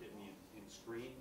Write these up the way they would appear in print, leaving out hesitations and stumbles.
getting me in screen.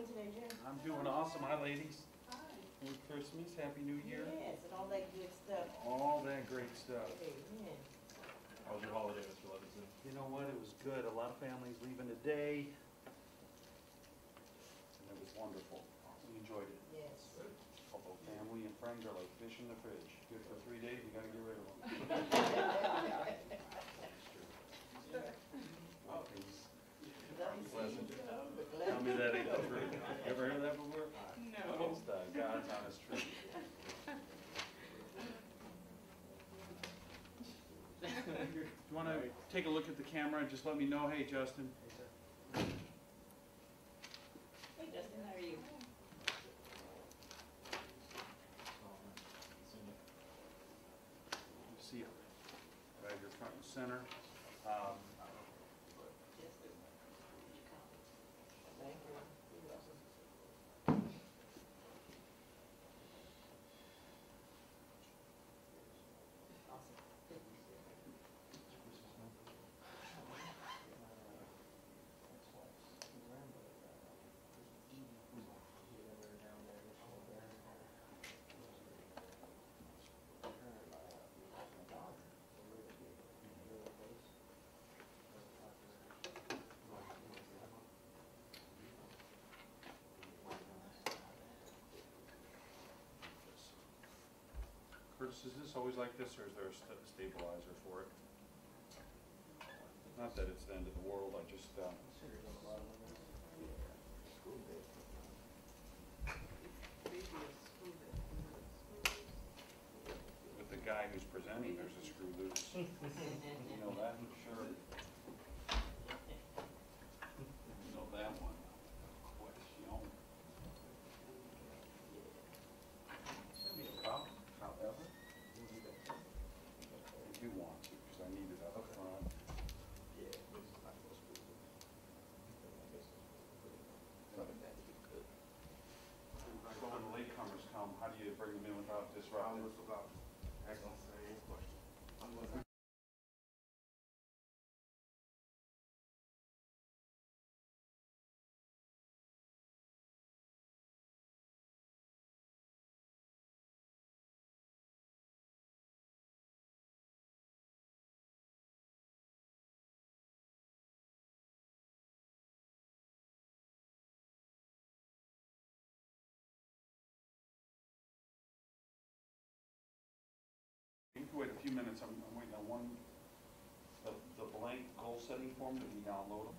Today, Jen? I'm doing awesome. Hi, ladies. Hi. Merry Christmas. Happy New Year. Yes, and all that good stuff. All that great stuff. Amen. How was your holiday, Mr. Levitan? You know what? It was good. A lot of families leaving today. And it was wonderful. We enjoyed it. Yes. Although family and friends are like fish in the fridge. Good for 3 days, you gotta get rid of them. Well, things. Tell me that ain't the truth. You ever heard that before? No. It's the God's honest truth. You want to take a look at the camera and just let me know, hey, Justin? Hey, Justin, how are you? See you. Right here, front and center. Thank you. Curtis, is this always like this, or is there a stabilizer for it? Not that it's the end of the world, I just, with the guy who's presenting, there's a screw loose. You know that, sure. You know that one. Question. Send me a copy, however. If you want to, because I need it up front. So when the latecomers come, how do you bring them in without disrupting? You can wait a few minutes. I'm waiting on one, the blank goal setting form to be downloaded.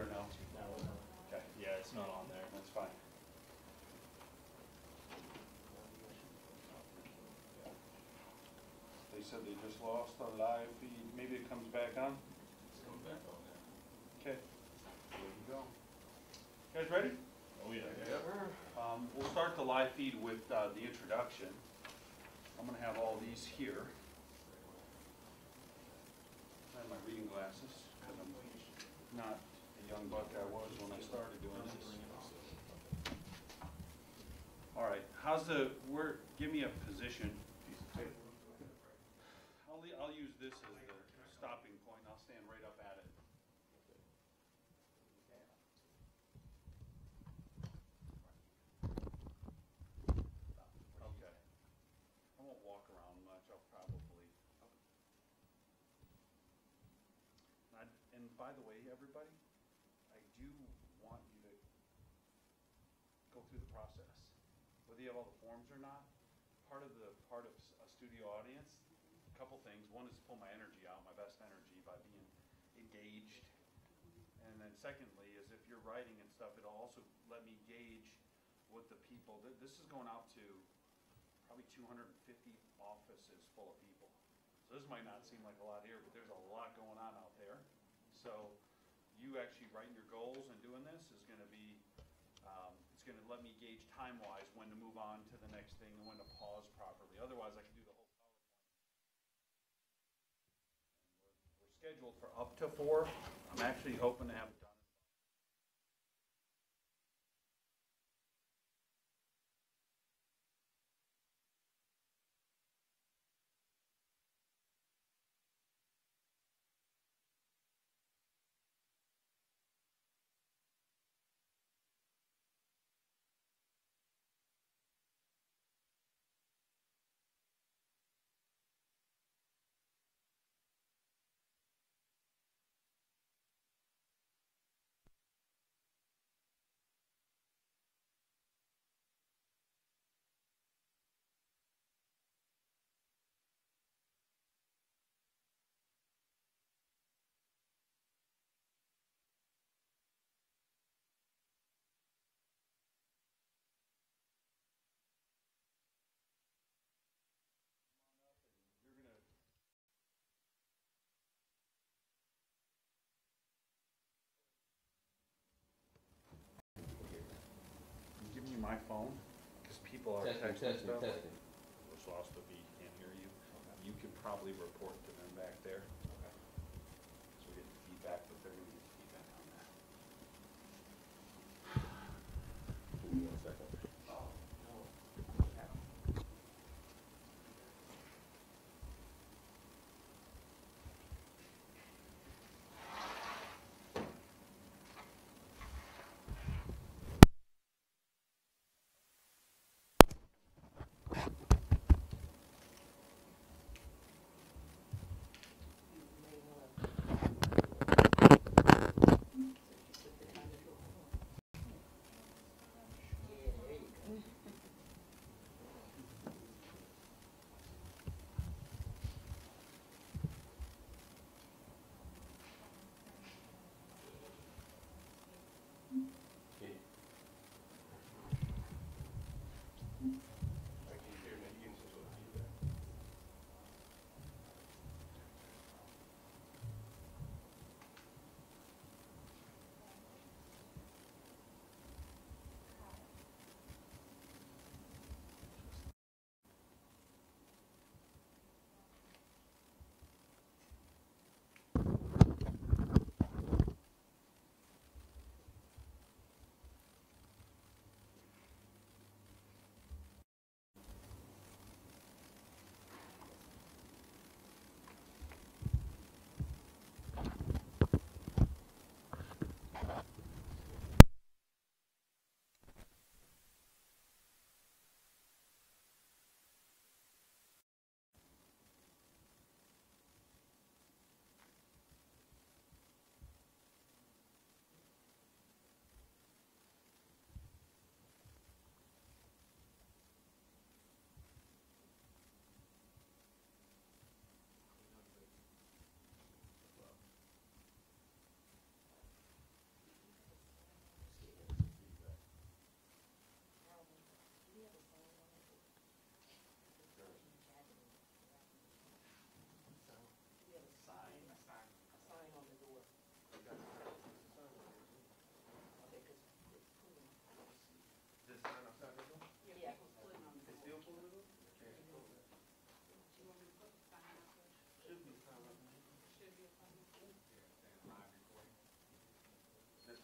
or no? Okay, Yeah, it's not on there. that's fine. They said they just lost a live feed. Maybe it comes back on? It's coming back on there. Okay, there you go. You guys ready? Oh, yeah. We'll start the live feed with the introduction. I'm going to have all these here. I have my reading glasses, because I'm not the young buck I was when I started doing this. All right, give me a position. I'll use this as the stopping point. I'll stand right up at it. Okay. I won't walk around much. I'll probably. And by the way, everybody, I do want you to go through the process. Whether you have all the forms or not, part of a studio audience, a couple things. One is to pull my energy out, my best energy, by being engaged. And then secondly is if you're writing and stuff, it'll also let me gauge what the people, this is going out to probably 250 offices full of people. So this might not seem like a lot here, but there's a lot going on out there. So you actually writing your goals and doing this is going to be, it's going to let me gauge time-wise when to move on to the next thing and when to pause properly. Otherwise, I can do the whole PowerPoint. We're scheduled for up to 4. I'm actually hoping to have it done. You're going to give me my phone because people are texting stuff. We're lost the beat, can't hear you. You could probably report to them back there. So we get the feedback, but they're going to get feedback on that.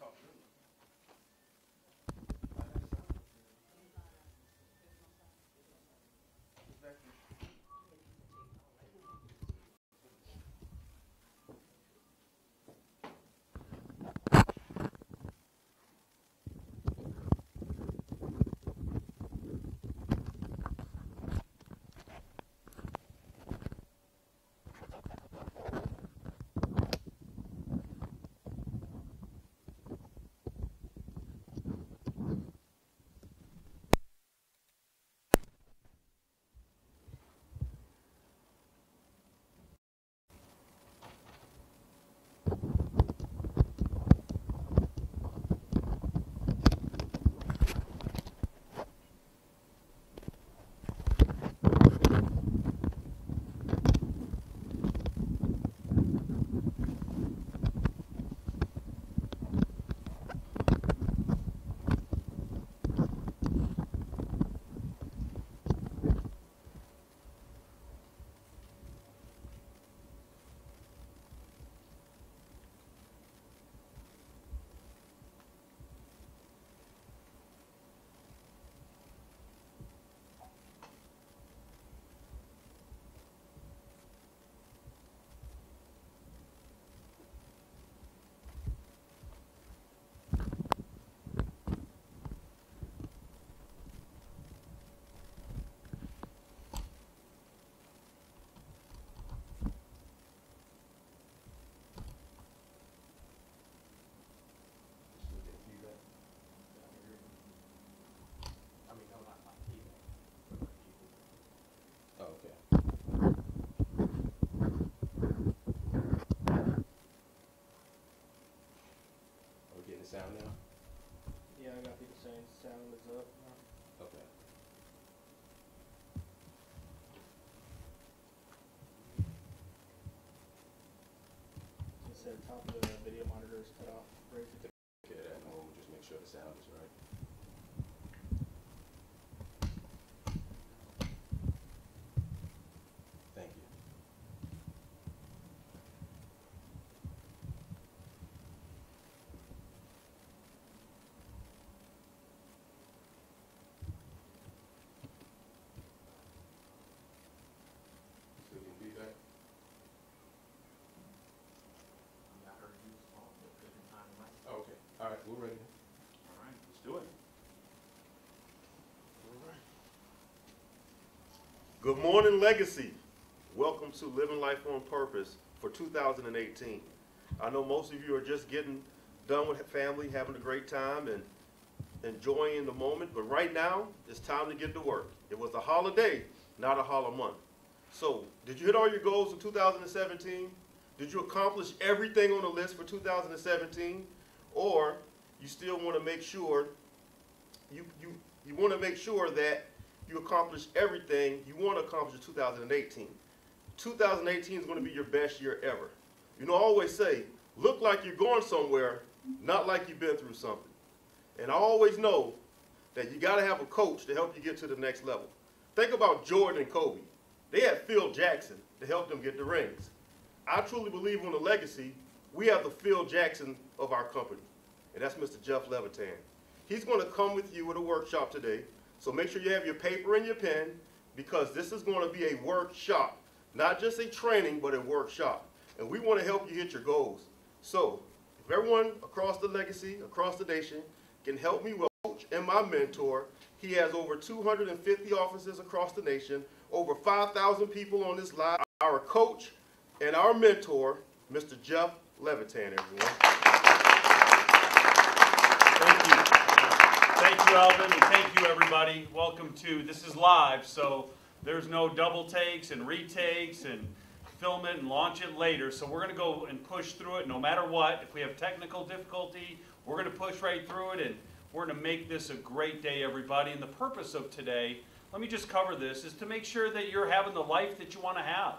tough, isn't it? Sound now? Yeah, I got people saying sound is up now. Okay. It said top of the video monitor is cut off. Right. Okay, that and we'll just make sure the sound is right. Thank you. Still getting feedback? Oh, okay. All right, we're ready. All right, let's do it. Good morning, Legacy. Welcome to Living Life on Purpose for 2018. I know most of you are just getting done with family, having a great time and enjoying the moment, but right now, it's time to get to work. It was a holiday, not a holler month. So, did you hit all your goals in 2017? Did you accomplish everything on the list for 2017? Or you still want to make sure you want to make sure that you accomplish everything you want to accomplish in 2018. 2018 is going to be your best year ever. You know, I always say, look like you're going somewhere, not like you've been through something. And I always know that you got to have a coach to help you get to the next level. Think about Jordan and Kobe. They had Phil Jackson to help them get the rings. I truly believe on the Legacy, we have the Phil Jackson of our company, and that's Mr. Jeff Levitan. He's going to come with you at a workshop today, so make sure you have your paper and your pen, because this is going to be a workshop, not just a training, but a workshop. And we want to help you hit your goals. So if everyone across the Legacy, across the nation, can help me with coach and my mentor, he has over 250 offices across the nation, over 5,000 people on this live. Our coach and our mentor, Mr. Jeff Levitan, everyone. Thank you. Thank you, Alvin, and thank you, everybody. Welcome to, this is live, so there's no double takes and retakes and film it and launch it later. So we're going to go and push through it no matter what. If we have technical difficulty, we're going to push right through it, and we're going to make this a great day, everybody. And the purpose of today, let me just cover this, is to make sure that you're having the life that you want to have.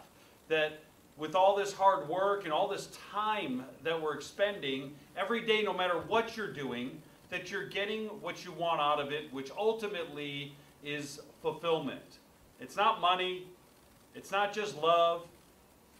That with all this hard work and all this time that we're expending every day, no matter what you're doing, that you're getting what you want out of it, which ultimately is fulfillment. It's not money, it's not just love,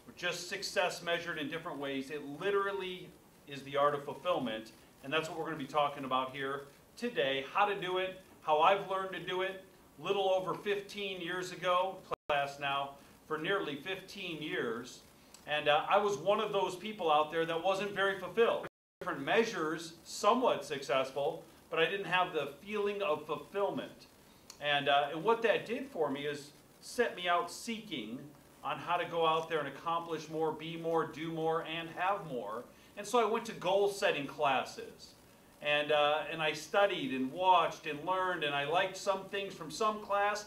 or just success measured in different ways. It literally is the art of fulfillment, And that's what we're going to be talking about here today, how to do it, how I've learned to do it. Little over 15 years ago, class now, for nearly 15 years. And I was one of those people out there that wasn't very fulfilled. Different measures, somewhat successful, but I didn't have the feeling of fulfillment. And what that did for me is set me out seeking on how to go out there and accomplish more, be more, do more, and have more. And so I went to goal-setting classes. And I studied and watched and learned, and I liked some things from some class.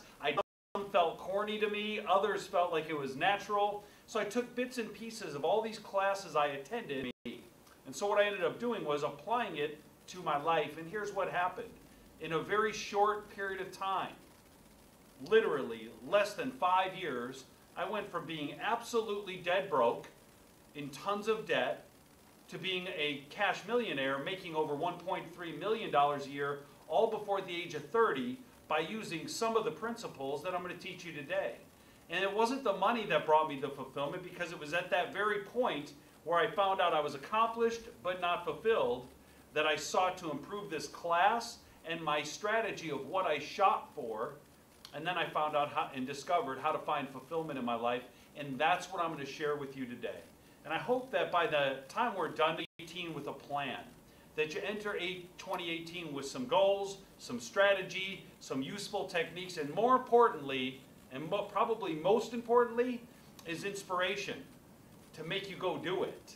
Some felt corny to me, others felt like it was natural. So I took bits and pieces of all these classes I attended. And so what I ended up doing was applying it to my life. And here's what happened. In a very short period of time, literally less than 5 years, I went from being absolutely dead broke, in tons of debt, to being a cash millionaire, making over $1.3 million a year, all before the age of 30, by using some of the principles that I'm going to teach you today. And it wasn't the money that brought me the fulfillment, because it was at that very point where I found out I was accomplished but not fulfilled that I sought to improve this class and my strategy of what I shot for. And then I found out how, and discovered how to find fulfillment in my life. And that's what I'm going to share with you today. And I hope that by the time we're done 2018 with a plan, that you enter 2018 with some goals, some strategy, some useful techniques, and more importantly, and probably most importantly, is inspiration to make you go do it.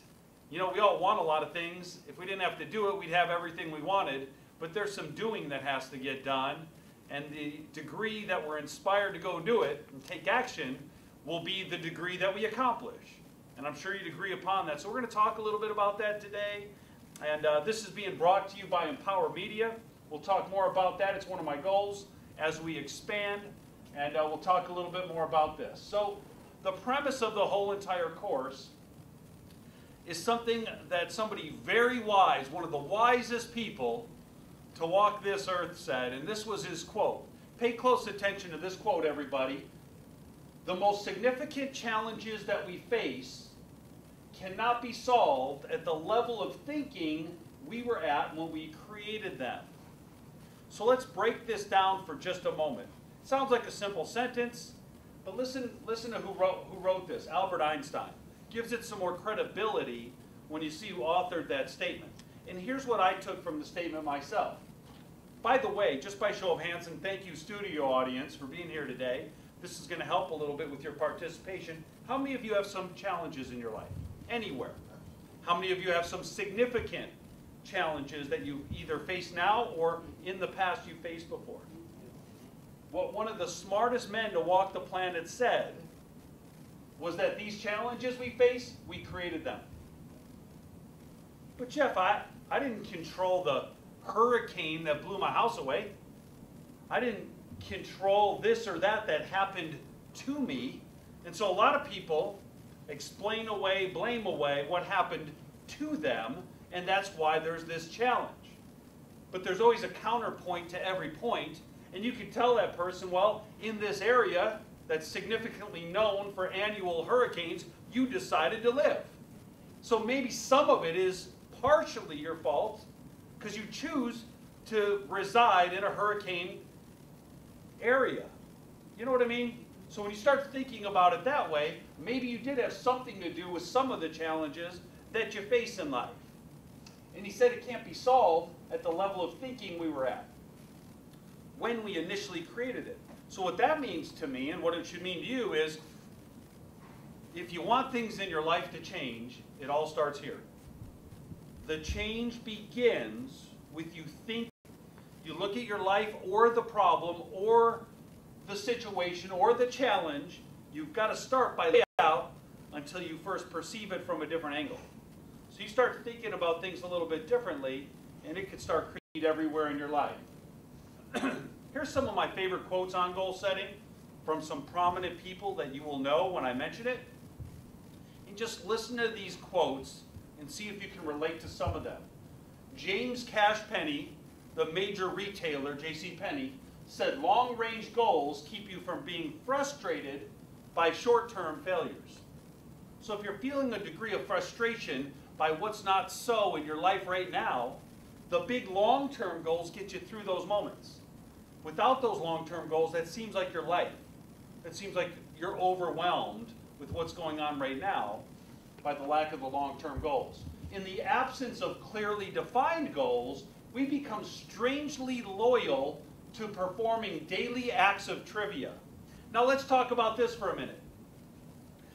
You know, we all want a lot of things. If we didn't have to do it, we'd have everything we wanted. But there's some doing that has to get done. And the degree that we're inspired to go do it and take action will be the degree that we accomplish. And I'm sure you'd agree upon that. So we're going to talk a little bit about that today. And this is being brought to you by Empower Media. We'll talk more about that. It's one of my goals as we expand. And we'll talk a little bit more about this. So the premise of the whole entire course is something that somebody very wise, one of the wisest people to walk this earth said. And this was his quote. Pay close attention to this quote, everybody. The most significant challenges that we face cannot be solved at the level of thinking we were at when we created them. So let's break this down for just a moment. It sounds like a simple sentence, but listen to who wrote this. Albert Einstein. Gives it some more credibility when you see who authored that statement. And here's what I took from the statement myself. By the way, just by show of hands, and thank you studio audience for being here today. This is going to help a little bit with your participation. How many of you have some challenges in your life? Anywhere. How many of you have some significant challenges that you either face now or in the past you faced before? What one of the smartest men to walk the planet said was that these challenges we face, we created them. But Jeff, I didn't control the hurricane that blew my house away. I didn't control this or that happened to me. And so a lot of people explain away, blame away what happened to them, and that's why there's this challenge. But there's always a counterpoint to every point, and you can tell that person, well, in this area that's significantly known for annual hurricanes, you decided to live. So maybe some of it is partially your fault because you choose to reside in a hurricane area. You know what I mean? So when you start thinking about it that way, maybe you did have something to do with some of the challenges that you face in life. And he said it can't be solved at the level of thinking we were at when we initially created it. So what that means to me, and what it should mean to you, is if you want things in your life to change, it all starts here. The change begins with you thinking. You look at your life or the problem or the situation or the challenge, you've got to start by laying it out until you first perceive it from a different angle. So you start thinking about things a little bit differently, and it could start creating everywhere in your life. Here's some of my favorite quotes on goal setting from some prominent people that you will know when I mention it. And just listen to these quotes and see if you can relate to some of them. James Cash Penney, the major retailer, J.C. Penney, said long-range goals keep you from being frustrated by short-term failures. So if you're feeling a degree of frustration by what's not so in your life right now, The big long-term goals get you through those moments. Without those long-term goals, that seems like your life. It seems like you're overwhelmed with what's going on right now by the lack of the long-term goals. In the absence of clearly defined goals, we become strangely loyal to performing daily acts of trivia. Now let's talk about this for a minute.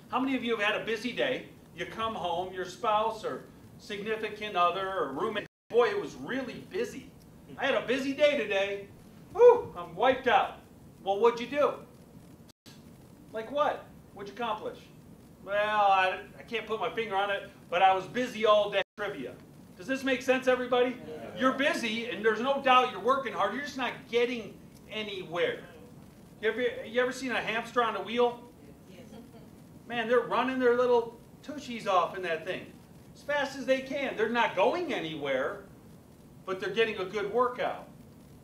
How many of you have had a busy day? You come home, your spouse or significant other or roommate, boy, it was really busy. I had a busy day today. Whew, I'm wiped out. Well, what'd you do? Like what? What'd you accomplish? Well, I can't put my finger on it, but I was busy all day trivia. Does this make sense, everybody? Yeah. You're busy, and there's no doubt you're working hard. You're just not getting anywhere. You ever seen a hamster on a wheel? Yes. Man, they're running their little tushies off in that thing as fast as they can. They're not going anywhere, but they're getting a good workout.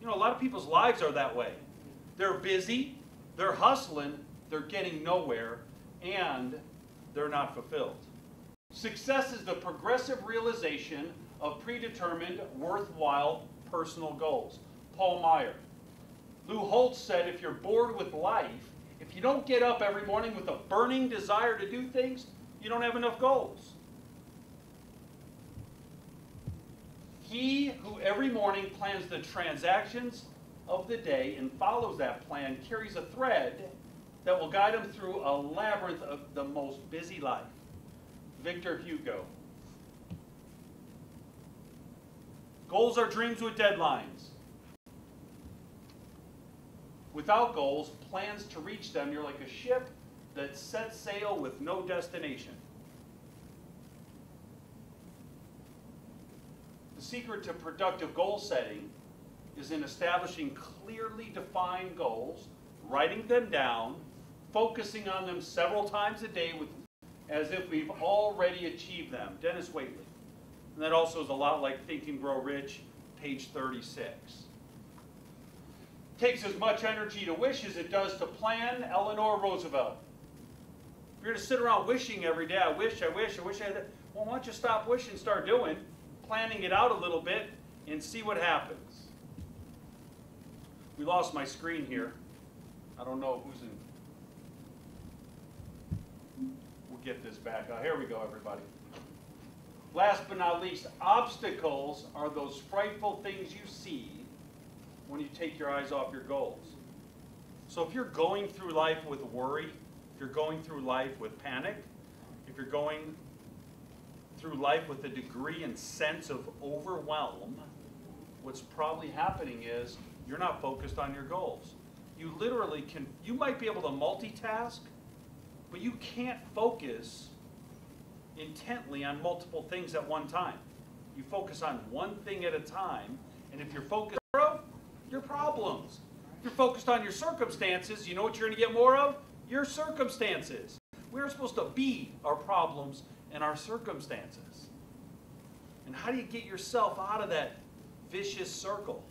You know, a lot of people's lives are that way. They're busy, they're hustling, they're getting nowhere, and they're not fulfilled. Success is the progressive realization of predetermined, worthwhile personal goals. Paul Meyer. Lou Holtz said, if you're bored with life, if you don't get up every morning with a burning desire to do things, you don't have enough goals. He who every morning plans the transactions of the day and follows that plan carries a thread that will guide him through a labyrinth of the most busy life. Victor Hugo. Goals are dreams with deadlines. Without goals, plans to reach them, you're like a ship that sets sail with no destination. The secret to productive goal setting is in establishing clearly defined goals, writing them down, focusing on them several times a day as if we've already achieved them. Dennis Waitley. And that also is a lot like Think and Grow Rich, page 36. Takes as much energy to wish as it does to plan. Eleanor Roosevelt. If you're going to sit around wishing every day, I wish I had that. Well, why don't you stop wishing and start doing, planning it out a little bit, and see what happens. We lost my screen here. I don't know who's in. We'll get this back. Here we go, everybody. Last but not least, obstacles are those frightful things you see when you take your eyes off your goals. So if you're going through life with worry, if you're going through life with panic, if you're going through life with a degree and sense of overwhelm, what's probably happening is you're not focused on your goals. You literally can, you might be able to multitask, but you can't focus intently on multiple things at one time. You focus on one thing at a time, and if you're focused on your problems, if you're focused on your circumstances, you know what you're going to get more of? Your circumstances. We're supposed to be our problems and our circumstances. And how do you get yourself out of that vicious circle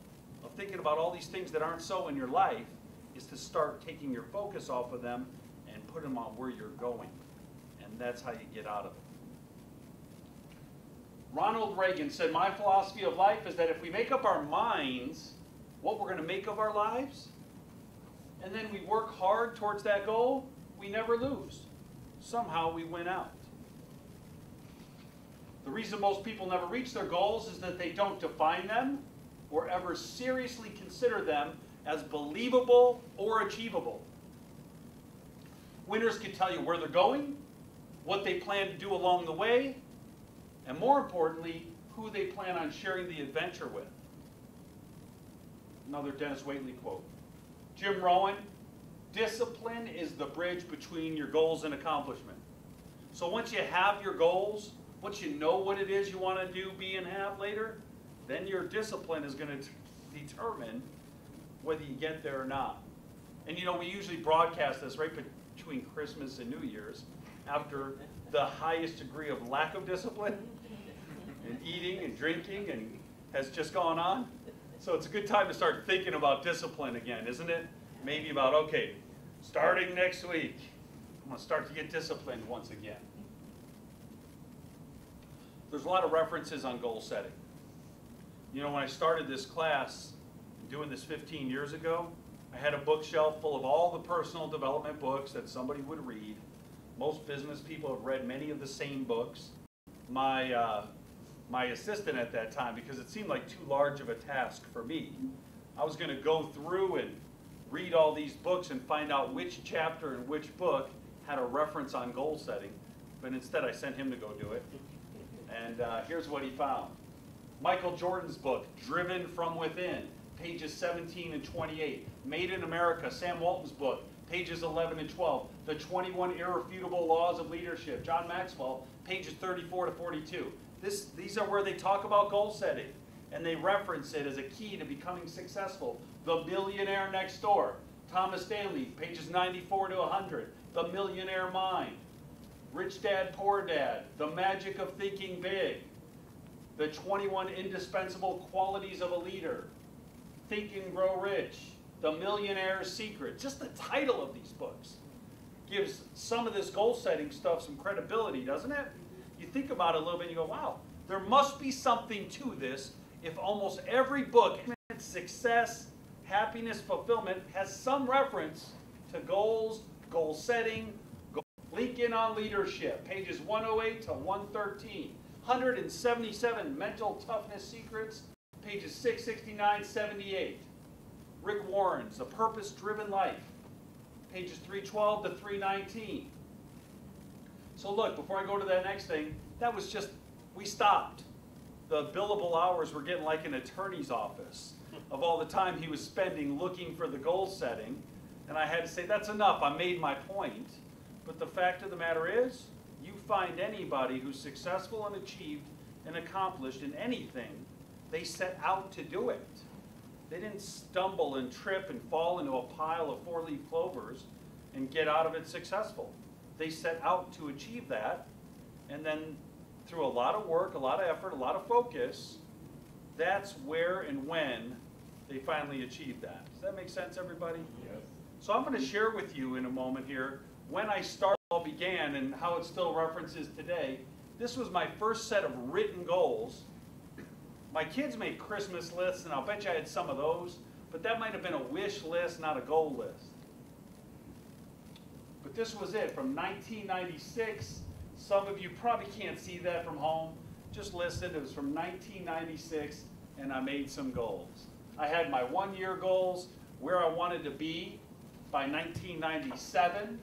of thinking about all these things that aren't so in your life? Is to start taking your focus off of them and put them on where you're going. And that's how you get out of it. Ronald Reagan said, my philosophy of life is that if we make up our minds what we're going to make of our lives, and then we work hard towards that goal, we never lose. Somehow we win out. The reason most people never reach their goals is that they don't define them or ever seriously consider them as believable or achievable. Winners can tell you where they're going, what they plan to do along the way, and more importantly, who they plan on sharing the adventure with. Another Dennis Waitley quote. Jim Rohn, discipline is the bridge between your goals and accomplishment. So once you have your goals, once you know what it is you want to do, be, and have later, then your discipline is going to determine whether you get there or not. And you know, we usually broadcast this right between Christmas and New Year's, after the highest degree of lack of discipline and eating and drinking and has just gone on. So it's a good time to start thinking about discipline again, isn't it? Maybe about, okay, starting next week, I'm going to start to get disciplined once again. There's a lot of references on goal setting. You know, when I started this class, doing this 15 years ago, I had a bookshelf full of all the personal development books that somebody would read. Most business people have read many of the same books. My assistant at that time, because it seemed like too large of a task for me, I was going to go through and read all these books and find out which chapter and which book had a reference on goal setting, but instead I sent him to go do it. And here's what he found. Michael Jordan's book, Driven from Within, pages 17 and 28. Made in America, Sam Walton's book, pages 11 and 12. The 21 Irrefutable Laws of Leadership, John Maxwell, pages 34 to 42. These are where they talk about goal setting, and they reference it as a key to becoming successful. The Millionaire Next Door, Thomas Stanley, pages 94 to 100. The Millionaire Mind, Rich Dad, Poor Dad, The Magic of Thinking Big, The 21 Indispensable Qualities of a Leader, Think and Grow Rich, The Millionaire's Secret. Just the title of these books gives some of this goal setting stuff some credibility, doesn't it? You think about it a little bit and you go, wow, there must be something to this if almost every book, success, happiness, fulfillment, has some reference to goals, goal setting. Link in on leadership, pages 108 to 113. 177 mental toughness secrets, pages 669, 78. Rick Warren's The Purpose-Driven Life, pages 312 to 319. So look, before I go to that next thing, that was just, we stopped. The billable hours were getting like an attorney's office of all the time he was spending looking for the goal setting. And I had to say, that's enough, I made my point. But the fact of the matter is, you find anybody who's successful and achieved and accomplished in anything, they set out to do it. They didn't stumble and trip and fall into a pile of four-leaf clovers and get out of it successful. They set out to achieve that, and then through a lot of work, a lot of effort, a lot of focus, that's where and when they finally achieved that. Does that make sense, everybody? Yes. So I'm going to share with you in a moment here when I started, all began, and how it still references today. This was my first set of written goals. My kids made Christmas lists, and I'll bet you I had some of those, but that might have been a wish list, not a goal list. But this was it from 1996. Some of you probably can't see that from home. Just listen, it was from 1996, and I made some goals. I had my one-year goals, where I wanted to be by 1997,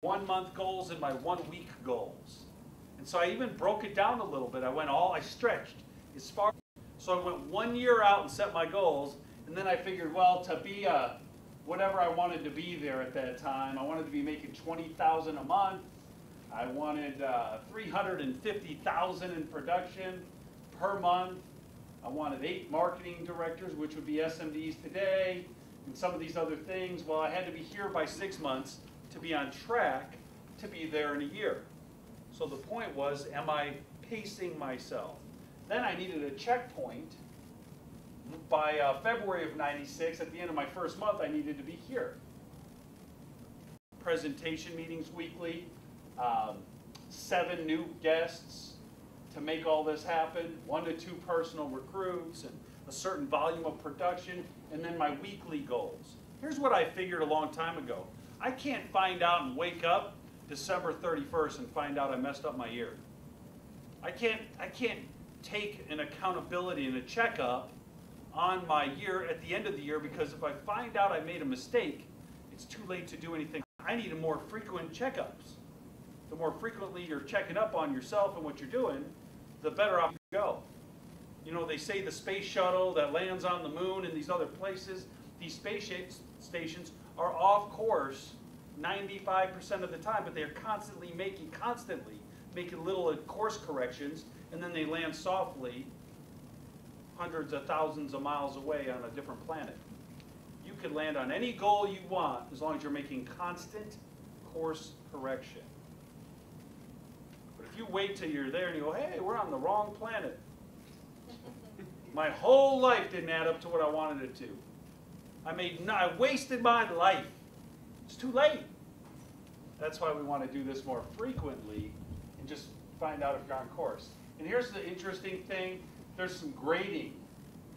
1-month goals, and my 1-week goals. And so I even broke it down a little bit. I stretched as far. So I went 1 year out and set my goals, and then I figured, well, to be whatever I wanted to be there at that time, I wanted to be making $20,000 a month. I wanted $350,000 in production per month. I wanted 8 marketing directors, which would be SMDs today, and some of these other things. Well, I had to be here by 6 months to be on track to be there in a year. So the point was, am I pacing myself? Then I needed a checkpoint. By February of '96, at the end of my first month, I needed to be here. Presentation meetings weekly, 7 new guests to make all this happen, 1 to 2 personal recruits, and a certain volume of production, and then my weekly goals. Here's what I figured a long time ago. I can't find out and wake up December 31st and find out I messed up my year. I can't take an accountability and a checkup on my year at the end of the year, because if I find out I made a mistake, it's too late to do anything. I need a more frequent checkups. The more frequently you're checking up on yourself and what you're doing, the better off you go. You know, they say the space shuttle that lands on the moon and these other places, these space stations are off course 95% of the time, but they're constantly making little course corrections, and then they land softly hundreds of thousands of miles away on a different planet. You can land on any goal you want as long as you're making constant course correction. But if you wait till you're there and you go, hey, we're on the wrong planet. My whole life didn't add up to what I wanted it to. I wasted my life. It's too late. That's why we want to do this more frequently and just find out if you're on course. And here's the interesting thing. there's some grading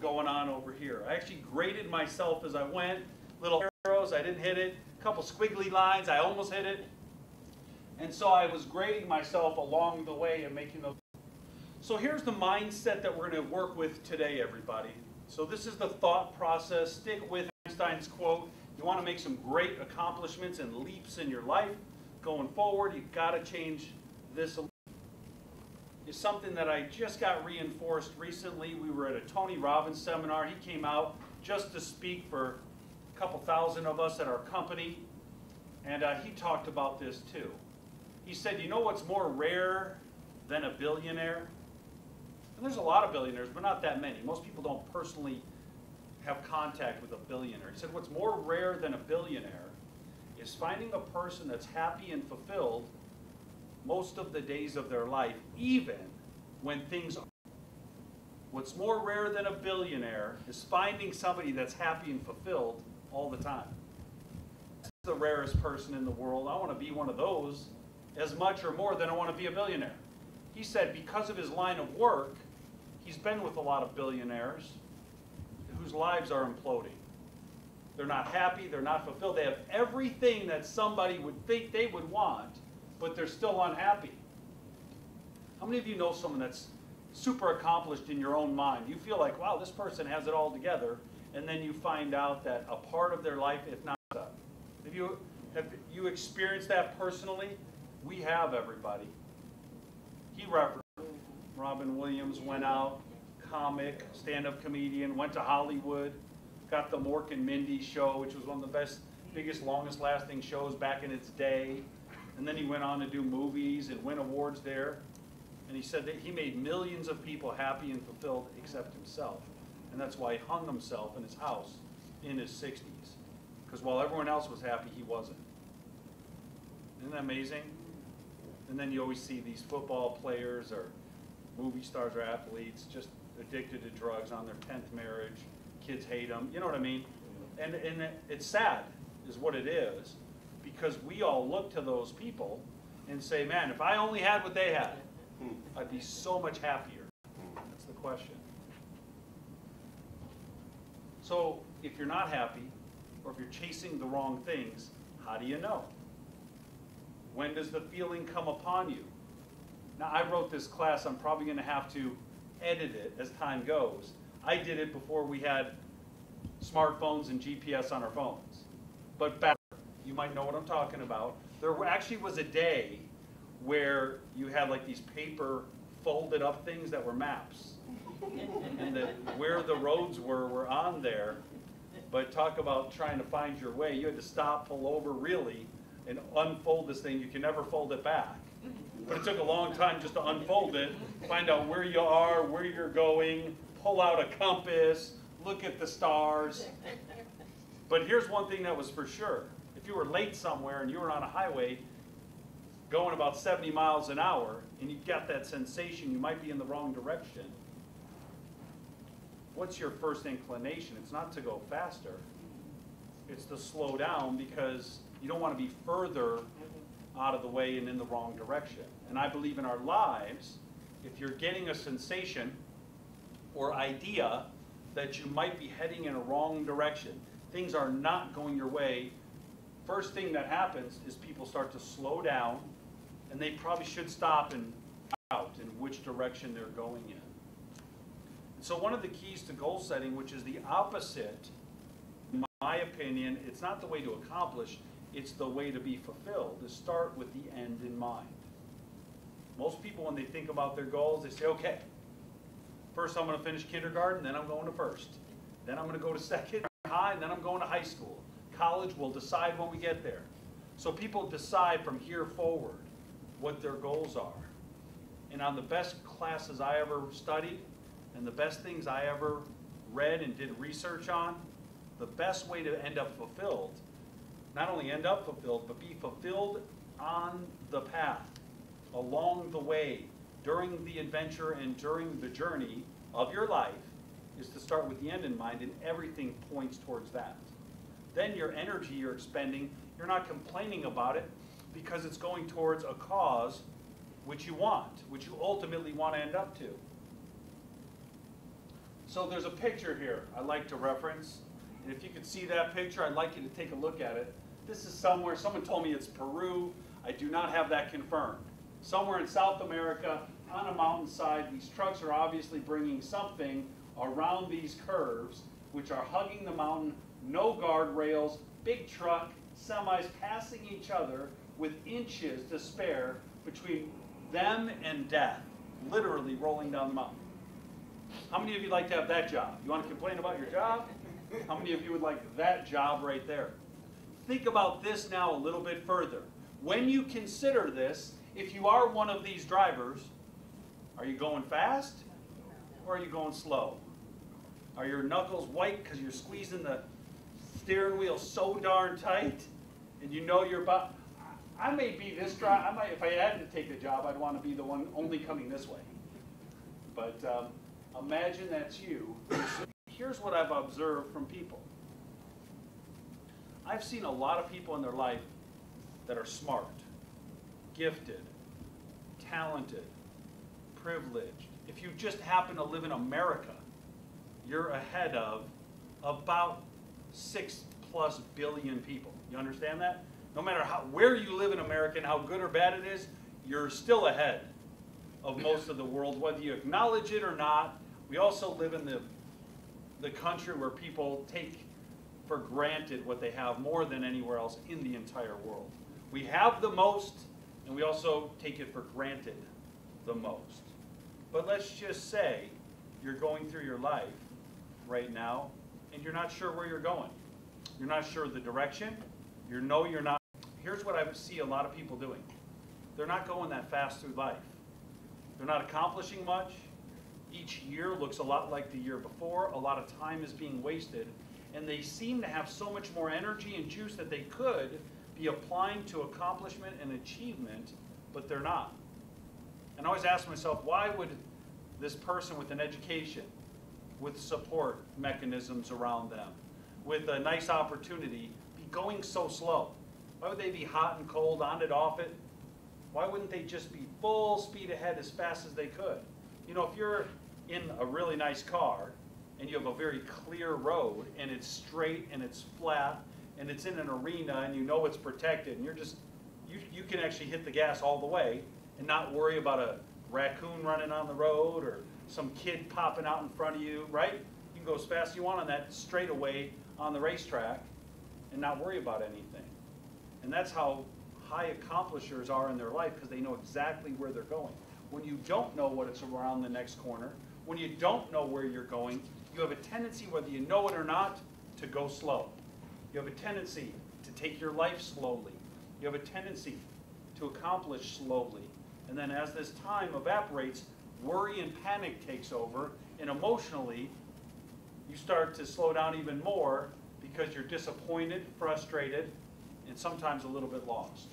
going on over here. I actually graded myself as I went. Little arrows, I didn't hit it. A couple squiggly lines, I almost hit it. And so I was grading myself along the way and making those. So here's the mindset that we're going to work with today, everybody. So this is the thought process. Stick with Einstein's quote. You want to make some great accomplishments and leaps in your life going forward. You've got to change this. Is something that I just got reinforced recently. We were at a Tony Robbins seminar. He came out just to speak for a couple thousand of us at our company. And he talked about this too. He said, you know what's more rare than a billionaire? And there's a lot of billionaires, but not that many. Most people don't personally have contact with a billionaire. He said, what's more rare than a billionaire is finding a person that's happy and fulfilled most of the days of their life, even when things are. What's more rare than a billionaire is finding somebody that's happy and fulfilled all the time. That's the rarest person in the world. I want to be one of those as much or more than I want to be a billionaire. He said because of his line of work, he's been with a lot of billionaires whose lives are imploding. They're not happy, they're not fulfilled. They have everything that somebody would think they would want, but they're still unhappy. How many of you know someone that's super accomplished in your own mind? You feel like, wow, this person has it all together, and then you find out that a part of their life, if not done. Have you experienced that personally? We have, everybody. He referenced Robin Williams, went out, comic, stand-up comedian, went to Hollywood, got the Mork and Mindy show, which was one of the best, biggest, longest-lasting shows back in its day. And then he went on to do movies and win awards there. And he said that he made millions of people happy and fulfilled except himself. And that's why he hung himself in his house in his 60s. Because while everyone else was happy, he wasn't. Isn't that amazing? And then you always see these football players or movie stars or athletes just addicted to drugs on their 10th marriage. Kids hate them. You know what I mean? And it's sad is what it is, because we all look to those people and say, man, if I only had what they had, I'd be so much happier. That's the question. So if you're not happy, or if you're chasing the wrong things, how do you know? When does the feeling come upon you? Now, I wrote this class. I'm probably going to have to edit it as time goes. I did it before we had smartphones and GPS on our phones. But back, you might know what I'm talking about. There actually was a day where you had like these paper folded up things that were maps. And where the roads were on there. But talk about trying to find your way. You had to stop, pull over really, and unfold this thing. You can never fold it back. But it took a long time just to unfold it, find out where you are, where you're going, pull out a compass, look at the stars. But here's one thing that was for sure. If you were late somewhere and you were on a highway going about 70 miles an hour and you got that sensation you might be in the wrong direction, what's your first inclination? It's not to go faster. It's to slow down because you don't want to be further out of the way and in the wrong direction. And I believe in our lives, if you're getting a sensation or idea that you might be heading in a wrong direction, things are not going your way, first thing that happens is people start to slow down, and they probably should stop and out in which direction they're going in. So one of the keys to goal setting, which is the opposite, in my opinion, it's not the way to accomplish, it's the way to be fulfilled, is start with the end in mind. Most people, when they think about their goals, they say, okay, first I'm going to finish kindergarten, then I'm going to first. Then I'm going to go to second high, and then I'm going to high school. College will decide when we get there. So people decide from here forward what their goals are. And on the best classes I ever studied, and the best things I ever read and did research on, the best way to end up fulfilled, not only end up fulfilled, but be fulfilled on the path, along the way, during the adventure and during the journey of your life, is to start with the end in mind, and everything points towards that. Then your energy you're expending, you're not complaining about it because it's going towards a cause which you want, which you ultimately want to end up to. So there's a picture here I'd like to reference. And if you could see that picture, I'd like you to take a look at it. This is somewhere, someone told me it's Peru. I do not have that confirmed. Somewhere in South America, on a mountainside, these trucks are obviously bringing something around these curves, which are hugging the mountain, no guardrails, big truck, semis passing each other with inches to spare between them and death, literally rolling down the mountain. How many of you like to have that job? You want to complain about your job? How many of you would like that job right there? Think about this now a little bit further. When you consider this, if you are one of these drivers, are you going fast or are you going slow? Are your knuckles white because you're squeezing the steering wheel so darn tight and you know you're about... I may be this driver. If I had to take a job, I'd want to be the one only coming this way. But imagine that's you. Here's what I've observed from people. I've seen a lot of people in their life that are smart, gifted, talented, privileged. If you just happen to live in America, you're ahead of about 6+ billion people. You understand that? No matter where you live in America and how good or bad it is, you're still ahead of most of the world, whether you acknowledge it or not. We also live in the country where people take for granted what they have more than anywhere else in the entire world. We have the most, and we also take it for granted the most. But let's just say you're going through your life right now, and you're not sure where you're going. You're not sure the direction. You're not. Here's what I see a lot of people doing. They're not going that fast through life. They're not accomplishing much. Each year looks a lot like the year before. A lot of time is being wasted. And they seem to have so much more energy and juice that they could be applying to accomplishment and achievement, but they're not. And I always ask myself, why would this person with an education, with support mechanisms around them, with a nice opportunity, be going so slow? Why would they be hot and cold, on it, off it? Why wouldn't they just be full speed ahead as fast as they could? You know, if you're in a really nice car and you have a very clear road and it's straight and it's flat and it's in an arena and you know it's protected and you can actually hit the gas all the way and not worry about a raccoon running on the road or some kid popping out in front of you, right? You can go as fast as you want on that straightaway on the racetrack and not worry about anything. And that's how high accomplishers are in their life, because they know exactly where they're going. When you don't know what is around the next corner, when you don't know where you're going, you have a tendency, whether you know it or not, to go slow. You have a tendency to take your life slowly. You have a tendency to accomplish slowly. And then as this time evaporates, worry and panic takes over, and emotionally, you start to slow down even more because you're disappointed, frustrated, and sometimes a little bit lost.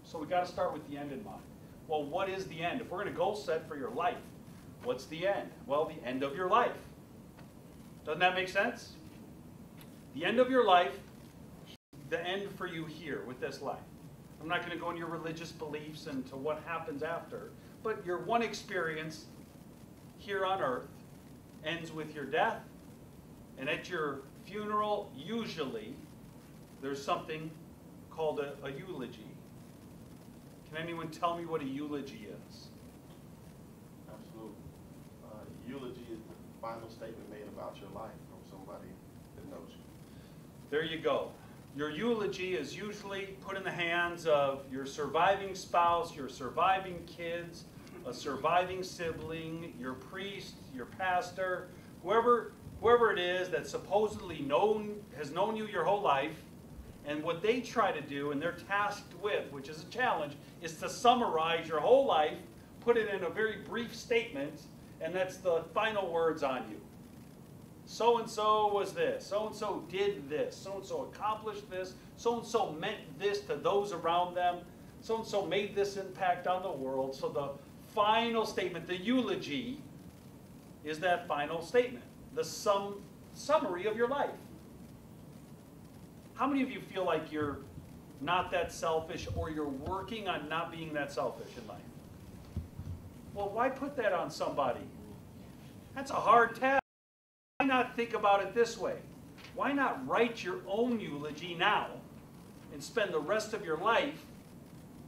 So we got to start with the end in mind. Well, what is the end? If we're going to goal set for your life, what's the end? Well, the end of your life. Doesn't that make sense? The end of your life, the end for you here with this life. I'm not going to go into your religious beliefs and to what happens after, but your one experience here on earth ends with your death, and at your funeral, usually, there's something called a eulogy. Can anyone tell me what a eulogy is? Absolutely. Eulogy is the final statement made about your life from somebody that knows you. There you go. Your eulogy is usually put in the hands of your surviving spouse, your surviving kids, a surviving sibling, your priest, your pastor, whoever it is that supposedly has known you your whole life. And what they try to do, and they're tasked with, which is a challenge, is to summarize your whole life, put it in a very brief statement, and that's the final words on you. So-and-so was this, so-and-so did this, so-and-so accomplished this, so-and-so meant this to those around them, so-and-so made this impact on the world. So the final statement, the eulogy, is that final statement, the summary of your life. How many of you feel like you're not that selfish, or you're working on not being that selfish in life? Well, why put that on somebody? That's a hard task. not think about it this way? Why not write your own eulogy now and spend the rest of your life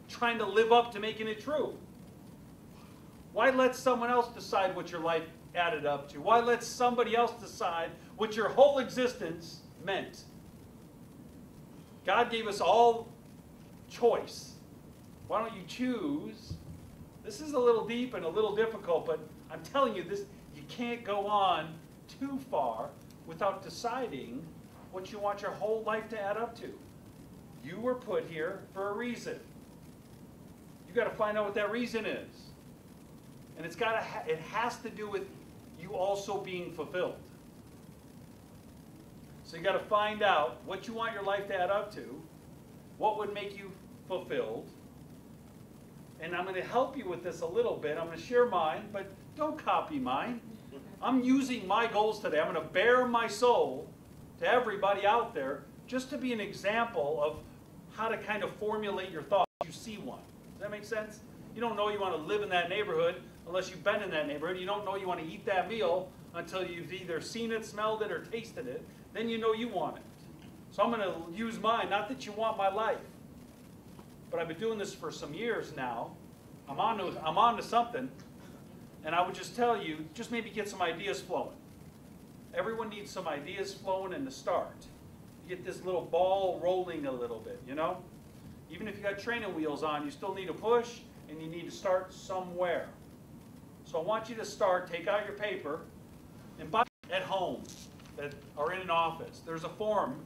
trying to live up to making it true? Why let someone else decide what your life added up to? Why let somebody else decide what your whole existence meant? God gave us all choice. Why don't you choose? This is a little deep and a little difficult, but I'm telling you this, you can't go on too far without deciding what you want your whole life to add up to. You were put here for a reason. You got to find out what that reason is. And it has to do with you also being fulfilled. So you got to find out what you want your life to add up to, what would make you fulfilled. And I'm going to help you with this a little bit. I'm going to share mine, but don't copy mine. I'm using my goals today. I'm going to bare my soul to everybody out there just to be an example of how to kind of formulate your thoughts. You see one. Does that make sense? You don't know you want to live in that neighborhood unless you've been in that neighborhood. You don't know you want to eat that meal until you've either seen it, smelled it, or tasted it. Then you know you want it. So I'm going to use mine. Not that you want my life, but I've been doing this for some years now. I'm on to something. And I would just tell you, just maybe get some ideas flowing. Everyone needs some ideas flowing in the start. You get this little ball rolling a little bit, you know? Even if you got training wheels on, you still need to push, and you need to start somewhere. So I want you to start, take out your paper, and by at home that are in an office, there's a form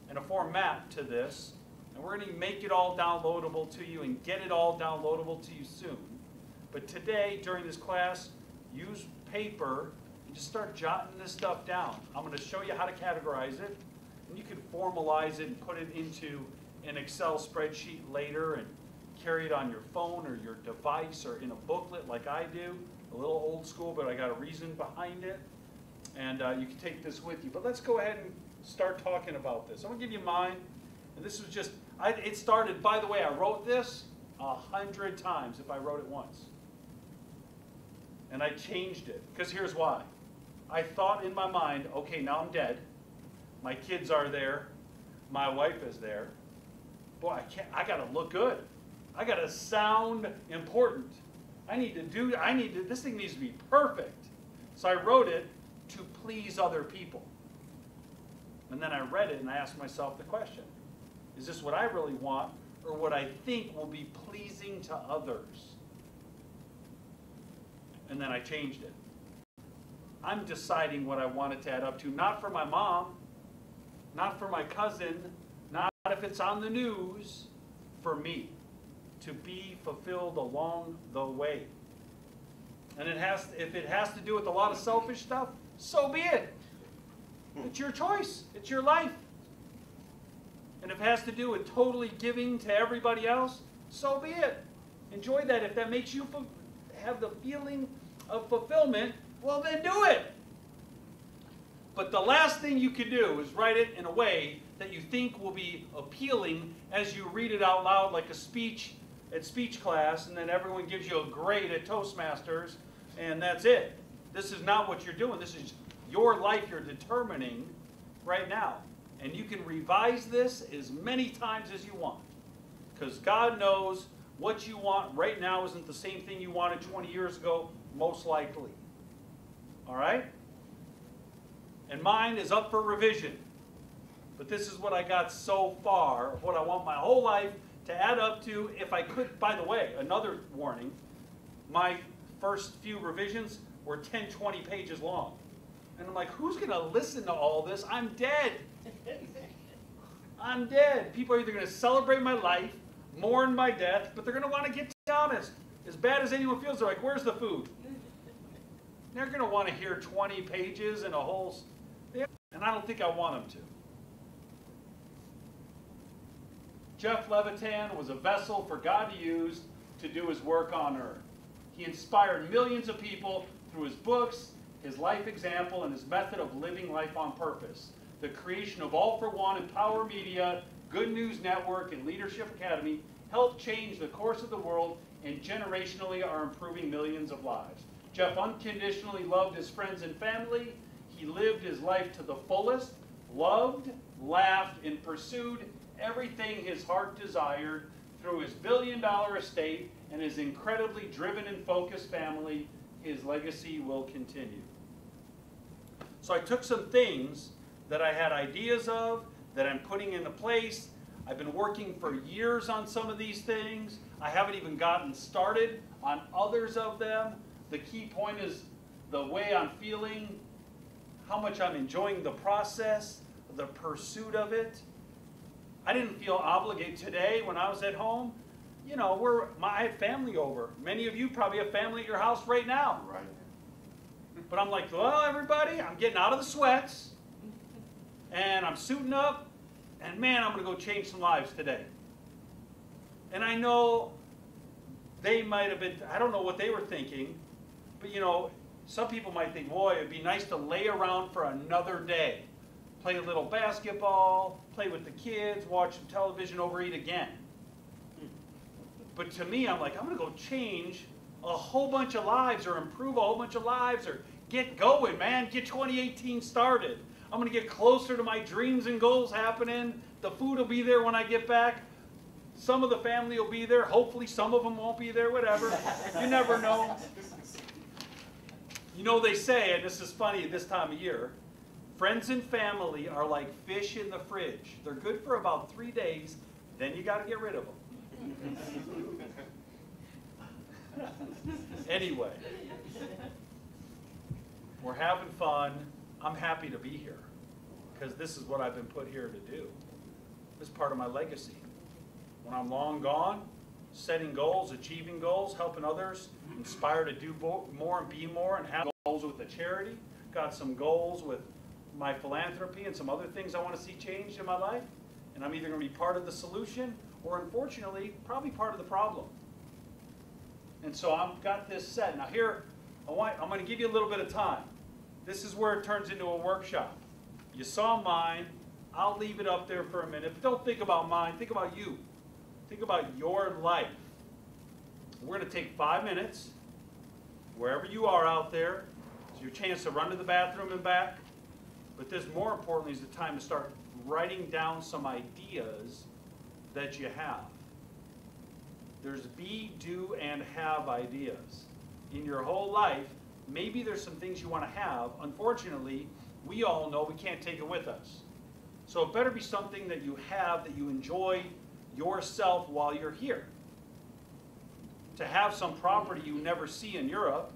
and a format to this, and we're going to make it all downloadable to you and get it all downloadable to you soon. But today, during this class, use paper and just start jotting this stuff down. I'm going to show you how to categorize it, and you can formalize it and put it into an Excel spreadsheet later and carry it on your phone or your device or in a booklet like I do. A little old school, but I got a reason behind it. And you can take this with you. But let's go ahead and start talking about this. I'm going to give you mine. And this was just, it started, by the way, I wrote this 100 times if I wrote it once. And I changed it, because here's why. I thought in my mind, okay, now I'm dead. My kids are there. My wife is there. Boy, I got to look good. I got to sound important. This thing needs to be perfect. So I wrote it to please other people. And then I read it and I asked myself the question, is this what I really want or what I think will be pleasing to others? And then I changed it. I'm deciding what I want it to add up to, not for my mom, not for my cousin, not if it's on the news, for me, to be fulfilled along the way. And if it has to do with a lot of selfish stuff, so be it. It's your choice. It's your life. And if it has to do with totally giving to everybody else, so be it. Enjoy that. If that makes you have the feeling of fulfillment, well then do it. But the last thing you can do is write it in a way that you think will be appealing as you read it out loud like a speech at speech class, and then everyone gives you a grade at Toastmasters, and that's it. This is not what you're doing. This is your life you're determining right now. And you can revise this as many times as you want, because God knows what you want right now isn't the same thing you wanted 20 years ago, most likely. All right? And mine is up for revision. But this is what I got so far, of what I want my whole life to add up to. If I could, by the way, another warning, my first few revisions were 10, 20 pages long. And I'm like, who's going to listen to all this? I'm dead. I'm dead. People are either going to celebrate my life, mourn my death, but they're going to want to get honest. As bad as anyone feels, they're like, where's the food? They're going to want to hear 20 pages and a whole... And I don't think I want them to. Jeff Levitan was a vessel for God to use to do his work on earth. He inspired millions of people through his books, his life example, and his method of living life on purpose. The creation of All for One and Power Media, Good News Network, and Leadership Academy helped change the course of the world and generationally are improving millions of lives. Jeff unconditionally loved his friends and family. he lived his life to the fullest, loved, laughed, and pursued everything his heart desired through his billion-dollar estate and his incredibly driven and focused family. His legacy will continue. So I took some things that I had ideas of, that I'm putting into place. I've been working for years on some of these things. I haven't even gotten started on others of them. The key point is the way I'm feeling, how much I'm enjoying the process, the pursuit of it. I didn't feel obligated today when I was at home. You know, I had family over. Many of you probably have family at your house right now. Right. But I'm like, well, everybody, I'm getting out of the sweats, and I'm suiting up, and man, I'm going to go change some lives today. And I know they might have been, I don't know what they were thinking, but you know, some people might think, boy, it'd be nice to lay around for another day. Play a little basketball, play with the kids, watch some television, overeat again. But to me, I'm like, I'm going to go change a whole bunch of lives or improve a whole bunch of lives or get going, man. Get 2018 started. I'm going to get closer to my dreams and goals happening. The food will be there when I get back. Some of the family will be there. Hopefully some of them won't be there, whatever. You never know. You know, they say, and this is funny this time of year, friends and family are like fish in the fridge. They're good for about 3 days, then you got to get rid of them. Anyway, we're having fun. I'm happy to be here because this is what I've been put here to do. This is part of my legacy. When I'm long gone, setting goals, achieving goals, helping others, inspire to do more and be more, and have goals with the charity. Got some goals with my philanthropy and some other things I want to see changed in my life. And I'm either going to be part of the solution or, unfortunately, probably part of the problem. And so I've got this set. Now here, I'm going to give you a little bit of time. This is where it turns into a workshop. You saw mine. I'll leave it up there for a minute. But don't think about mine. Think about you. Think about your life. We're going to take 5 minutes, wherever you are out there. It's your chance to run to the bathroom and back. But this, more importantly, is the time to start writing down some ideas that you have. There's be, do, and have ideas. In your whole life, maybe there's some things you want to have. Unfortunately, we all know we can't take it with us. So it better be something that you have, that you enjoy yourself while you're here. To have some property you never see in Europe,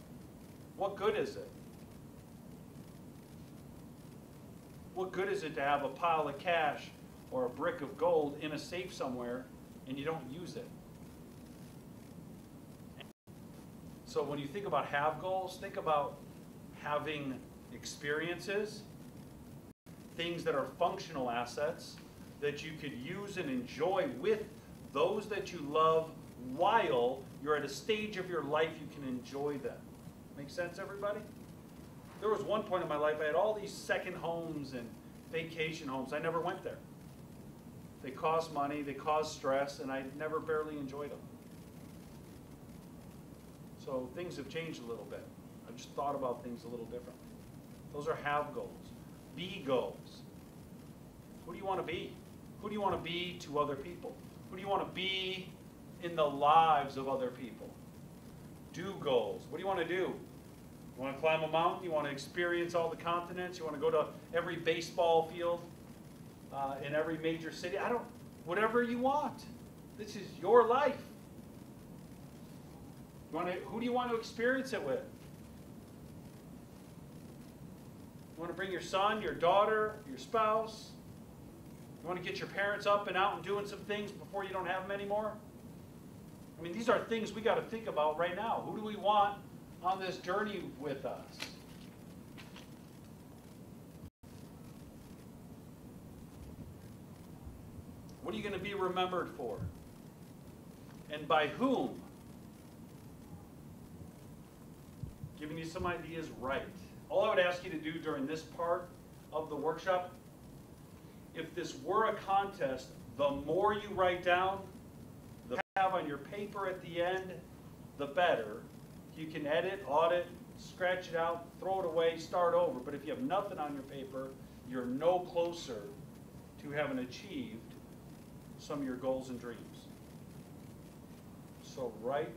what good is it? What good is it to have a pile of cash or a brick of gold in a safe somewhere and you don't use it? So when you think about have goals, think about having experiences, things that are functional assets that you could use and enjoy with those that you love while you're at a stage of your life you can enjoy them. Make sense, everybody? There was one point in my life I had all these second homes and vacation homes. I never went there. They cost money, they cause stress, and I never barely enjoyed them. So things have changed a little bit. I've just thought about things a little differently. Those are have goals. Be goals. Who do you want to be? Who do you want to be to other people? Who do you want to be in the lives of other people? Do goals. What do you want to do? You want to climb a mountain? You want to experience all the continents? You want to go to every baseball field in every major city? Whatever you want. This is your life. Who do you want to experience it with? You want to bring your son, your daughter, your spouse? You want to get your parents up and out and doing some things before you don't have them anymore? I mean, these are things we got to think about right now. Who do we want on this journey with us? What are you going to be remembered for? And by whom? Giving you some ideas right. All I would ask you to do during this part of the workshop, if this were a contest, the more you write down, the more you have on your paper at the end, the better. You can edit, audit, scratch it out, throw it away, start over. But if you have nothing on your paper, you're no closer to having achieved some of your goals and dreams. So write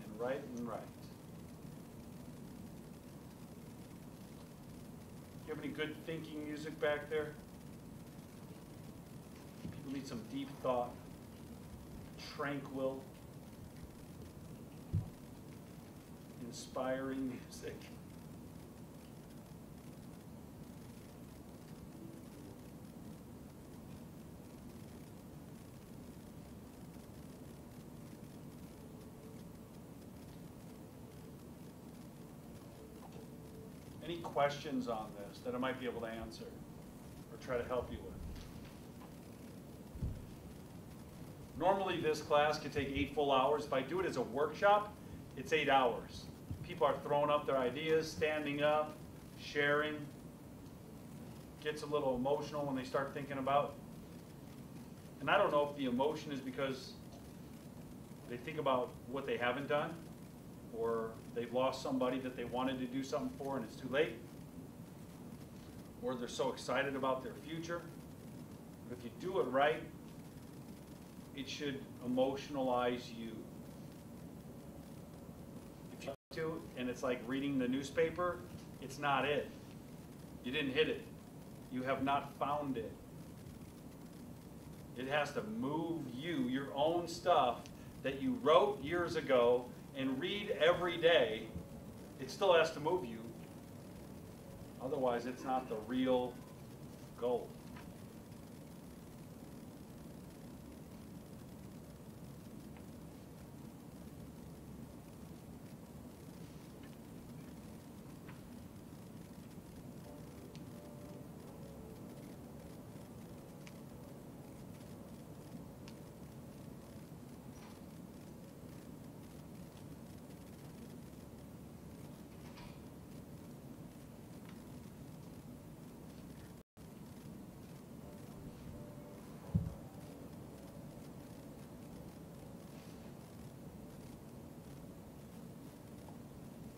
and write and write. Do you have any good thinking music back there? People need some deep thought, tranquil, inspiring music. Any questions on this that I might be able to answer or try to help you with? Normally this class could take 8 full hours. If I do it as a workshop, it's 8 hours. People are throwing up their ideas, standing up, sharing. Gets a little emotional when they start thinking about. And I don't know if the emotion is because they think about what they haven't done, or they've lost somebody that they wanted to do something for and it's too late, or they're so excited about their future. But if you do it right, it should emotionalize you. If you do, and it's like reading the newspaper, it's not it. You didn't hit it. You have not found it. It has to move you, your own stuff that you wrote years ago and read every day. It still has to move you. Otherwise, it's not the real goal.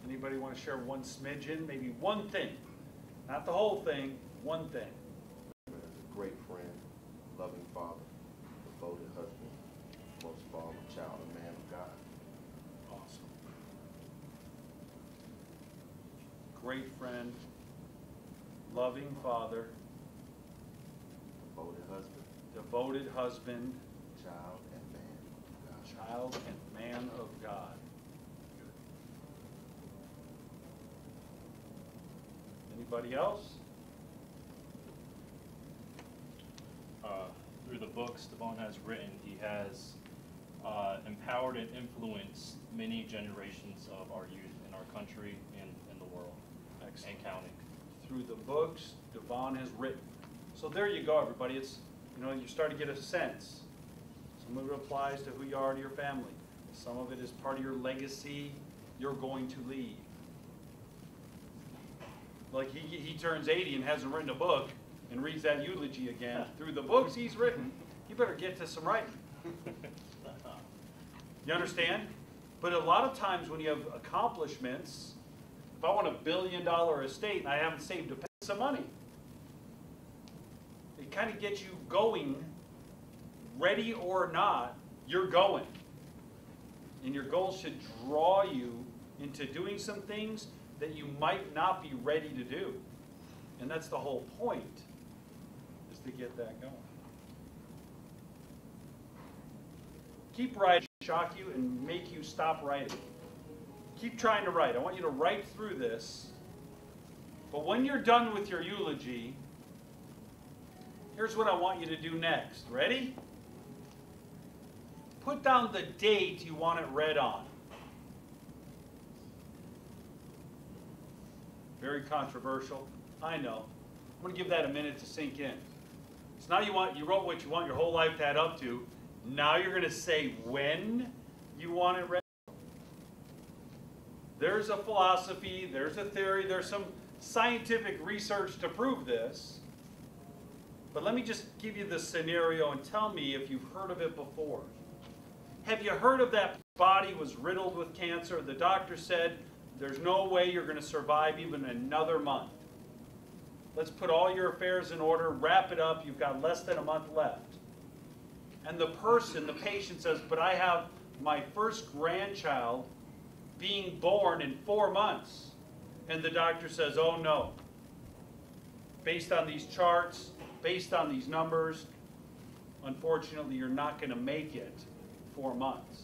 Anybody want to share one smidgen? Maybe one thing. Not the whole thing, one thing. As a great friend, loving father, devoted husband, most of all, a child, a man of God. Awesome. Great friend, loving father, Devoted husband, child and man of God. child and man of God. Anybody else? Through the books Devon has written, he has empowered and influenced many generations of our youth in our country and in the world. Excellent. And counting. Through the books Devon has written. So there you go, everybody. It's, you know, you start to get a sense. Some of it applies to who you are to your family. Some of it is part of your legacy you're going to leave. Like he turns 80 and hasn't written a book and reads that eulogy again. Through the books he's written, you better get to some writing. You understand? But a lot of times when you have accomplishments, if I want $1 billion estate and I haven't saved a penny, some money, it kind of gets you going, ready or not, you're going. And your goals should draw you into doing some things that you might not be ready to do. And that's the whole point, is to get that going. Keep writing, shock you and make you stop writing. Keep trying to write. I want you to write through this. But when you're done with your eulogy, here's what I want you to do next. Ready? Put down the date you want it read on. Very controversial. I know. I'm going to give that a minute to sink in. So now you wrote what you want your whole life to add up to. Now you're going to say when you want it read. There's a philosophy, there's a theory, there's some scientific research to prove this. But let me just give you the scenario and tell me if you've heard of it before. Have you heard of that body was riddled with cancer? The doctor said, There's no way you're going to survive even another month. Let's put all your affairs in order, wrap it up, you've got less than a month left. And the person, the patient says, but I have my first grandchild being born in 4 months. And the doctor says, oh no. Based on these charts, based on these numbers, unfortunately you're not going to make it 4 months.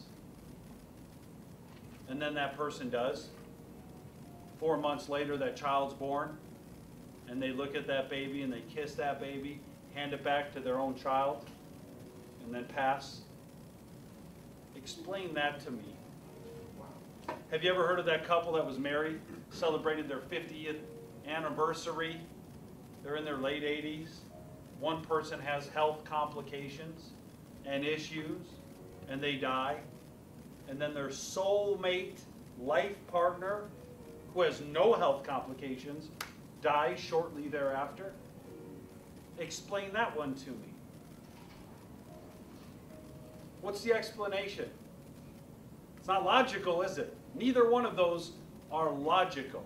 And then that person does. 4 months later, that child's born, and they look at that baby and they kiss that baby, hand it back to their own child, and then pass. Explain that to me. Have you ever heard of that couple that was married, celebrated their 50th anniversary? They're in their late 80s. One person has health complications and issues, and they die. And then their soulmate life partner, who has no health complications, dies shortly thereafter. Explain that one to me. What's the explanation? It's not logical, is it? Neither one of those are logical.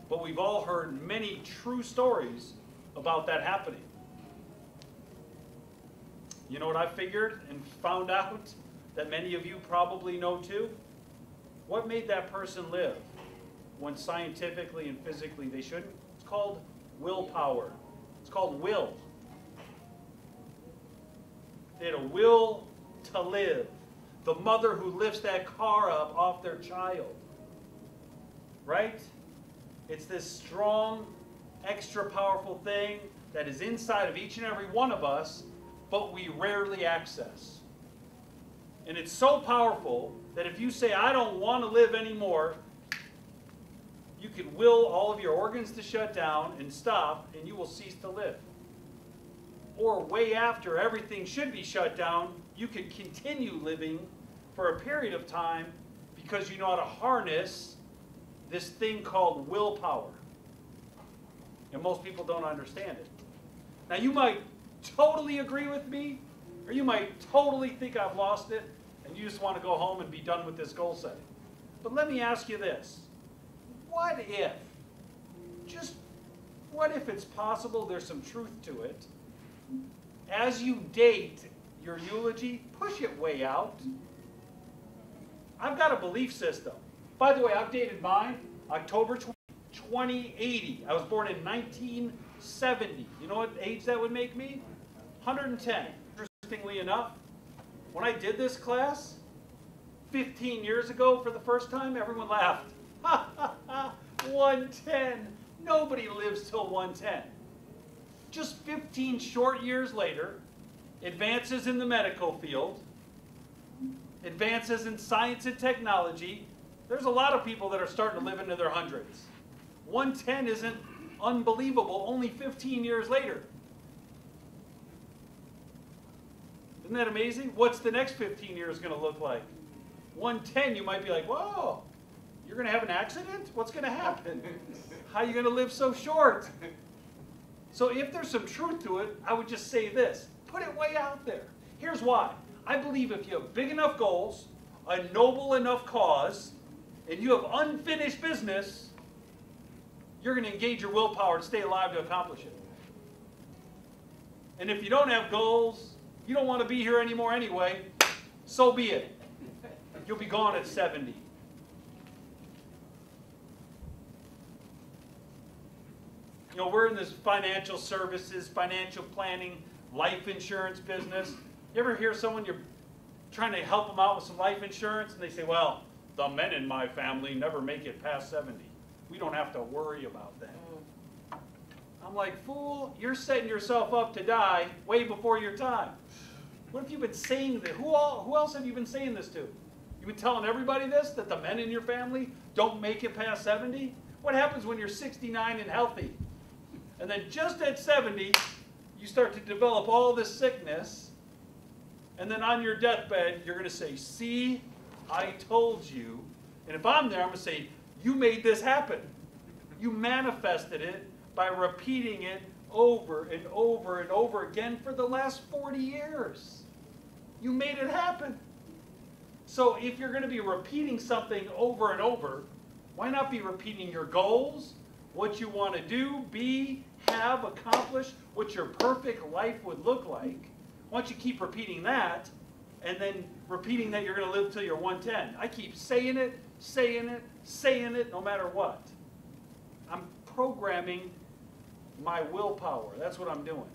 But we've all heard many true stories about that happening. You know what I figured and found out that many of you probably know too? What made that person live when scientifically and physically they shouldn't? It's called willpower. It's called will. They had a will to live. The mother who lifts that car up off their child. Right? It's this strong, extra powerful thing that is inside of each and every one of us, but we rarely access. And it's so powerful that if you say, I don't want to live anymore, you can will all of your organs to shut down and stop, and you will cease to live. Or way after everything should be shut down, you can continue living for a period of time because you know how to harness this thing called willpower. And most people don't understand it. Now you might totally agree with me, or you might totally think I've lost it, and you just want to go home and be done with this goal setting. But let me ask you this. What if, just what if it's possible there's some truth to it? As you date your eulogy, push it way out. I've got a belief system. By the way, I've dated mine October 2080. I was born in 1970. You know what age that would make me? 110. Interestingly enough, when I did this class 15 years ago for the first time, everyone laughed. Ha ha ha, 110. Nobody lives till 110. Just 15 short years later, advances in the medical field, advances in science and technology, there's a lot of people that are starting to live into their hundreds. 110 isn't unbelievable, only 15 years later. Isn't that amazing? What's the next 15 years going to look like? 110, you might be like, whoa, you're going to have an accident? What's going to happen? How are you going to live so short? So if there's some truth to it, I would just say this. Put it way out there. Here's why. I believe if you have big enough goals, a noble enough cause, and you have unfinished business, you're going to engage your willpower to stay alive to accomplish it. And if you don't have goals, you don't want to be here anymore anyway, so be it. You'll be gone at 70. You know, we're in this financial services, financial planning, life insurance business. You ever hear someone, you're trying to help them out with some life insurance, and they say, well, the men in my family never make it past 70. We don't have to worry about that. I'm like, fool, you're setting yourself up to die way before your time. What if you've been saying this? Who else have you been saying this to? You've been telling everybody this, that the men in your family don't make it past 70? What happens when you're 69 and healthy? And then just at 70, you start to develop all this sickness, and then on your deathbed, you're going to say, see, I told you. And if I'm there, I'm going to say, you made this happen. You manifested it by repeating it over and over and over again for the last 40 years. You made it happen. So if you're going to be repeating something over and over, why not be repeating your goals, what you want to do, be, have, accomplish, what your perfect life would look like? Why don't you keep repeating that, and then repeating that you're going to live till you're 110? I keep saying it, saying it, saying it, no matter what. I'm programming my willpower. That's what I'm doing.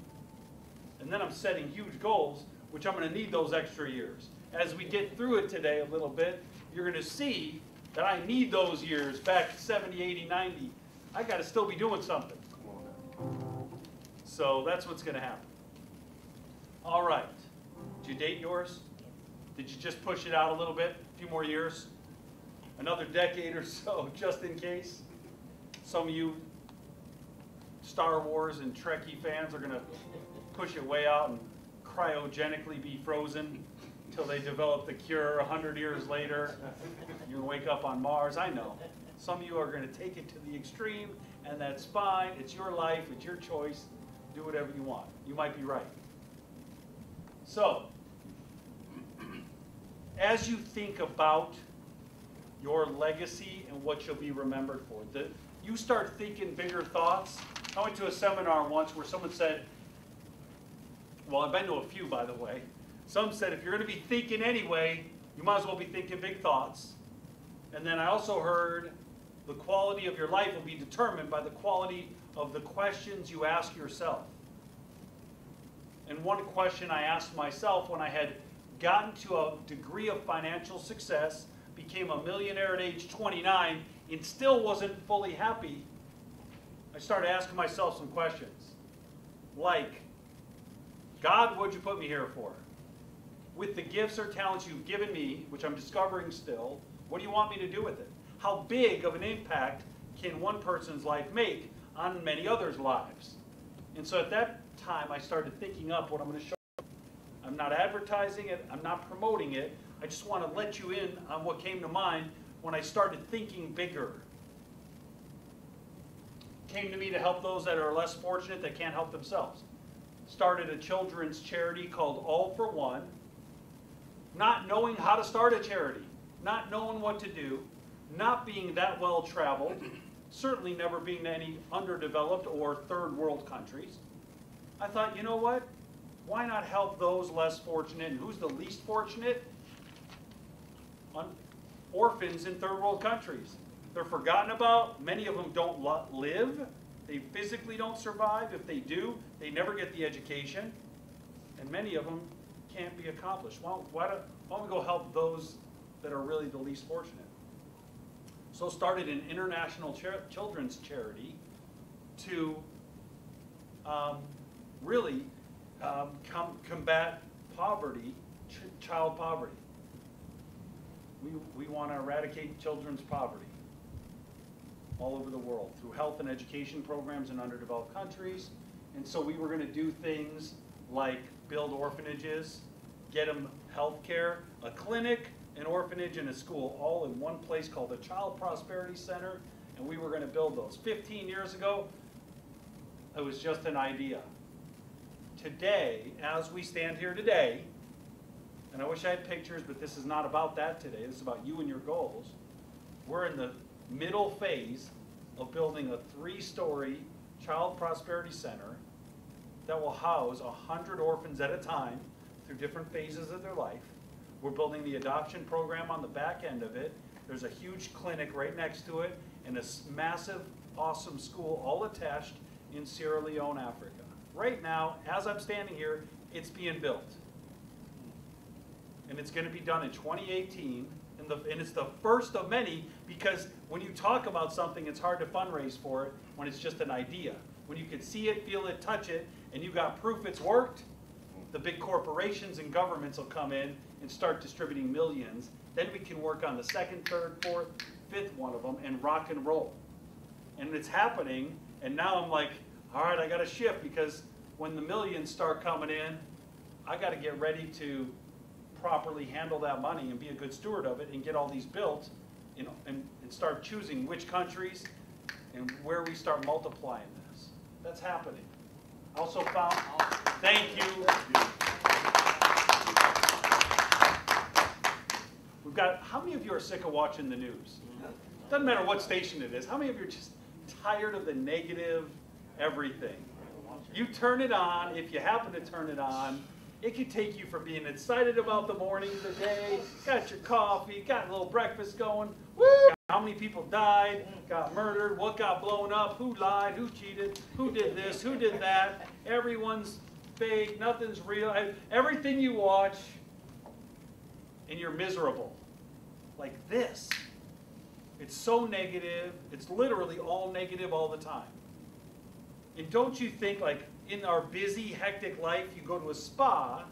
And then I'm setting huge goals, which I'm going to need those extra years. As we get through it today a little bit, you're going to see that I need those years back 70, 80, 90. I got to still be doing something. So that's what's going to happen. All right. Did you date yours? Did you just push it out a little bit? A few more years? Another decade or so, just in case? Some of you Star Wars and Trekkie fans are going to push it way out and cryogenically be frozen until they develop the cure 100 years later. You wake up on Mars. I know. Some of you are going to take it to the extreme, and that's fine. It's your life. It's your choice. Do whatever you want. You might be right. So, as you think about your legacy and what you'll be remembered for, you start thinking bigger thoughts. I went to a seminar once where someone said, well, I've been to a few, by the way. Some said, if you're going to be thinking anyway, you might as well be thinking big thoughts. And then I also heard the quality of your life will be determined by the quality of the questions you ask yourself. And one question I asked myself when I had gotten to a degree of financial success, became a millionaire at age 29, and still wasn't fully happy, I started asking myself some questions. Like, God, what'd you put me here for? With the gifts or talents you've given me, which I'm discovering still, what do you want me to do with it? How big of an impact can one person's life make on many others' lives? And so at that time, I started thinking up what I'm going to show you. I'm not advertising it. I'm not promoting it. I just want to let you in on what came to mind when I started thinking bigger. Came to me to help those that are less fortunate that can't help themselves. Started a children's charity called All for One. Not knowing how to start a charity, not knowing what to do, not being that well traveled, certainly never being to any underdeveloped or third world countries. I thought, you know what? Why not help those less fortunate? And who's the least fortunate? Orphans in third world countries. They're forgotten about. Many of them don't live. They physically don't survive. If they do, they never get the education. And many of them can't be accomplished. Why don't we go help those that are really the least fortunate? So started an international children's charity to really combat poverty, child poverty. We want to eradicate children's poverty all over the world through health and education programs in underdeveloped countries. And so we were going to do things like build orphanages, get them health care, a clinic, an orphanage, and a school, all in one place called the Child Prosperity Center. And we were going to build those. 15 years ago, it was just an idea. Today, as we stand here today, and I wish I had pictures, but this is not about that today. This is about you and your goals. We're in the middle phase of building a 3-story Child Prosperity Center that will house 100 orphans at a time through different phases of their life. We're building the adoption program on the back end of it. There's a huge clinic right next to it and a massive, awesome school all attached in Sierra Leone, Africa. Right now, as I'm standing here, it's being built. And it's going to be done in 2018. And it's the first of many, because when you talk about something, it's hard to fundraise for it when it's just an idea. When you can see it, feel it, touch it, and you got proof it's worked, the big corporations and governments will come in and start distributing millions. Then we can work on the second, third, fourth, fifth one of them and rock and roll. And it's happening, and now I'm like, all right, I got to shift, because when the millions start coming in, I got to get ready to properly handle that money and be a good steward of it and get all these built, and start choosing which countries and where we start multiplying this. That's happening. Also found, thank you. We've how many of you are sick of watching the news? Doesn't matter what station it is. How many of you are just tired of the negative everything? You turn it on, if you happen to turn it on, it could take you from being excited about the morning, the day, got your coffee, got a little breakfast going, woo! How many people died, got murdered, what got blown up, who lied, who cheated, who did this, who did that, everyone's fake, nothing's real, everything you watch, and you're miserable. Like this. It's so negative, it's literally all negative all the time. And don't you think, like, in our busy, hectic life, you go to a spa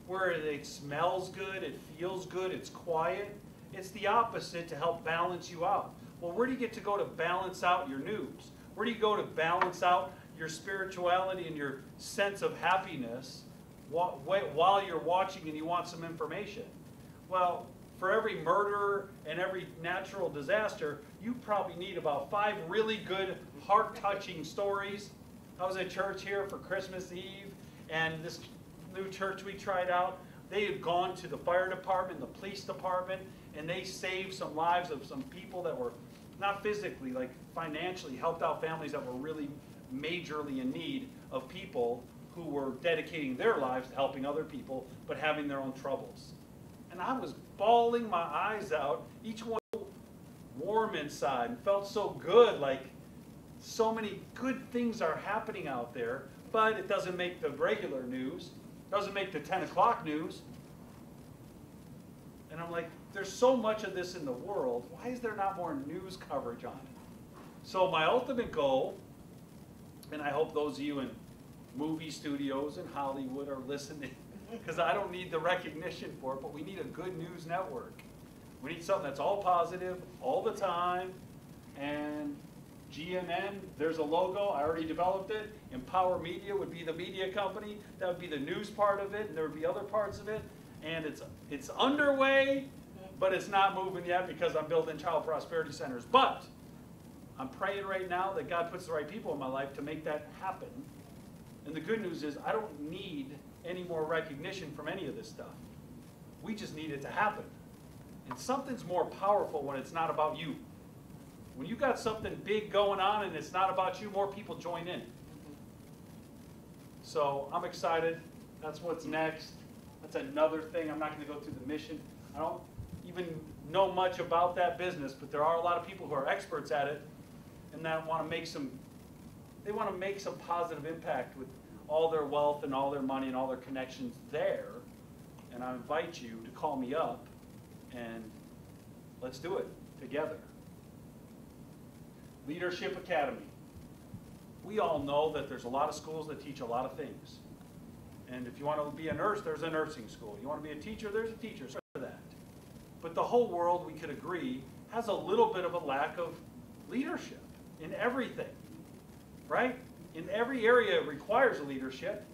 where it smells good, it feels good, it's quiet. It's the opposite to help balance you out. Well, where do you get to go to balance out your news? Where do you go to balance out your spirituality and your sense of happiness while you're watching and you want some information? Well, for every murder and every natural disaster, you probably need about 5 really good, heart-touching stories. I was at church here for Christmas Eve, and this new church we tried out, they had gone to the fire department, the police department, and they saved some lives of some people that were not physically, like financially, helped out families that were really majorly in need of people who were dedicating their lives to helping other people, but having their own troubles. And I was bawling my eyes out, each one warm inside, and felt so good, like so many good things are happening out there, but it doesn't make the regular news, doesn't make the 10 o'clock news. And I'm like, there's so much of this in the world, why is there not more news coverage on it? So my ultimate goal, and I hope those of you in movie studios in Hollywood are listening, because I don't need the recognition for it, but we need a good news network. We need something that's all positive, all the time, and GNN, there's a logo, I already developed it. Empower Media would be the media company, that would be the news part of it, and there would be other parts of it, and it's underway, but it's not moving yet because I'm building child prosperity centers. But I'm praying right now that God puts the right people in my life to make that happen. And the good news is I don't need any more recognition from any of this stuff. We just need it to happen. And something's more powerful when it's not about you. When you got something big going on and it's not about you, more people join in. So I'm excited. That's what's next. That's another thing. I'm not going to go through the mission. I don't even know much about that business, but there are a lot of people who are experts at it and that want to make some positive impact with all their wealth and all their money and all their connections there. And I invite you to call me up and let's do it together. Leadership Academy. We all know that there's a lot of schools that teach a lot of things. And if you want to be a nurse, there's a nursing school. You want to be a teacher, there's a teacher for that. But the whole world, we could agree, has a little bit of a lack of leadership in everything, right? In every area it requires a leadership,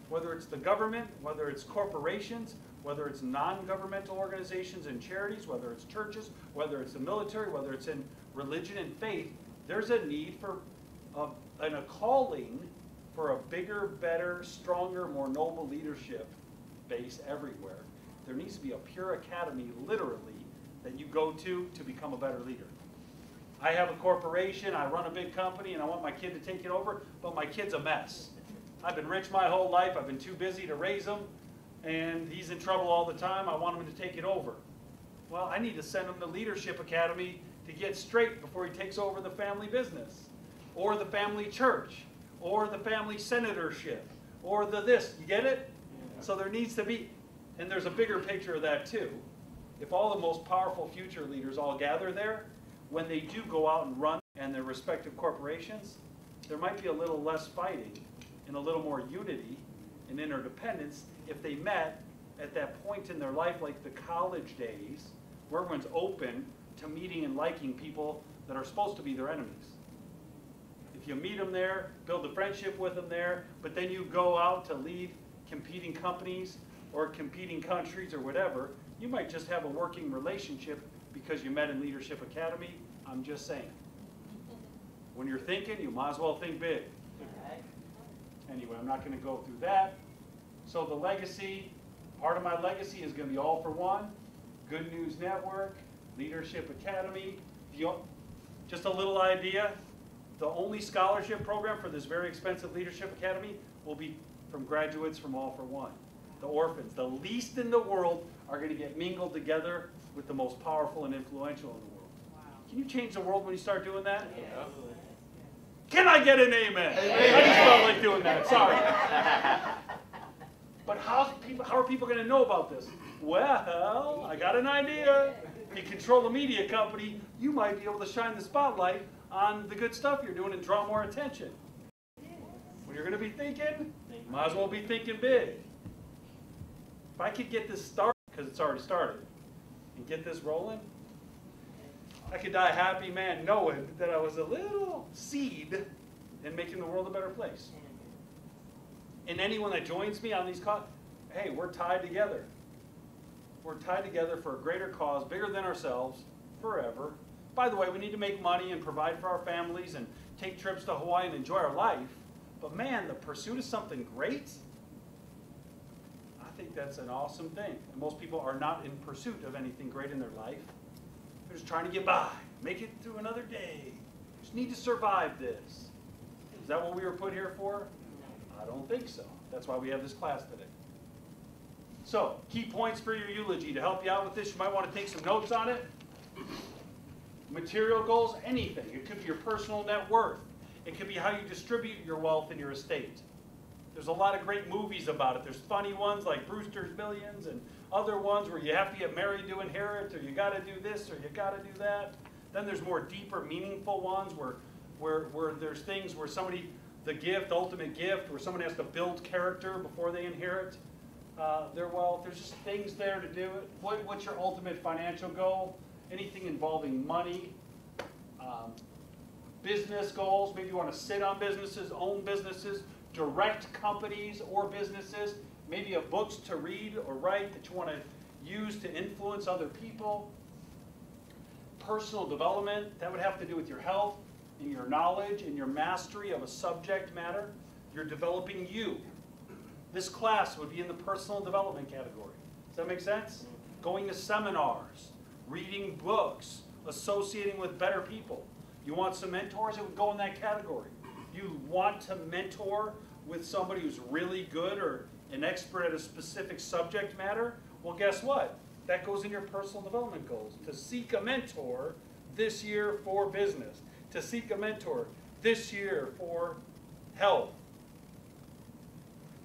whether it's the government, whether it's corporations, whether it's non-governmental organizations and charities, whether it's churches, whether it's the military, whether it's in religion and faith, there's a need for and a calling for a bigger, better, stronger, more noble leadership base everywhere. There needs to be a pure academy, literally, that you go to become a better leader. I have a corporation, I run a big company, and I want my kid to take it over, but my kid's a mess. I've been rich my whole life, I've been too busy to raise him, and he's in trouble all the time, I want him to take it over. Well, I need to send him to Leadership Academy to get straight before he takes over the family business, or the family church, or the family senatorship, or the this, you get it? So there needs to be, and there's a bigger picture of that too. If all the most powerful future leaders all gather there, when they do go out and run and their respective corporations, there might be a little less fighting and a little more unity and interdependence if they met at that point in their life, like the college days, where everyone's open to meeting and liking people that are supposed to be their enemies. If you meet them there, build a friendship with them there, but then you go out to lead competing companies or competing countries or whatever, you might just have a working relationship because you met in Leadership Academy. I'm just saying. When you're thinking, you might as well think big. Anyway, I'm not going to go through that. So the legacy, part of my legacy is going to be all for one. Good News Network, Leadership Academy. Just a little idea, the only scholarship program for this very expensive Leadership Academy will be from graduates from All for One. The orphans, the least in the world, are going to get mingled together with the most powerful and influential in the world. Wow. Can you change the world when you start doing that? Yes. Can I get an amen? I just felt like doing that, sorry. But how are people going to know about this? Well, I got an idea. If you control a media company, you might be able to shine the spotlight on the good stuff you're doing and draw more attention. When you're going to be thinking, you might as well be thinking big. If I could get this started, because it's already started, and get this rolling, I could die a happy man knowing that I was a little seed in making the world a better place. And anyone that joins me on these calls, hey, we're tied together. We're tied together for a greater cause, bigger than ourselves, forever. By the way, we need to make money and provide for our families and take trips to Hawaii and enjoy our life. But man, the pursuit of something great, I think that's an awesome thing. And most people are not in pursuit of anything great in their life. They're just trying to get by, make it through another day. Just need to survive this. Is that what we were put here for? I don't think so. That's why we have this class today. So, key points for your eulogy. To help you out with this, you might want to take some notes on it. Material goals, anything. It could be your personal net worth. It could be how you distribute your wealth in your estate. There's a lot of great movies about it. There's funny ones like Brewster's Billions and other ones where you have to get married to inherit, or you got to do this, or you got to do that. Then there's more deeper, meaningful ones where there's things where somebody, the gift, ultimate gift, where someone has to build character before they inherit their wealth. There's just things there to do it. What's your ultimate financial goal? Anything involving money, business goals. Maybe you want to sit on businesses, own businesses, direct companies or businesses. Maybe you have books to read or write that you want to use to influence other people. Personal development, that would have to do with your health and your knowledge and your mastery of a subject matter. You're developing you. This class would be in the personal development category. Does that make sense? Going to seminars, reading books, associating with better people. You want some mentors? It would go in that category. You want to mentor with somebody who's really good or an expert at a specific subject matter? Well, guess what? That goes in your personal development goals. To seek a mentor this year for business. To seek a mentor this year for health.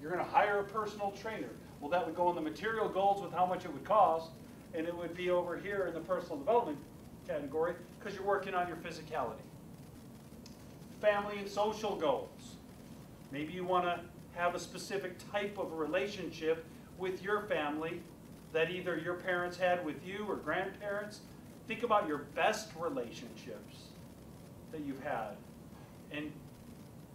You're going to hire a personal trainer. Well, that would go in the material goals with how much it would cost, and it would be over here in the personal development category because you're working on your physicality. Family and social goals. Maybe you want to have a specific type of relationship with your family that either your parents had with you or grandparents. Think about your best relationships that you've had and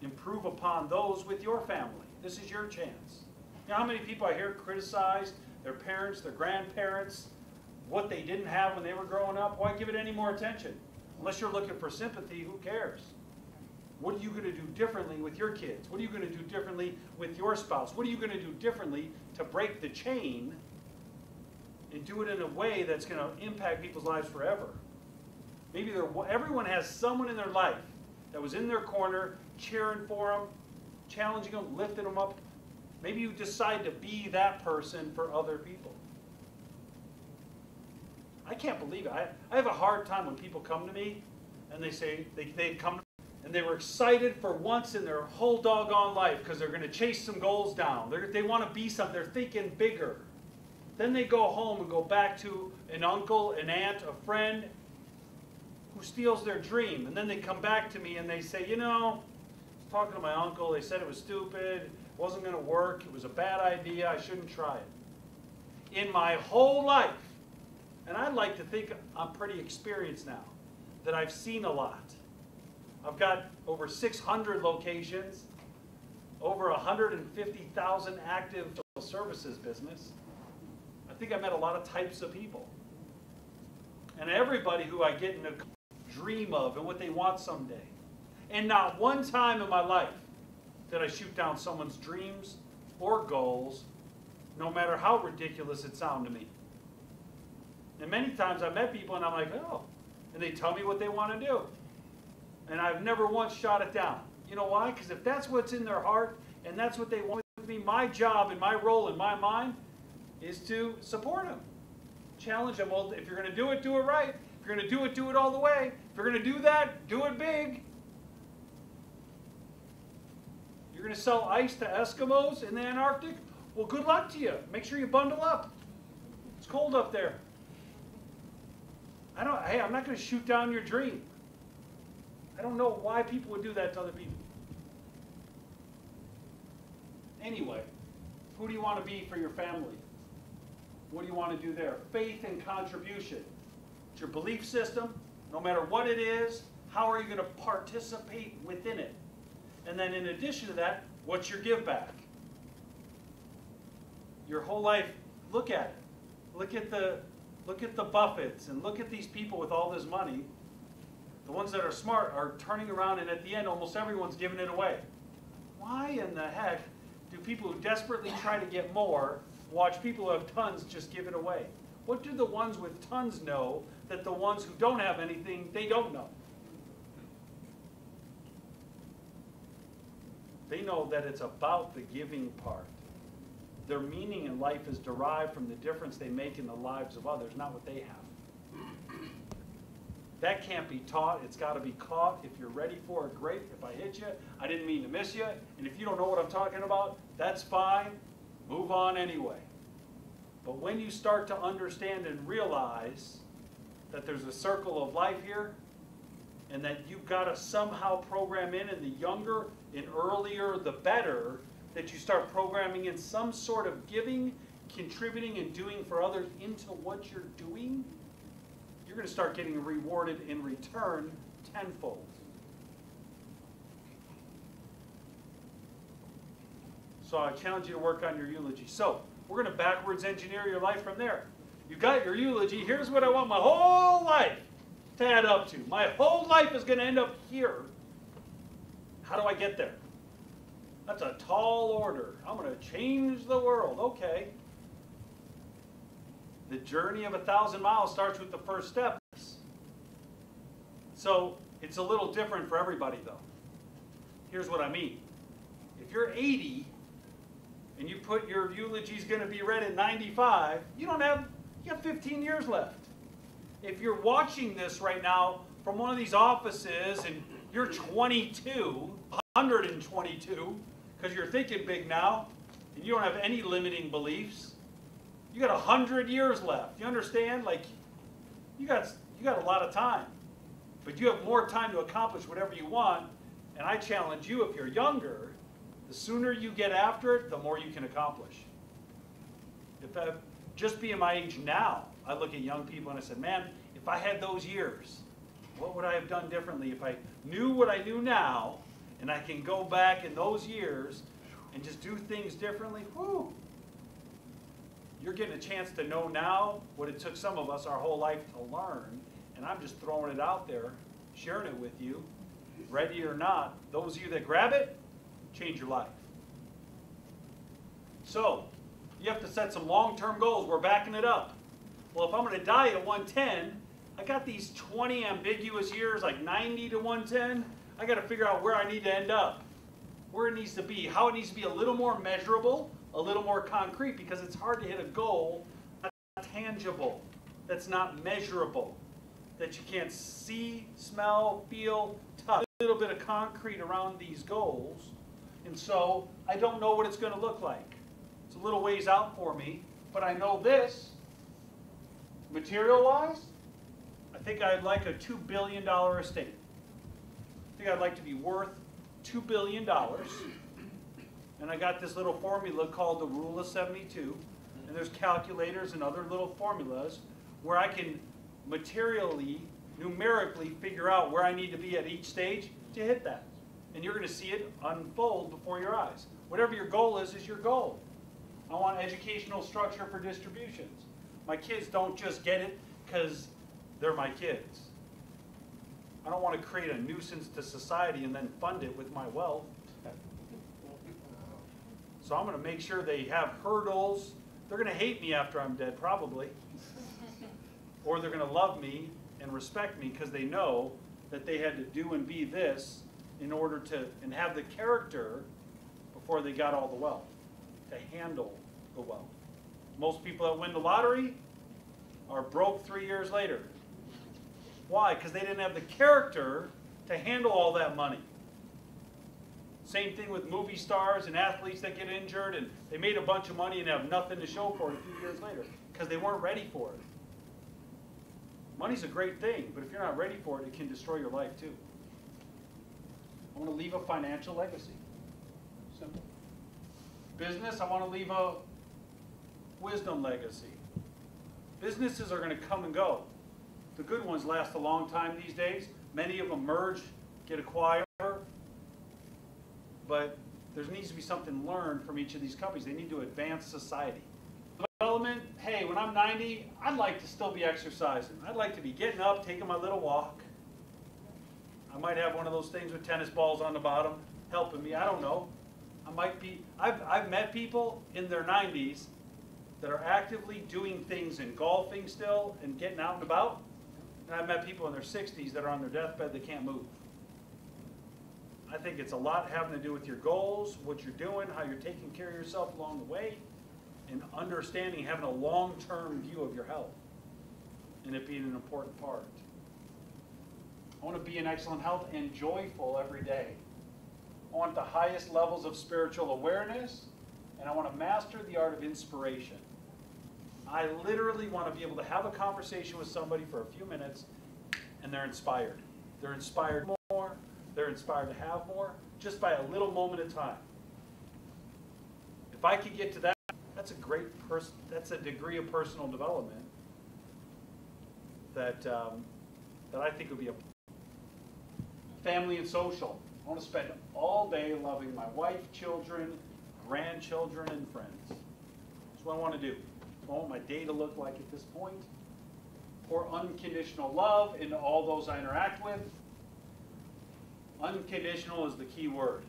improve upon those with your family. This is your chance. You know how many people I hear criticize their parents, their grandparents, what they didn't have when they were growing up? Why give it any more attention? Unless you're looking for sympathy, who cares? What are you going to do differently with your kids? What are you going to do differently with your spouse? What are you going to do differently to break the chain and do it in a way that's going to impact people's lives forever? Maybe everyone has someone in their life that was in their corner, cheering for them, challenging them, lifting them up. Maybe you decide to be that person for other people. I can't believe it. I have a hard time when people come to me and they say they come to me and they were excited for once in their whole doggone life because they're going to chase some goals down. They want to be something. They're thinking bigger. Then they go home and go back to an uncle, an aunt, a friend who steals their dream. And then they come back to me and they say, you know, I was talking to my uncle. They said it was stupid. It wasn't going to work. It was a bad idea. I shouldn't try it. In my whole life, and I'd like to think I'm pretty experienced now, that I've seen a lot. I've got over 600 locations, over 150,000 active services business. I think I met a lot of types of people. And everybody who I get in a dream of and what they want someday. And not one time in my life did I shoot down someone's dreams or goals, no matter how ridiculous it sounded to me. And many times I've met people and I'm like, oh, and they tell me what they want to do. And I've never once shot it down. You know why? Because if that's what's in their heart and that's what they want with me, my job and my role in my mind is to support them. Challenge them. Well, if you're going to do it right. If you're going to do it all the way. If you're going to do that, do it big. You're going to sell ice to Eskimos in the Antarctic? Well, good luck to you. Make sure you bundle up. It's cold up there. Hey, I'm not going to shoot down your dream. I don't know why people would do that to other people. Anyway, who do you want to be for your family? What do you want to do there? Faith and contribution. It's your belief system. No matter what it is, how are you going to participate within it? And then in addition to that, what's your give back? Your whole life, look at it. Look at the Buffetts and look at these people with all this money. The ones that are smart are turning around and at the end almost everyone's giving it away. Why in the heck do people who desperately try to get more watch people who have tons just give it away? What do the ones with tons know that the ones who don't have anything, they don't know? They know that it's about the giving part. Their meaning in life is derived from the difference they make in the lives of others, not what they have. That can't be taught. It's got to be caught. If you're ready for it, great. If I hit you, I didn't mean to miss you. And if you don't know what I'm talking about, that's fine. Move on anyway. But when you start to understand and realize that there's a circle of life here, and that you've got to somehow program in, and the younger and earlier the better, that you start programming in some sort of giving, contributing, and doing for others into what you're doing, you're going to start getting rewarded in return tenfold. So I challenge you to work on your eulogy. So we're going to backwards engineer your life from there. You got your eulogy. Here's what I want my whole life to add up to. My whole life is going to end up here. How do I get there? That's a tall order. I'm going to change the world. Okay. The journey of 1,000 miles starts with the first steps. So it's a little different for everybody, though. Here's what I mean. If you're 80 and you put your eulogy is going to be read at 95, you got 15 years left. If you're watching this right now from one of these offices and you're 22, 122, because you're thinking big now, and you don't have any limiting beliefs, you got 100 years left. You understand? Like, you got a lot of time. But you have more time to accomplish whatever you want. And I challenge you, if you're younger, the sooner you get after it, the more you can accomplish. Just being my age now, I look at young people and I said, man, if I had those years, what would I have done differently? If I knew what I knew now, and I can go back in those years and just do things differently, whew. You're getting a chance to know now what it took some of us our whole life to learn, and I'm just throwing it out there, sharing it with you, ready or not. Those of you that grab it, change your life. So, you have to set some long-term goals. We're backing it up. Well, if I'm going to die at 110, I got these 20 ambiguous years, like 90 to 110. I got to figure out where I need to end up, where it needs to be, how it needs to be a little more measurable, a little more concrete, because it's hard to hit a goal that's not tangible, that's not measurable, that you can't see, smell, feel, touch. A little bit of concrete around these goals, and so I don't know what it's going to look like. It's a little ways out for me, but I know this, material-wise, I think I'd like a $2 billion estate. I think I'd like to be worth $2 billion. And I got this little formula called the Rule of 72. And there's calculators and other little formulas where I can materially, numerically figure out where I need to be at each stage to hit that. And you're going to see it unfold before your eyes. Whatever your goal is your goal. I want educational structure for distributions. My kids don't just get it because they're my kids. I don't want to create a nuisance to society and then fund it with my wealth. So I'm going to make sure they have hurdles. They're going to hate me after I'm dead, probably. or they're going to love me and respect me because they know that they had to do and be this in order to, and have the character before they got all the wealth, to handle the wealth. Most people that win the lottery are broke 3 years later. Why? Because they didn't have the character to handle all that money. Same thing with movie stars and athletes that get injured and they made a bunch of money and have nothing to show for it a few years later because they weren't ready for it. Money's a great thing, but if you're not ready for it, it can destroy your life too. I want to leave a financial legacy. Simple. Business, I want to leave a wisdom legacy. Businesses are going to come and go. The good ones last a long time these days. Many of them merge, get acquired. But there needs to be something learned from each of these companies. They need to advance society. Development, hey, when I'm 90, I'd like to still be exercising. I'd like to be getting up, taking my little walk. I might have one of those things with tennis balls on the bottom helping me. I don't know. I might be. I've met people in their 90s that are actively doing things and golfing still and getting out and about. And I've met people in their 60s that are on their deathbed that can't move. I think it's a lot having to do with your goals, what you're doing, how you're taking care of yourself along the way, and understanding, having a long-term view of your health, and it being an important part. I want to be in excellent health and joyful every day. I want the highest levels of spiritual awareness, and I want to master the art of inspiration. I literally want to be able to have a conversation with somebody for a few minutes, and they're inspired. They're inspired more. They're inspired to have more, just by a little moment of time. If I could get to that, that's a great that's a degree of personal development that that I think would be a family and social. I want to spend all day loving my wife, children, grandchildren, and friends. That's what I want to do. I want my day to look like at this point. Pour unconditional love into all those I interact with. Unconditional is the key word.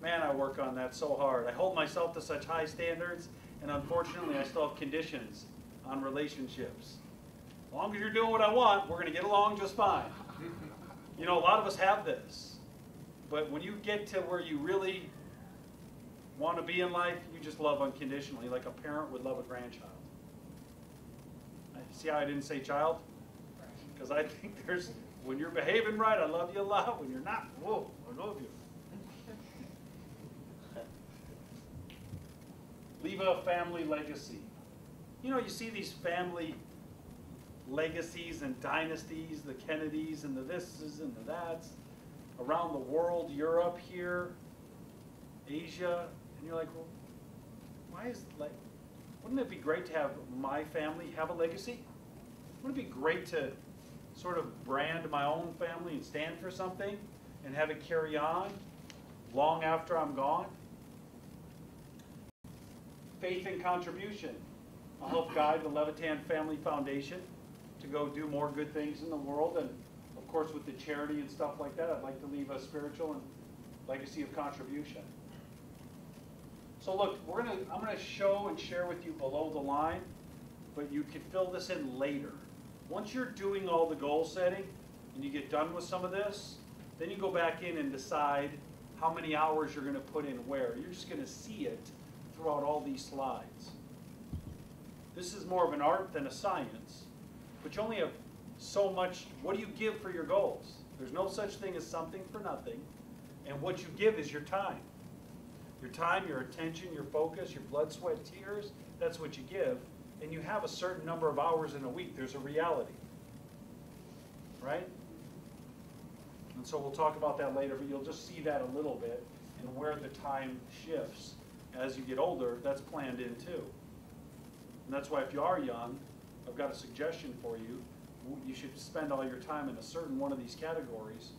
Man, I work on that so hard. I hold myself to such high standards, and unfortunately I still have conditions on relationships. As long as you're doing what I want, we're going to get along just fine. You know, a lot of us have this. But when you get to where you really want to be in life, you just love unconditionally, like a parent would love a grandchild. See how I didn't say child? Because I think there's, when you're behaving right, I love you a lot. When you're not, whoa, I love you. Leave a family legacy. You know, you see these family legacies and dynasties, the Kennedys and the thises and the that's, around the world, Europe here, Asia, and you're like, well, why is, like, wouldn't it be great to have my family have a legacy? Wouldn't it be great to sort of brand my own family and stand for something and have it carry on long after I'm gone? Faith and contribution. I'll help guide the Levitan Family Foundation to go do more good things in the world, and of course with the charity and stuff like that, I'd like to leave a spiritual and legacy of contribution. So look, I'm going to show and share with you below the line, but you can fill this in later. Once you're doing all the goal setting and you get done with some of this, then you go back in and decide how many hours you're going to put in where. You're just going to see it throughout all these slides. This is more of an art than a science, but you only have so much. What do you give for your goals? There's no such thing as something for nothing, and what you give is your time. Your time, your attention, your focus, your blood, sweat, tears, that's what you give. And you have a certain number of hours in a week. There's a reality. Right? And so we'll talk about that later, but you'll just see that a little bit and where the time shifts. As you get older, that's planned in too. And that's why if you are young, I've got a suggestion for you. You should spend all your time in a certain one of these categories,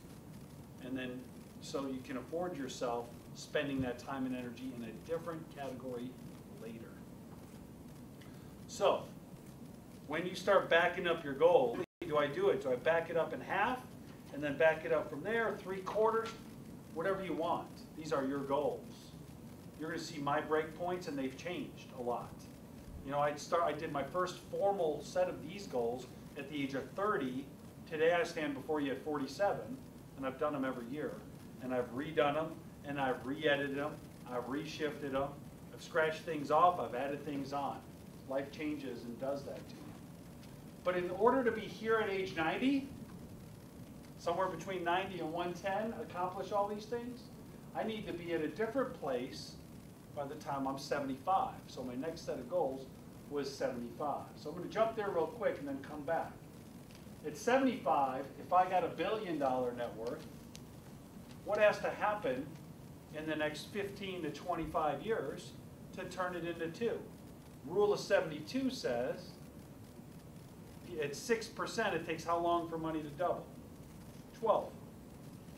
and then so you can afford yourself spending that time and energy in a different category later. So, when you start backing up your goal, do I do it? Do I back it up in half, and then back it up from there, 3/4, whatever you want. These are your goals. You're going to see my break points, and they've changed a lot. You know, I did my first formal set of these goals at the age of 30. Today I stand before you at 47, and I've done them every year. And I've redone them, and I've re-edited them, I've reshifted them, I've scratched things off, I've added things on. Life changes and does that to you. But in order to be here at age 90, somewhere between 90 and 110, accomplish all these things, I need to be at a different place by the time I'm 75. So my next set of goals was 75. So I'm going to jump there real quick and then come back. At 75, if I got $1 billion net worth, what has to happen in the next 15 to 25 years to turn it into 2? Rule of 72 says at 6%, it takes how long for money to double? 12.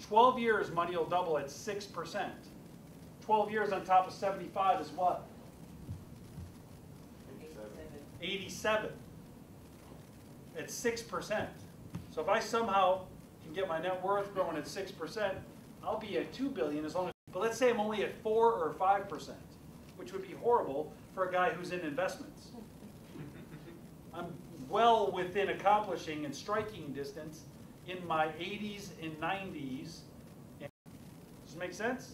12 years, money will double at 6%. 12 years on top of 75 is what? 87. At 6%. So if I somehow can get my net worth growing at 6%, I'll be at $2 billion as long as, but let's say I'm only at 4 or 5%, which would be horrible for a guy who's in investments. I'm well within accomplishing and striking distance in my 80s and 90s. Does it make sense?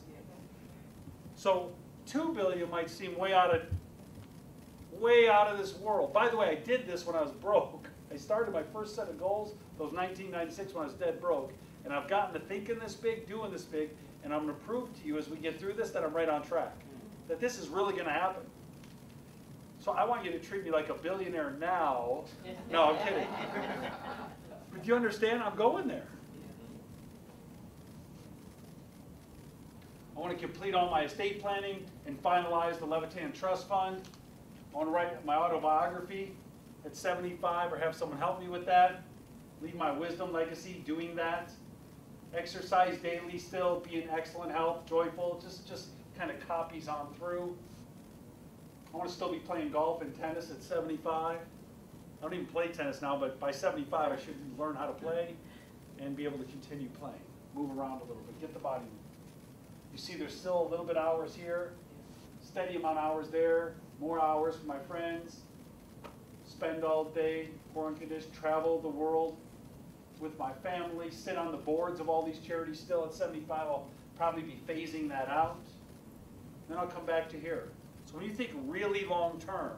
So $2 billion might seem way out of this world. By the way, I did this when I was broke. I started my first set of goals, those 1996 when I was dead broke, and I've gotten to thinking this big, doing this big, and I'm going to prove to you as we get through this that I'm right on track, that this is really going to happen. So I want you to treat me like a billionaire now. No, I'm kidding. But do you understand? I'm going there. I want to complete all my estate planning and finalize the Levitan Trust Fund. I want to write my autobiography at 75 or have someone help me with that. Leave my wisdom legacy doing that. Exercise daily still, be in excellent health, joyful, just kind of copies on through. I want to still be playing golf and tennis at 75. I don't even play tennis now, but by 75 I should learn how to play and be able to continue playing. Move around a little bit, get the body moving. You see there's still a little bit hours here, steady amount of hours there, more hours for my friends, spend all day, foreign condition, travel the world with my family, sit on the boards of all these charities still at 75. I'll probably be phasing that out. Then I'll come back to here. So when you think really long term,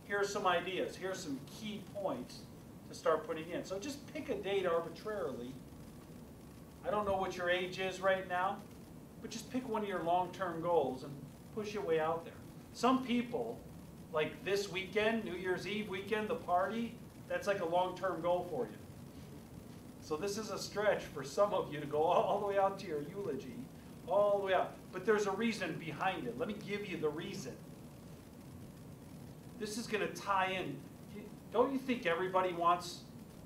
here are some ideas. Here are some key points to start putting in. So just pick a date arbitrarily. I don't know what your age is right now, but just pick one of your long-term goals and push your way out there. Some people, like this weekend, New Year's Eve weekend, the party, that's like a long-term goal for you. So this is a stretch for some of you to go all the way out to your eulogy, all the way out. But there's a reason behind it. Let me give you the reason. This is going to tie in. Don't you think everybody wants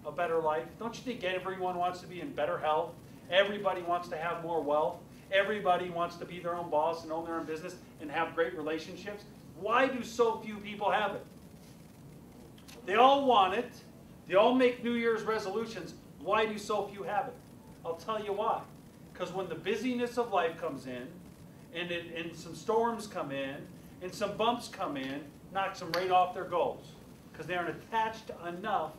a better life? Don't you think everyone wants to be in better health? Everybody wants to have more wealth. Everybody wants to be their own boss and own their own business and have great relationships. Why do so few people have it? They all want it. They all make New Year's resolutions. Why do so few have it? I'll tell you why. Because when the busyness of life comes in, and some storms come in, and some bumps come in, knocks them right off their goals. Because they aren't attached enough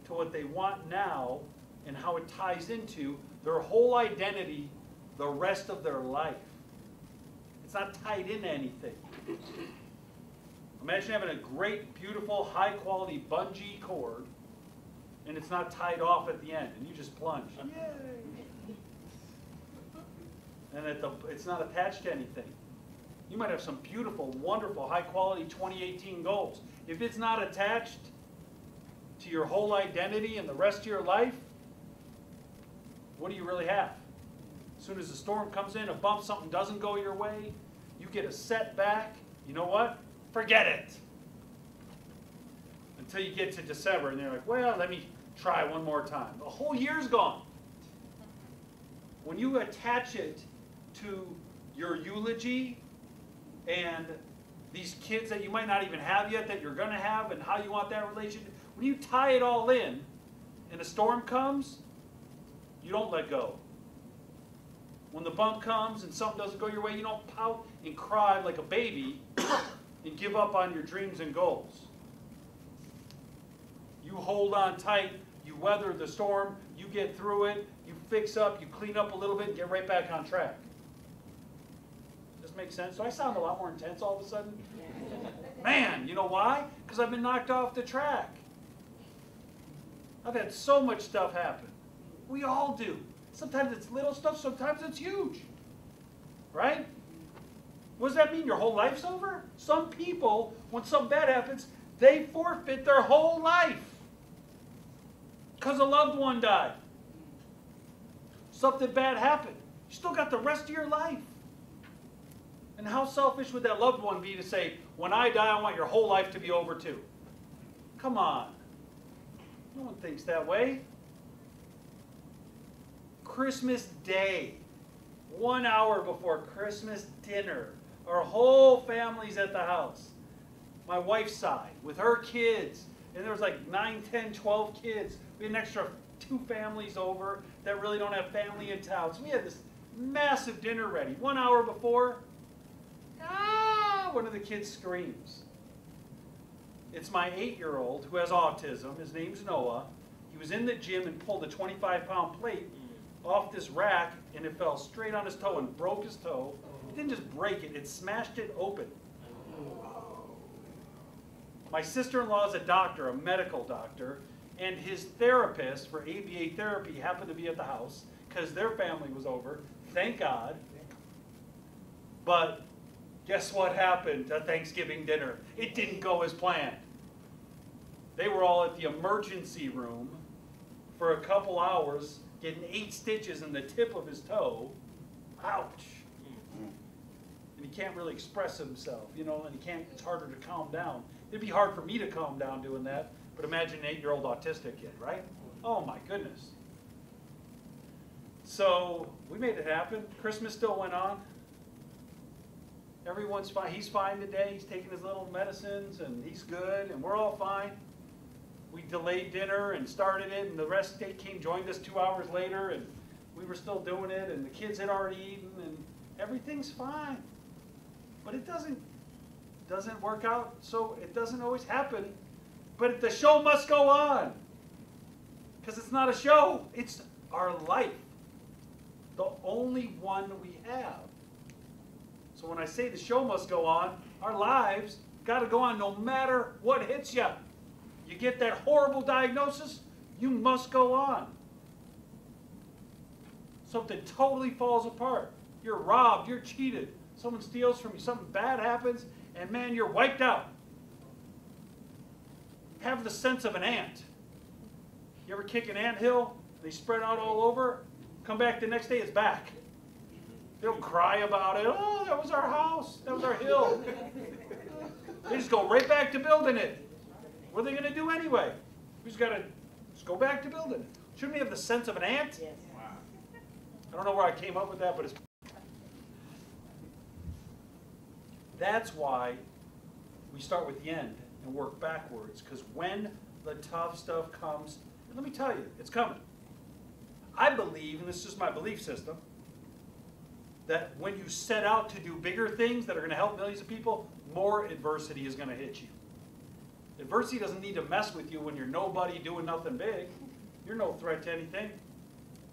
to what they want now and how it ties into their whole identity the rest of their life. It's not tied into anything. Imagine having a great, beautiful, high-quality bungee cord, and it's not tied off at the end, and you just plunge. Yay! And it's not attached to anything. You might have some beautiful, wonderful, high-quality 2018 goals. If it's not attached to your whole identity and the rest of your life, what do you really have? As soon as a storm comes in, a bump, something doesn't go your way, you get a setback, you know what? Forget it. Until you get to December and they're like, well, let me try one more time. The whole year's gone. When you attach it to your eulogy and these kids that you might not even have yet that you're going to have and how you want that relationship, when you tie it all in and a storm comes, you don't let go. When the bump comes and something doesn't go your way, you don't pout and cry like a baby. and give up on your dreams and goals. You hold on tight, you weather the storm, you get through it, you fix up, you clean up a little bit, and get right back on track. Does this make sense? So I sound a lot more intense all of a sudden? Man, you know why? Because I've been knocked off the track. I've had so much stuff happen. We all do. Sometimes it's little stuff, sometimes it's huge. Right? What does that mean? Your whole life's over? Some people, when something bad happens, they forfeit their whole life. Because a loved one died. Something bad happened. You still got the rest of your life. And how selfish would that loved one be to say, when I die, I want your whole life to be over too? Come on. No one thinks that way. Christmas Day, 1 hour before Christmas dinner, our whole family's at the house. My wife's side, with her kids, and there was like 9, 10, 12 kids. We had an extra 2 families over that really don't have family in town. So we had this massive dinner ready. 1 hour before, one of the kids screams. It's my 8-year-old who has autism. His name's Noah. He was in the gym and pulled a 25-pound plate off this rack, and it fell straight on his toe and broke his toe. It didn't just break it, it smashed it open. My sister-in-law is a doctor, a medical doctor, and his therapist for ABA therapy happened to be at the house because their family was over. Thank God. But guess what happened to Thanksgiving dinner? It didn't go as planned. They were all at the emergency room for a couple hours, getting 8 stitches in the tip of his toe. Ouch. And he can't really express himself, you know, and it's harder to calm down. It'd be hard for me to calm down doing that, but imagine an 8-year-old autistic kid, right? Oh my goodness. So we made it happen. Christmas still went on. Everyone's fine. He's fine today. He's taking his little medicines and he's good and we're all fine. We delayed dinner and started it, and the rest they joined us 2 hours later, and we were still doing it, and the kids had already eaten, and everything's fine. But it doesn't work out, so it doesn't always happen. But the show must go on. Because it's not a show, it's our life. The only one we have. So when I say the show must go on, our lives got to go on no matter what hits you. You get that horrible diagnosis, you must go on. Something totally falls apart. You're robbed, you're cheated. Someone steals from you, something bad happens, and man, you're wiped out. Have the sense of an ant. You ever kick an anthill? They spread out all over. Come back the next day, it's back. They'll cry about it. Oh, that was our house. That was our hill. They just go right back to building it. What are they going to do anyway? We just got to go back to building it. Shouldn't we have the sense of an ant? Yes. Wow. I don't know where I came up with that, but it's... That's why we start with the end and work backwards. Because when the tough stuff comes, and let me tell you, it's coming. I believe, and this is just my belief system, that when you set out to do bigger things that are going to help millions of people, more adversity is going to hit you. Adversity doesn't need to mess with you when you're nobody doing nothing big. You're no threat to anything.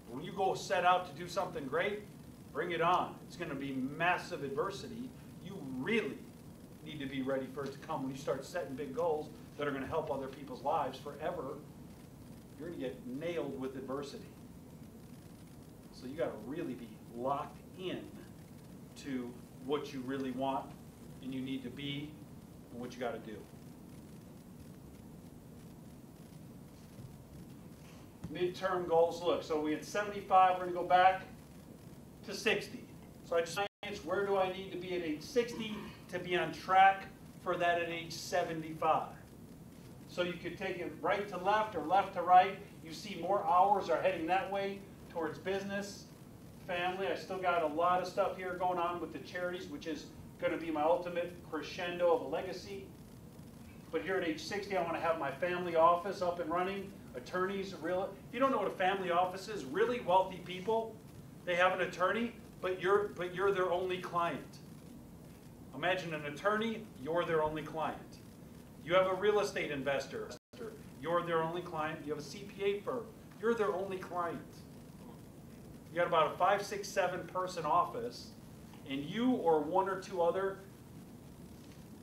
But when you go set out to do something great, bring it on. It's going to be massive adversity. You really need to be ready for it to come. When you start setting big goals that are going to help other people's lives forever, you're going to get nailed with adversity. So you got to really be locked in to what you really want and you need to be and what you got to do. Midterm goals, look, so we had 75, we're going to go back to 60. So I just asked, where do I need to be at age 60 to be on track for that at age 75? So you could take it right to left or left to right. You see more hours are heading that way towards business, family. I still got a lot of stuff here going on with the charities, which is going to be my ultimate crescendo of a legacy. But here at age 60, I want to have my family office up and running. Attorneys, if you don't know what a family office is, really wealthy people, they have an attorney, but you're their only client. Imagine an attorney, you're their only client. You have a real estate investor, you're their only client. You have a CPA firm, you're their only client. You got about a 5, 6, 7 person office, and you or 1 or 2 other,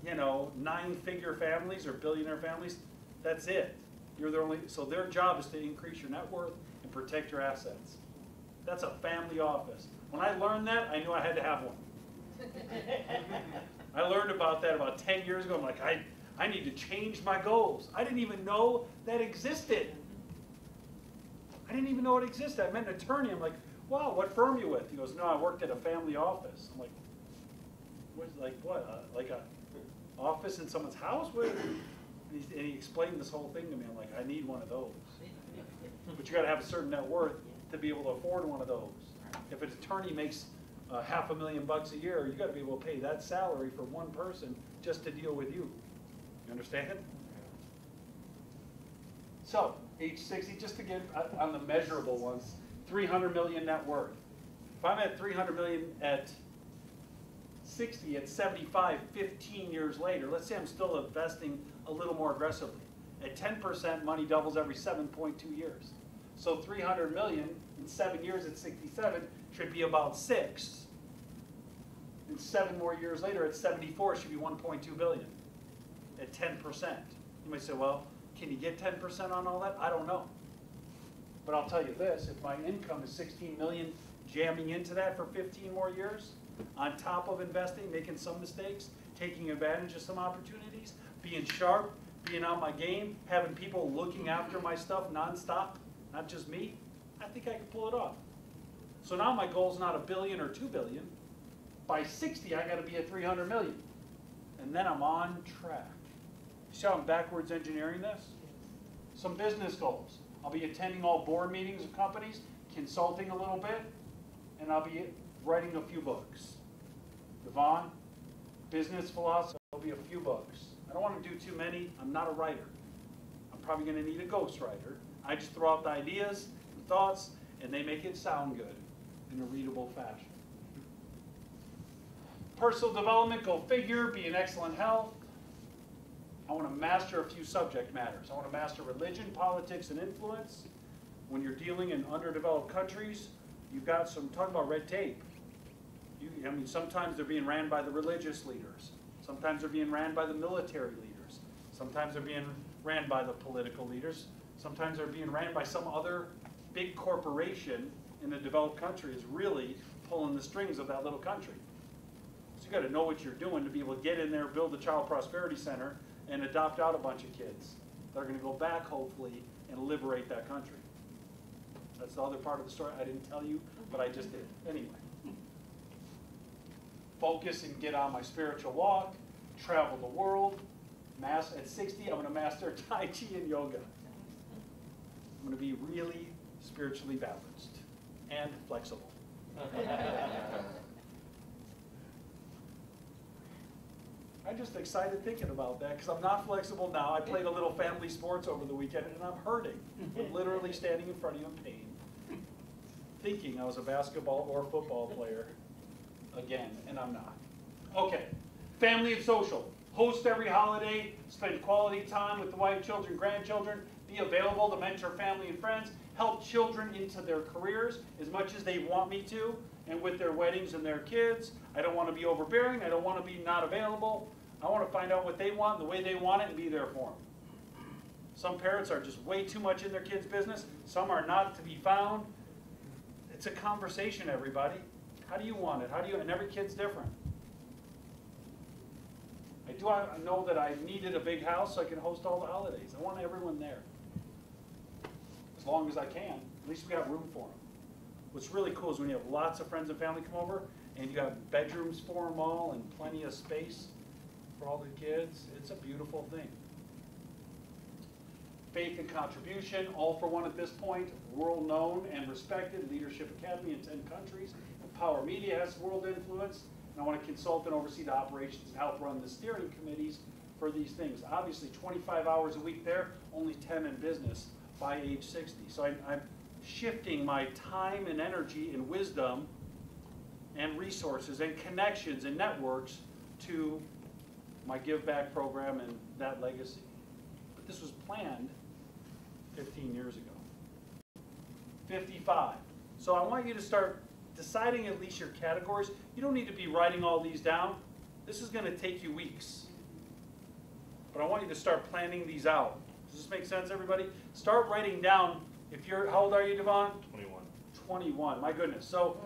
9-figure families or billionaire families, that's it. You're their only, so their job is to increase your net worth and protect your assets. That's a family office. When I learned that, I knew I had to have one. I learned about that about 10 years ago. I'm like, I need to change my goals. I didn't even know that existed. I didn't even know it existed. I met an attorney. I'm like, wow, what firm you with? He goes, no, I worked at a family office. I'm like, what? Like a office in someone's house? What? And he explained this whole thing to me. I'm like, I need one of those. But you got to have a certain net worth to be able to afford one of those. If an attorney makes $500,000 a year, you got to be able to pay that salary for one person just to deal with you. You understand? So, age 60, just to get on the measurable ones, 300 million net worth. If I'm at 300 million at 60, at 75, 15 years later, let's say I'm still investing a little more aggressively. At 10%, money doubles every 7.2 years. So 300 million in 7 years at 67 should be about 6. And 7 more years later at 74 it should be 1.2 billion at 10%. You might say, well, can you get 10% on all that? I don't know. But I'll tell you this, if my income is 16 million jamming into that for 15 more years, on top of investing, making some mistakes, taking advantage of some opportunities, being sharp, being on my game, having people looking after my stuff nonstop, not just me, I think I can pull it off. So now my goal is not $1 billion or $2 billion. By 60, I got to be at 300 million. And then I'm on track. You see how I'm backwards engineering this? Some business goals. I'll be attending all board meetings of companies, consulting a little bit, and I'll be writing a few books. Devon, business philosophy, there'll be a few books. I don't want to do too many. I'm not a writer. I'm probably going to need a ghostwriter. I just throw out the ideas and thoughts, and they make it sound good in a readable fashion. Personal development, go figure, be in excellent health. I want to master a few subject matters. I want to master religion, politics, and influence. When you're dealing in underdeveloped countries, you've got some, talk about red tape. I mean, sometimes they're being ran by the religious leaders. Sometimes they're being ran by the military leaders. Sometimes they're being ran by the political leaders. Sometimes they're being ran by some other big corporation in a developed country is really pulling the strings of that little country. So you got to know what you're doing to be able to get in there, build a child prosperity center, and adopt out a bunch of kids that are going to go back, hopefully, and liberate that country. That's the other part of the story I didn't tell you, but I just did. Anyway. Focus and get on my spiritual walk, travel the world. At 60, I'm going to master Tai Chi and yoga. I'm going to be really spiritually balanced and flexible. I'm just excited thinking about that because I'm not flexible now. I played a little family sports over the weekend and I'm hurting. I'm literally standing in front of you in pain, thinking I was a basketball or football player again, and I'm not. Okay, family and social. Host every holiday, spend quality time with the wife, children, grandchildren, be available to mentor family and friends, help children into their careers as much as they want me to, and with their weddings and their kids. I don't want to be overbearing. I don't want to be not available. I want to find out what they want, the way they want it, and be there for them. Some parents are just way too much in their kids' business. Some are not to be found. It's a conversation, everybody. How do you want it? How do you? And every kid's different. I know that I needed a big house so I can host all the holidays. I want everyone there. As long as I can. At least we got room for them. What's really cool is when you have lots of friends and family come over and you have bedrooms for them all and plenty of space for all the kids. It's a beautiful thing. Faith and contribution, all for one at this point. World known and respected. Leadership Academy in 10 countries. Empower Media has world influence. And I want to consult and oversee the operations and help run the steering committees for these things. Obviously, 25 hours a week there, only 10 in business by age 60. So I'm shifting my time and energy and wisdom and resources and connections and networks to my give back program and that legacy. But this was planned 15 years ago. 55. So I want you to start deciding at least your categories. You don't need to be writing all these down. This is going to take you weeks. But I want you to start planning these out. Does this make sense, everybody? Start writing down. If you're, how old are you, Devon? 21. 21. My goodness. So,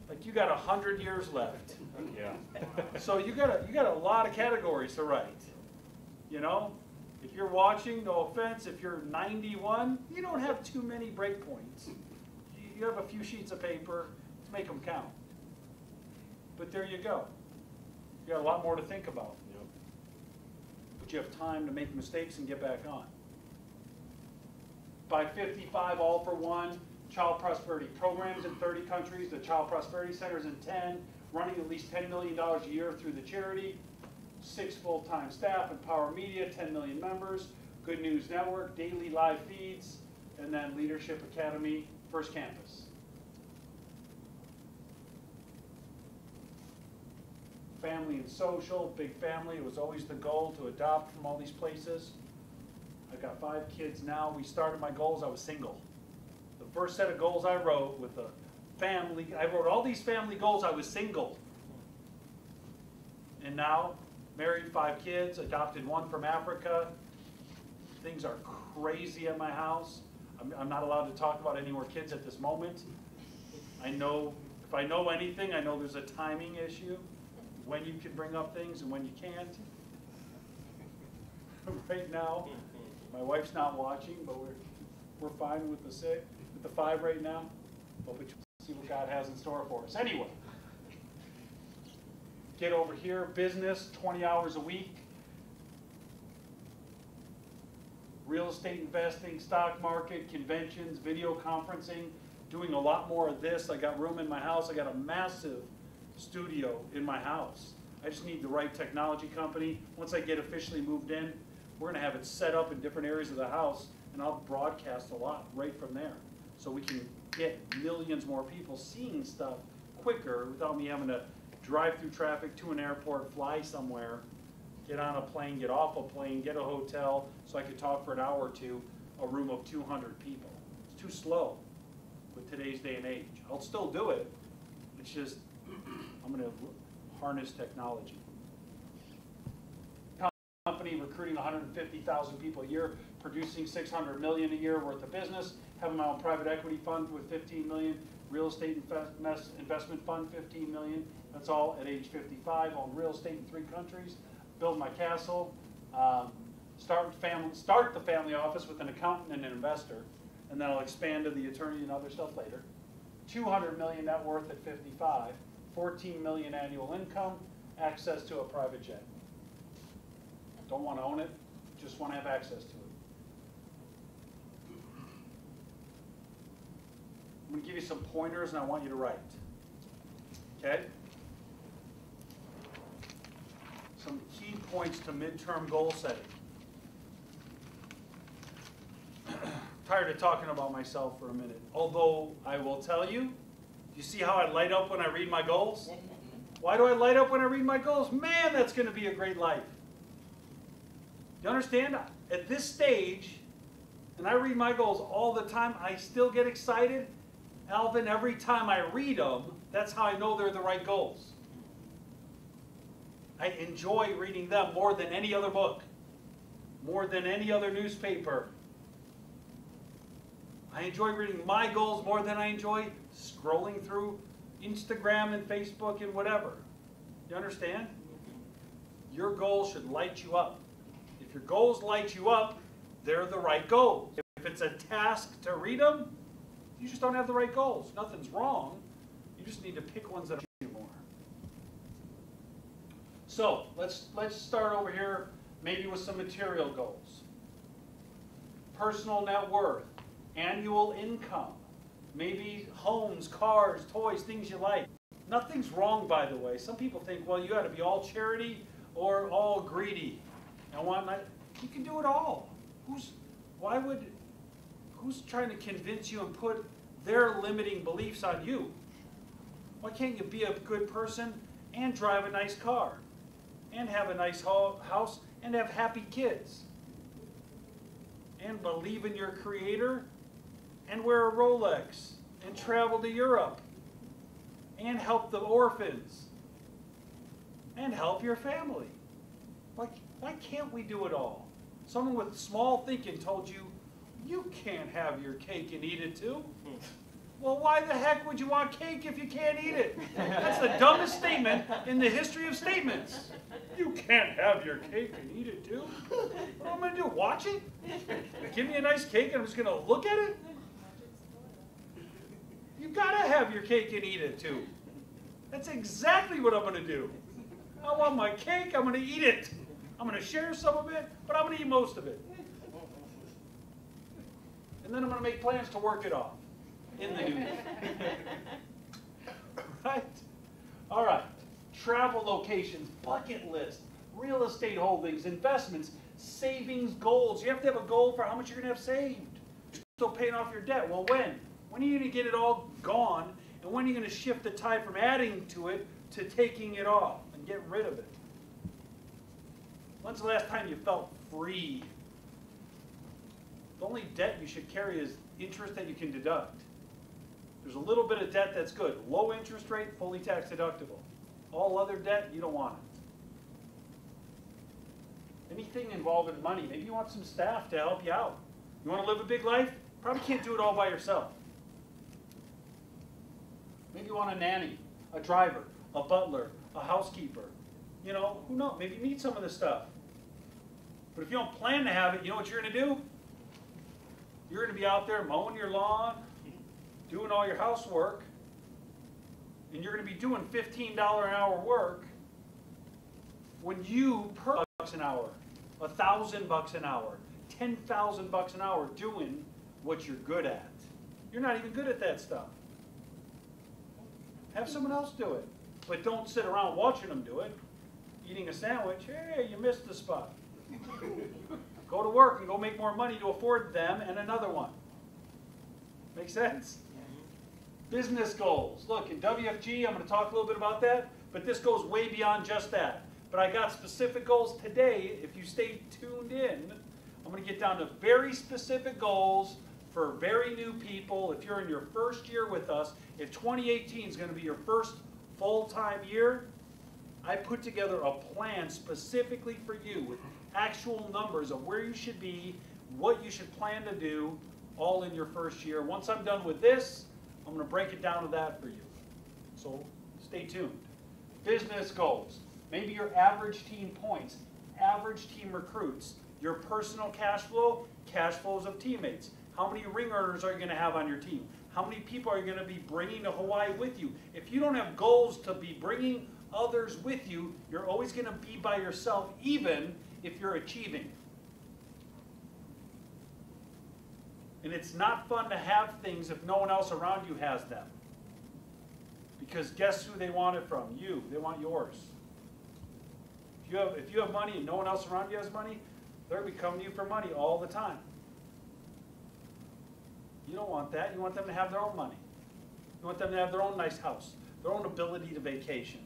like, you got 100 years left. Yeah. So you got a lot of categories to write. You know, if you're watching, no offense, if you're 91, you don't have too many breakpoints. You have a few sheets of paper to make them count. But there you go. You got a lot more to think about. Yep. But you have time to make mistakes and get back on. By 55, all for one, child prosperity programs in 30 countries, the child prosperity centers in 10, running at least $10 million a year through the charity, 6 full-time staff, Empower Media, 10 million members, Good News Network, daily live feeds, and then Leadership Academy, first campus. Family and social, big family. It was always the goal to adopt from all these places. I've got 5 kids now. We started my goals, I was single. The first set of goals I wrote with the family, I wrote all these family goals, I was single. And now, married, 5 kids, adopted 1 from Africa. Things are crazy at my house. I'm not allowed to talk about any more kids at this moment. I know, if I know anything, I know there's a timing issue, when you can bring up things and when you can't. Right now, my wife's not watching, but we're fine with the 5 right now. But we'll see what God has in store for us. Anyway, get over here, business, 20 hours a week. Real estate investing, stock market, conventions, video conferencing, doing a lot more of this. I got room in my house. I got a massive studio in my house. I just need the right technology company. Once I get officially moved in, we're going to have it set up in different areas of the house, and I'll broadcast a lot right from there. So we can get millions more people seeing stuff quicker without me having to drive through traffic to an airport, fly somewhere, get on a plane, get off a plane, get a hotel, so I could talk for an hour or two, a room of 200 people. It's too slow with today's day and age. I'll still do it. It's just, I'm going to harness technology. Company recruiting 150,000 people a year, producing 600 million a year worth of business, having my own private equity fund with 15 million, real estate investment fund 15 million. That's all at age 55. Own real estate in 3 countries. Build my castle. Start the family office with an accountant and an investor, and then I'll expand to the attorney and other stuff later. 200 million net worth at 55. 14 million annual income. Access to a private jet. Don't want to own it, just want to have access to it. I'm going to give you some pointers and I want you to write. Okay? Some key points to midterm goal setting. Tired of talking about myself for a minute. Although I will tell you, you see how I light up when I read my goals? Why do I light up when I read my goals? Man, that's going to be a great life. You understand? At this stage, and I read my goals all the time, I still get excited. Alvin, every time I read them, that's how I know they're the right goals. I enjoy reading them more than any other book, more than any other newspaper. I enjoy reading my goals more than I enjoy scrolling through Instagram and Facebook and whatever. You understand? Your goals should light you up. If your goals light you up, they're the right goals. If it's a task to read them, you just don't have the right goals. Nothing's wrong. You just need to pick ones that you more. So let's start over here, maybe with some material goals. Personal net worth, annual income, maybe homes, cars, toys, things you like. Nothing's wrong, by the way. Some people think, well, you got to be all charity or all greedy. And you can do it all. Who's trying to convince you and put their limiting beliefs on you? Why can't you be a good person and drive a nice car? and have a nice house, and have happy kids, and believe in your Creator, and wear a Rolex, and travel to Europe, and help the orphans, and help your family. Why can't we do it all? Someone with small thinking told you, you can't have your cake and eat it too. Well, why the heck would you want cake if you can't eat it? That's the dumbest statement in the history of statements. You can't have your cake and eat it too? What am I going to do, watch it? Give me a nice cake and I'm just going to look at it? You got to have your cake and eat it too. That's exactly what I'm going to do. I want my cake, I'm going to eat it. I'm going to share some of it, but I'm going to eat most of it. And then I'm going to make plans to work it off in the new year. Right? All right. Travel locations, bucket list, real estate holdings, investments, savings goals. You have to have a goal for how much you're going to have saved. You're still paying off your debt. Well, when? When are you going to get it all gone? And when are you going to shift the tide from adding to it to taking it off and getting rid of it? When's the last time you felt free? The only debt you should carry is interest that you can deduct. There's a little bit of debt that's good. Low interest rate, fully tax deductible. All other debt, you don't want it. Anything involving money. Maybe you want some staff to help you out. You want to live a big life? Probably can't do it all by yourself. Maybe you want a nanny, a driver, a butler, a housekeeper. You know, who knows? Maybe you need some of this stuff. But if you don't plan to have it, you know what you're going to do? You're going to be out there mowing your lawn, doing all your housework, and you're going to be doing $15 an hour work when you per bucks an hour, $1,000 an hour, $10,000 an hour doing what you're good at. You're not even good at that stuff. Have someone else do it. But don't sit around watching them do it. Eating a sandwich, hey, you missed the spot. Go to work and go make more money to afford them and another one. Make sense? Business goals. Look, in WFG, I'm going to talk a little bit about that, but this goes way beyond just that. But I got specific goals today. If you stay tuned in, I'm going to get down to very specific goals for very new people. If you're in your first year with us, if 2018 is going to be your first full-time year, I put together a plan specifically for you with actual numbers of where you should be, what you should plan to do, all in your first year. Once I'm done with this, I'm going to break it down to that for you. So stay tuned. Business goals. Maybe your average team points, average team recruits, your personal cash flows of teammates. How many ring earners are you going to have on your team? How many people are you going to be bringing to Hawaii with you? If you don't have goals to be bringing others with you, you're always going to be by yourself, even if you're achieving. And it's not fun to have things if no one else around you has them. Because guess who they want it from? You. They want yours. If you have money and no one else around you has money, they're going to be coming to you for money all the time. You don't want that. You want them to have their own money. You want them to have their own nice house, their own ability to vacation,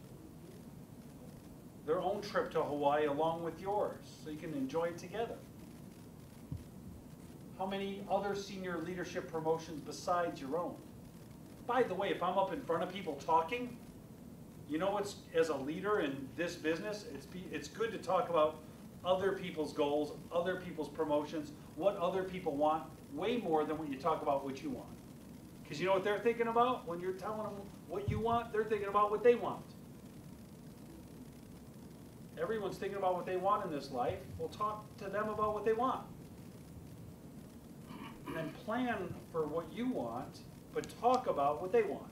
their own trip to Hawaii along with yours, so you can enjoy it together. How many other senior leadership promotions besides your own? By the way, if I'm up in front of people talking, you know what's, as a leader in this business, it's good to talk about other people's goals, other people's promotions, what other people want, way more than when you talk about what you want. Because you know what they're thinking about? When you're telling them what you want, they're thinking about what they want. Everyone's thinking about what they want in this life. We'll talk to them about what they want. And then plan for what you want, but talk about what they want.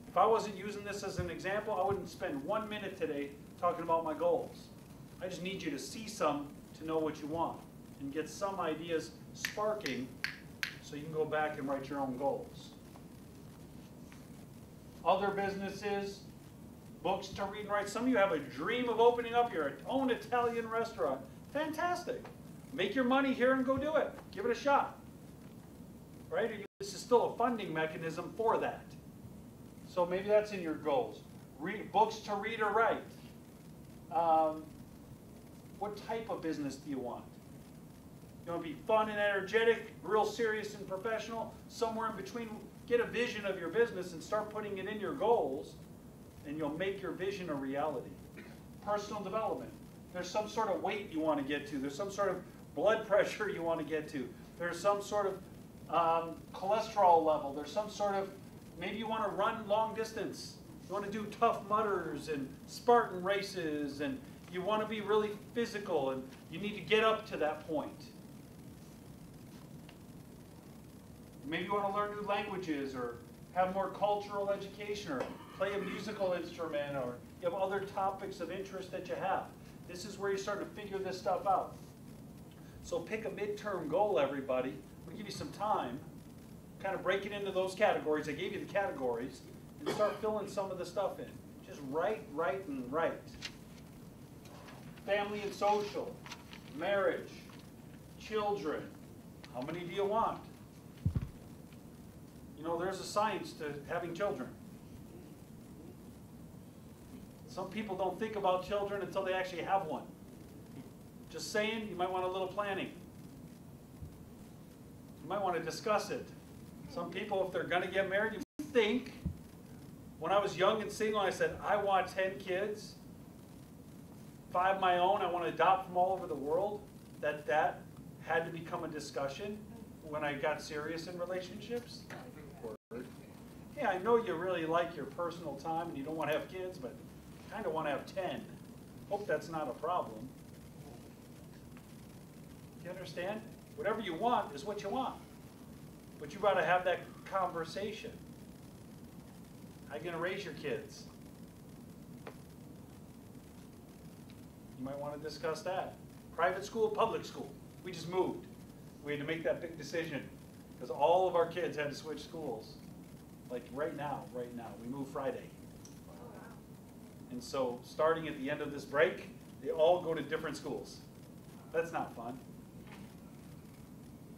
If I wasn't using this as an example, I wouldn't spend 1 minute today talking about my goals. I just need you to see some to know what you want and get some ideas sparking so you can go back and write your own goals. Other businesses, books to read and write. Some of you have a dream of opening up your own Italian restaurant. Fantastic. Make your money here and go do it. Give it a shot. Right? This is still a funding mechanism for that. So maybe that's in your goals. Read books to read or write. What type of business do you want? You want to be fun and energetic, real serious and professional, somewhere in between? Get a vision of your business and start putting it in your goals, and you'll make your vision a reality. Personal development. There's some sort of weight you want to get to. There's some sort of blood pressure you want to get to. There's some sort of cholesterol level. There's some sort of, maybe you want to run long distance. You want to do Tough Mudders and Spartan races, and you want to be really physical, and you need to get up to that point. Maybe you want to learn new languages, or have more cultural education, or play a musical instrument, or you have other topics of interest that you have. This is where you're starting to figure this stuff out. So pick a midterm goal, everybody. We'll give you some time. Kind of break it into those categories. I gave you the categories. And start filling some of the stuff in. Just write, and write. Family and social, marriage, children. How many do you want? You know, there's a science to having children. Some people don't think about children until they actually have one. Just saying, you might want a little planning. You might want to discuss it. Some people, if they're going to get married, you think, when I was young and single, I said, I want 10 kids, 5 my own, I want to adopt from all over the world, that had to become a discussion when I got serious in relationships. Yeah, I know you really like your personal time and you don't want to have kids, but you kind of want to have 10. Hope that's not a problem. You understand? Whatever you want is what you want. But you got to have that conversation. How are you going to raise your kids? You might want to discuss that. Private school, public school. We just moved. We had to make that big decision because all of our kids had to switch schools. Like right now. We moved Friday. And so starting at the end of this break, they all go to different schools. That's not fun.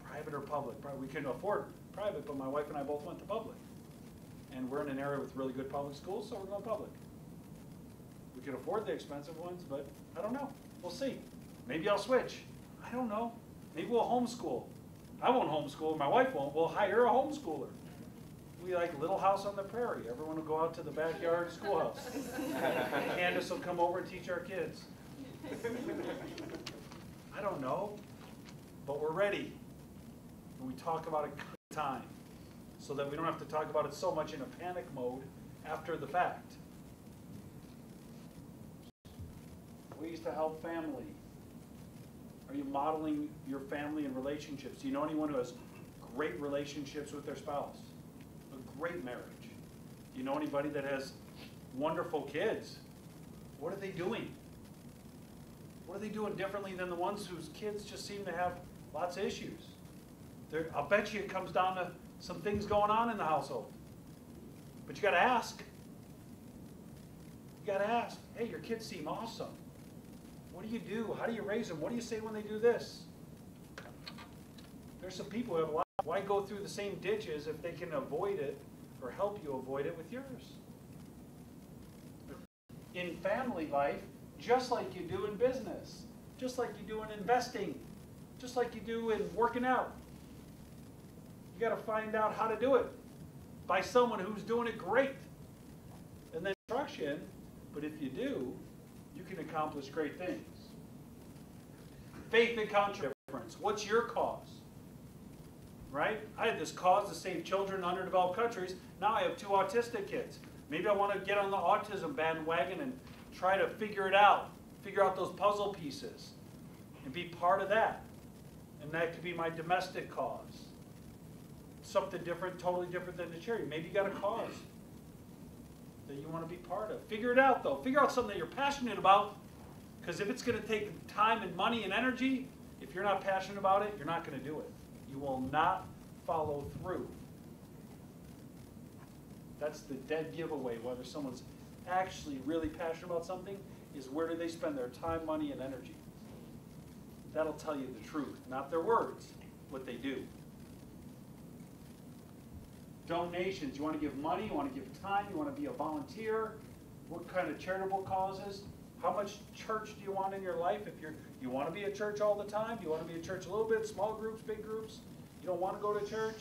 Private or public? We couldn't afford private, but my wife and I both went to public. And we're in an area with really good public schools, so we're going public. We could afford the expensive ones, but I don't know. We'll see. Maybe I'll switch. I don't know. Maybe we'll homeschool. I won't homeschool. My wife won't. We'll hire a homeschooler. We like Little House on the Prairie. Everyone will go out to the backyard schoolhouse. Candace will come over and teach our kids. I don't know, but we're ready. And we talk about it time so that we don't have to talk about it so much in a panic mode after the fact. Ways to help family. Are you modeling your family and relationships? Do you know anyone who has great relationships with their spouse? A great marriage? Do you know anybody that has wonderful kids? What are they doing? What are they doing differently than the ones whose kids just seem to have lots of issues? I'll bet you it comes down to some things going on in the household. But you got to ask. You got to ask, hey, your kids seem awesome. What do you do? How do you raise them? What do you say when they do this? There's some people who have a lot. Why go through the same ditches if they can avoid it or help you avoid it with yours? In family life, just like you do in business, just like you do in investing, just like you do in working out. You got to find out how to do it by someone who's doing it great. And then instruction, but if you do, you can accomplish great things. Faith and contrast difference. What's your cause? Right? I had this cause to save children in underdeveloped countries. Now I have 2 autistic kids. Maybe I want to get on the autism bandwagon and try to figure it out. Figure out those puzzle pieces and be part of that. And that could be my domestic cause. Something different, totally different than the charity. Maybe you got a cause that you want to be part of. Figure it out, though. Figure out something that you're passionate about, because if it's going to take time and money and energy, if you're not passionate about it, you're not going to do it. You will not follow through. That's the dead giveaway, whether someone's actually really passionate about something, is where do they spend their time, money, and energy. That'll tell you the truth, not their words, what they do. Donations. You want to give money, you want to give time, you want to be a volunteer. What kind of charitable causes? How much church do you want in your life? If you want to be at church all the time, do you want to be at church a little bit, small groups, big groups? You don't want to go to church?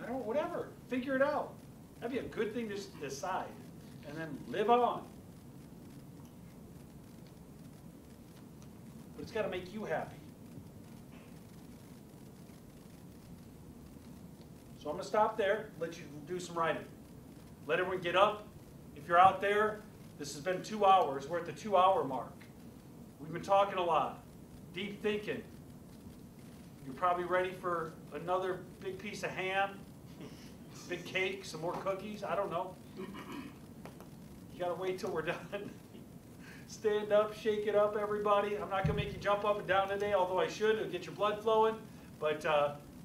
I don't, whatever. Figure it out. That'd be a good thing to decide. And then live on. But it's got to make you happy. So I'm going to stop there, let you do some writing. Let everyone get up. If you're out there, this has been 2 hours. We're at the 2-hour mark. We've been talking a lot. Deep thinking. You're probably ready for another big piece of ham, big cake, some more cookies. I don't know. You got to wait till we're done. Stand up, shake it up, everybody. I'm not going to make you jump up and down today, although I should. It'll get your blood flowing. But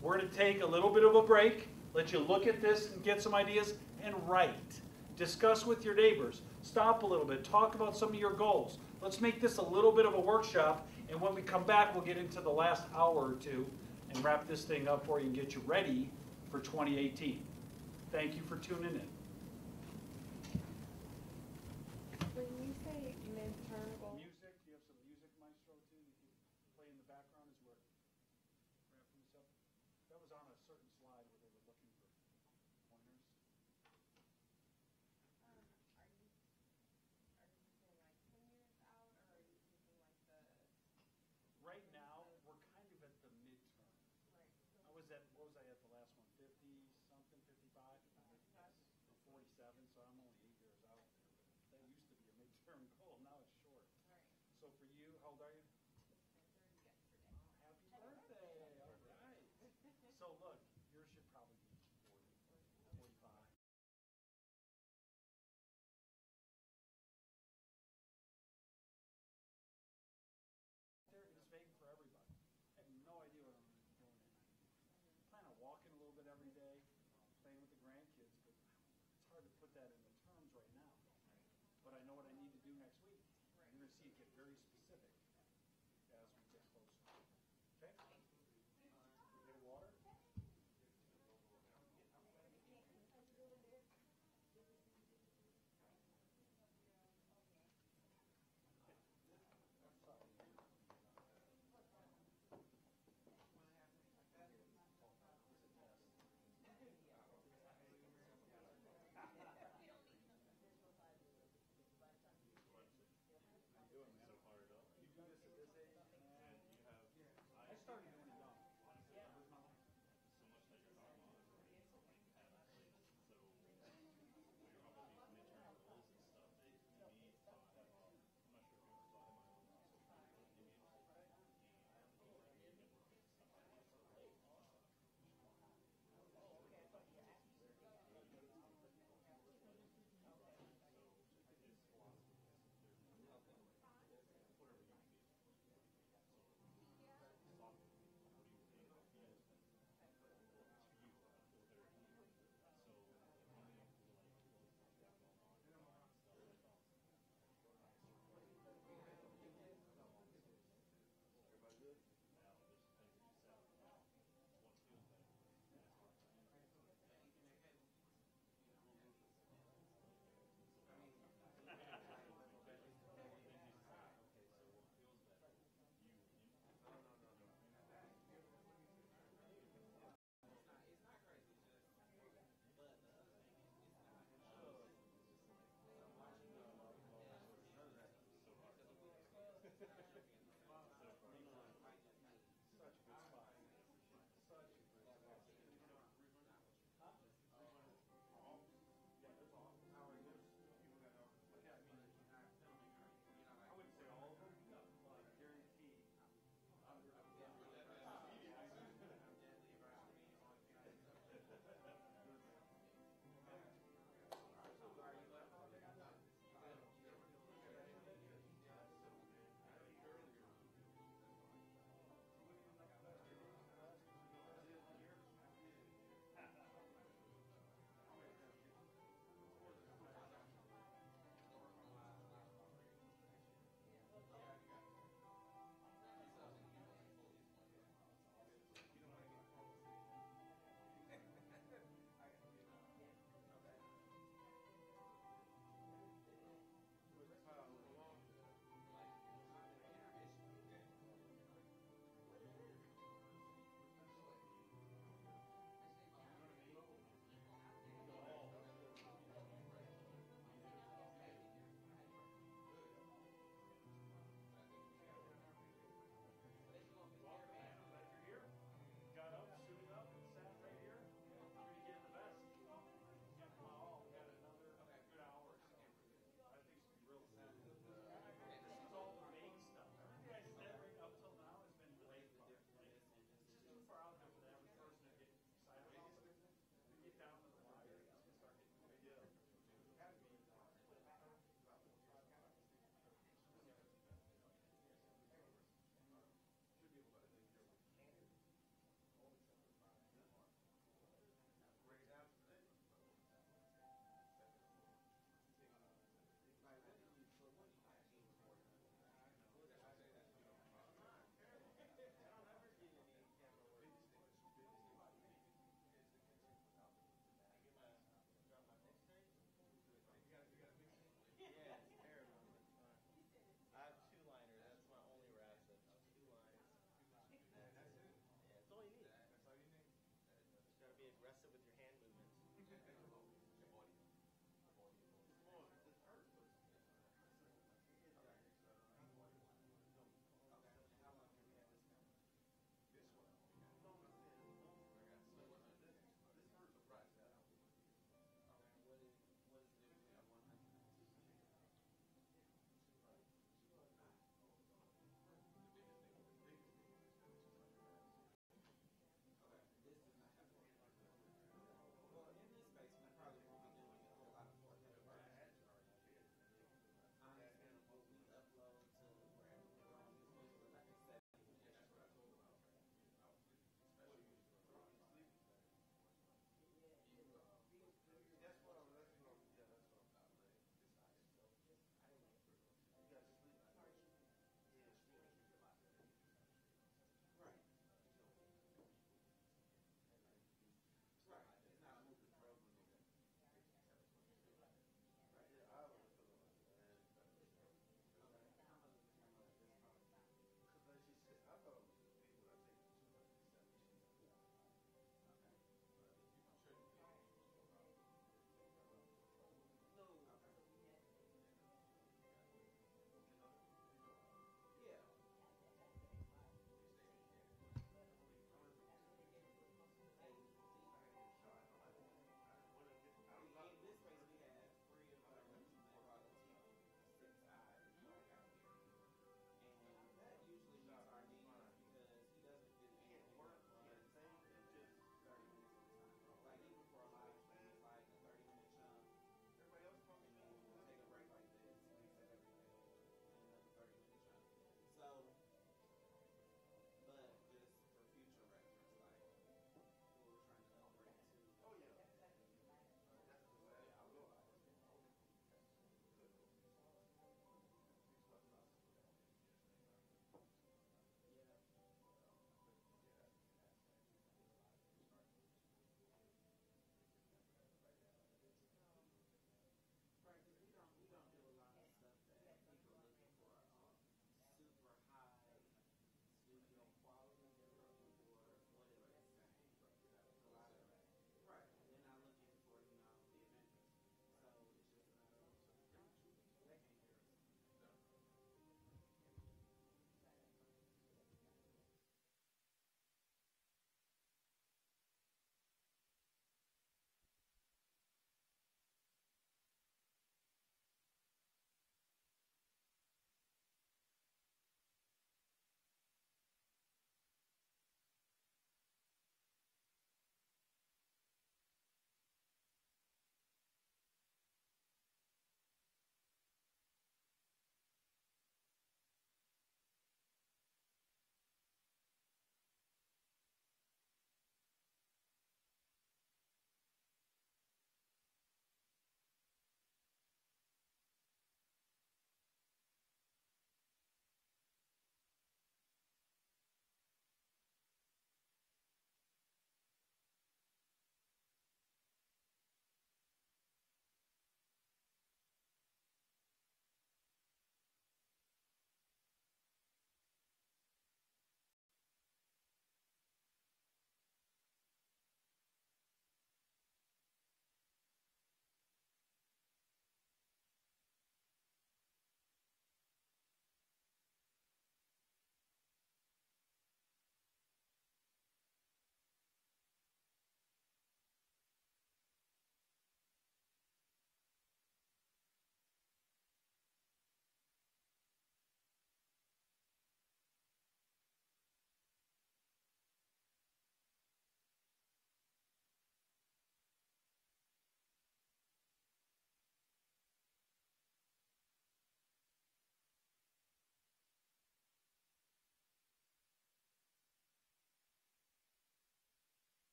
we're going to take a little bit of a break, let you look at this and get some ideas, and write. Discuss with your neighbors. Stop a little bit. Talk about some of your goals. Let's make this a little bit of a workshop, and when we come back, we'll get into the last hour or two and wrap this thing up for you and get you ready for 2018. Thank you for tuning in. When you say midterm goal, Music, do you have some music, Maestro, too? You can play in the background as we're wrapping this up. That was on a certain slide where they were looking for pointers. are you thinking like 10 years out, or are you thinking like the Right now, we're kind of at the midterm. right? I was at, what was I at the last one, 50 something, 55? Or 47, so I'm only 8 years out there. But that used to be a midterm goal, now it's short. Right. So for you, how old are you? My 30 yesterday. Happy birthday, all right. So look, yours should probably be 40, 45. There is vague for everybody. I have no idea what I'm doing at 90. I plan on walking a little bit every day, playing with the grandkids, but it's hard to put that into terms right now. But I know what I need to do next week. You're going to see it get very specific as we get closer. Okay? You get a water?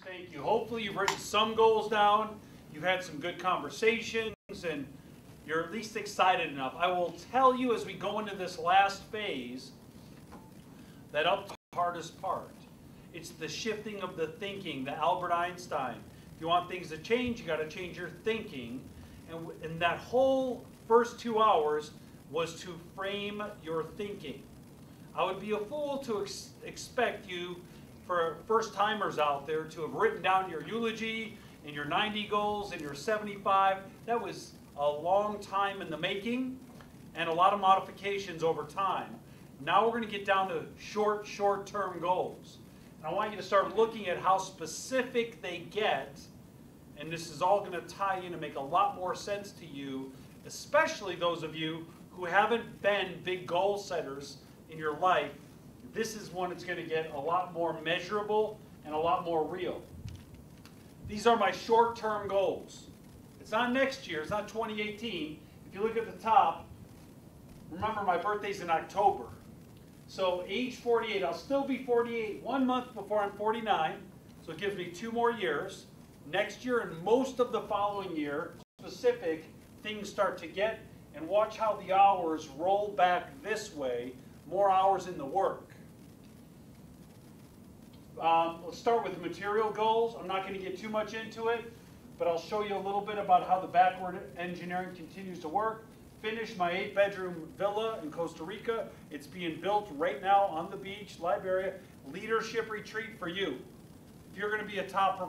Thank you. Hopefully you've written some goals down, you've had some good conversations, and you're at least excited enough. I will tell you as we go into this last phase that up to the hardest part. It's the shifting of the thinking, the Albert Einstein. If you want things to change, you got to change your thinking. And that whole first 2 hours was to frame your thinking. I would be a fool to expect you, for first-timers out there, to have written down your eulogy and your 90 goals and your 75. That was a long time in the making and a lot of modifications over time. Now we're going to get down to short-term goals. And I want you to start looking at how specific they get, and this is all going to tie in and make a lot more sense to you, especially those of you who haven't been big goal setters in your life. This is when it's going to get a lot more measurable and a lot more real. These are my short-term goals. It's not next year, it's not 2018. If you look at the top, remember my birthday's in October. So age 48, I'll still be 48 1 month before I'm 49, so it gives me 2 more years. Next year and most of the following year, specific things start to get, and watch how the hours roll back this way, more hours in the work. Let's start with the material goals. I'm not going to get too much into it, but I'll show you a little bit about how the backward engineering continues to work. Finish my 8-bedroom villa in Costa Rica. It's being built right now on the beach, Liberia. Leadership retreat for you. If you're going to be a top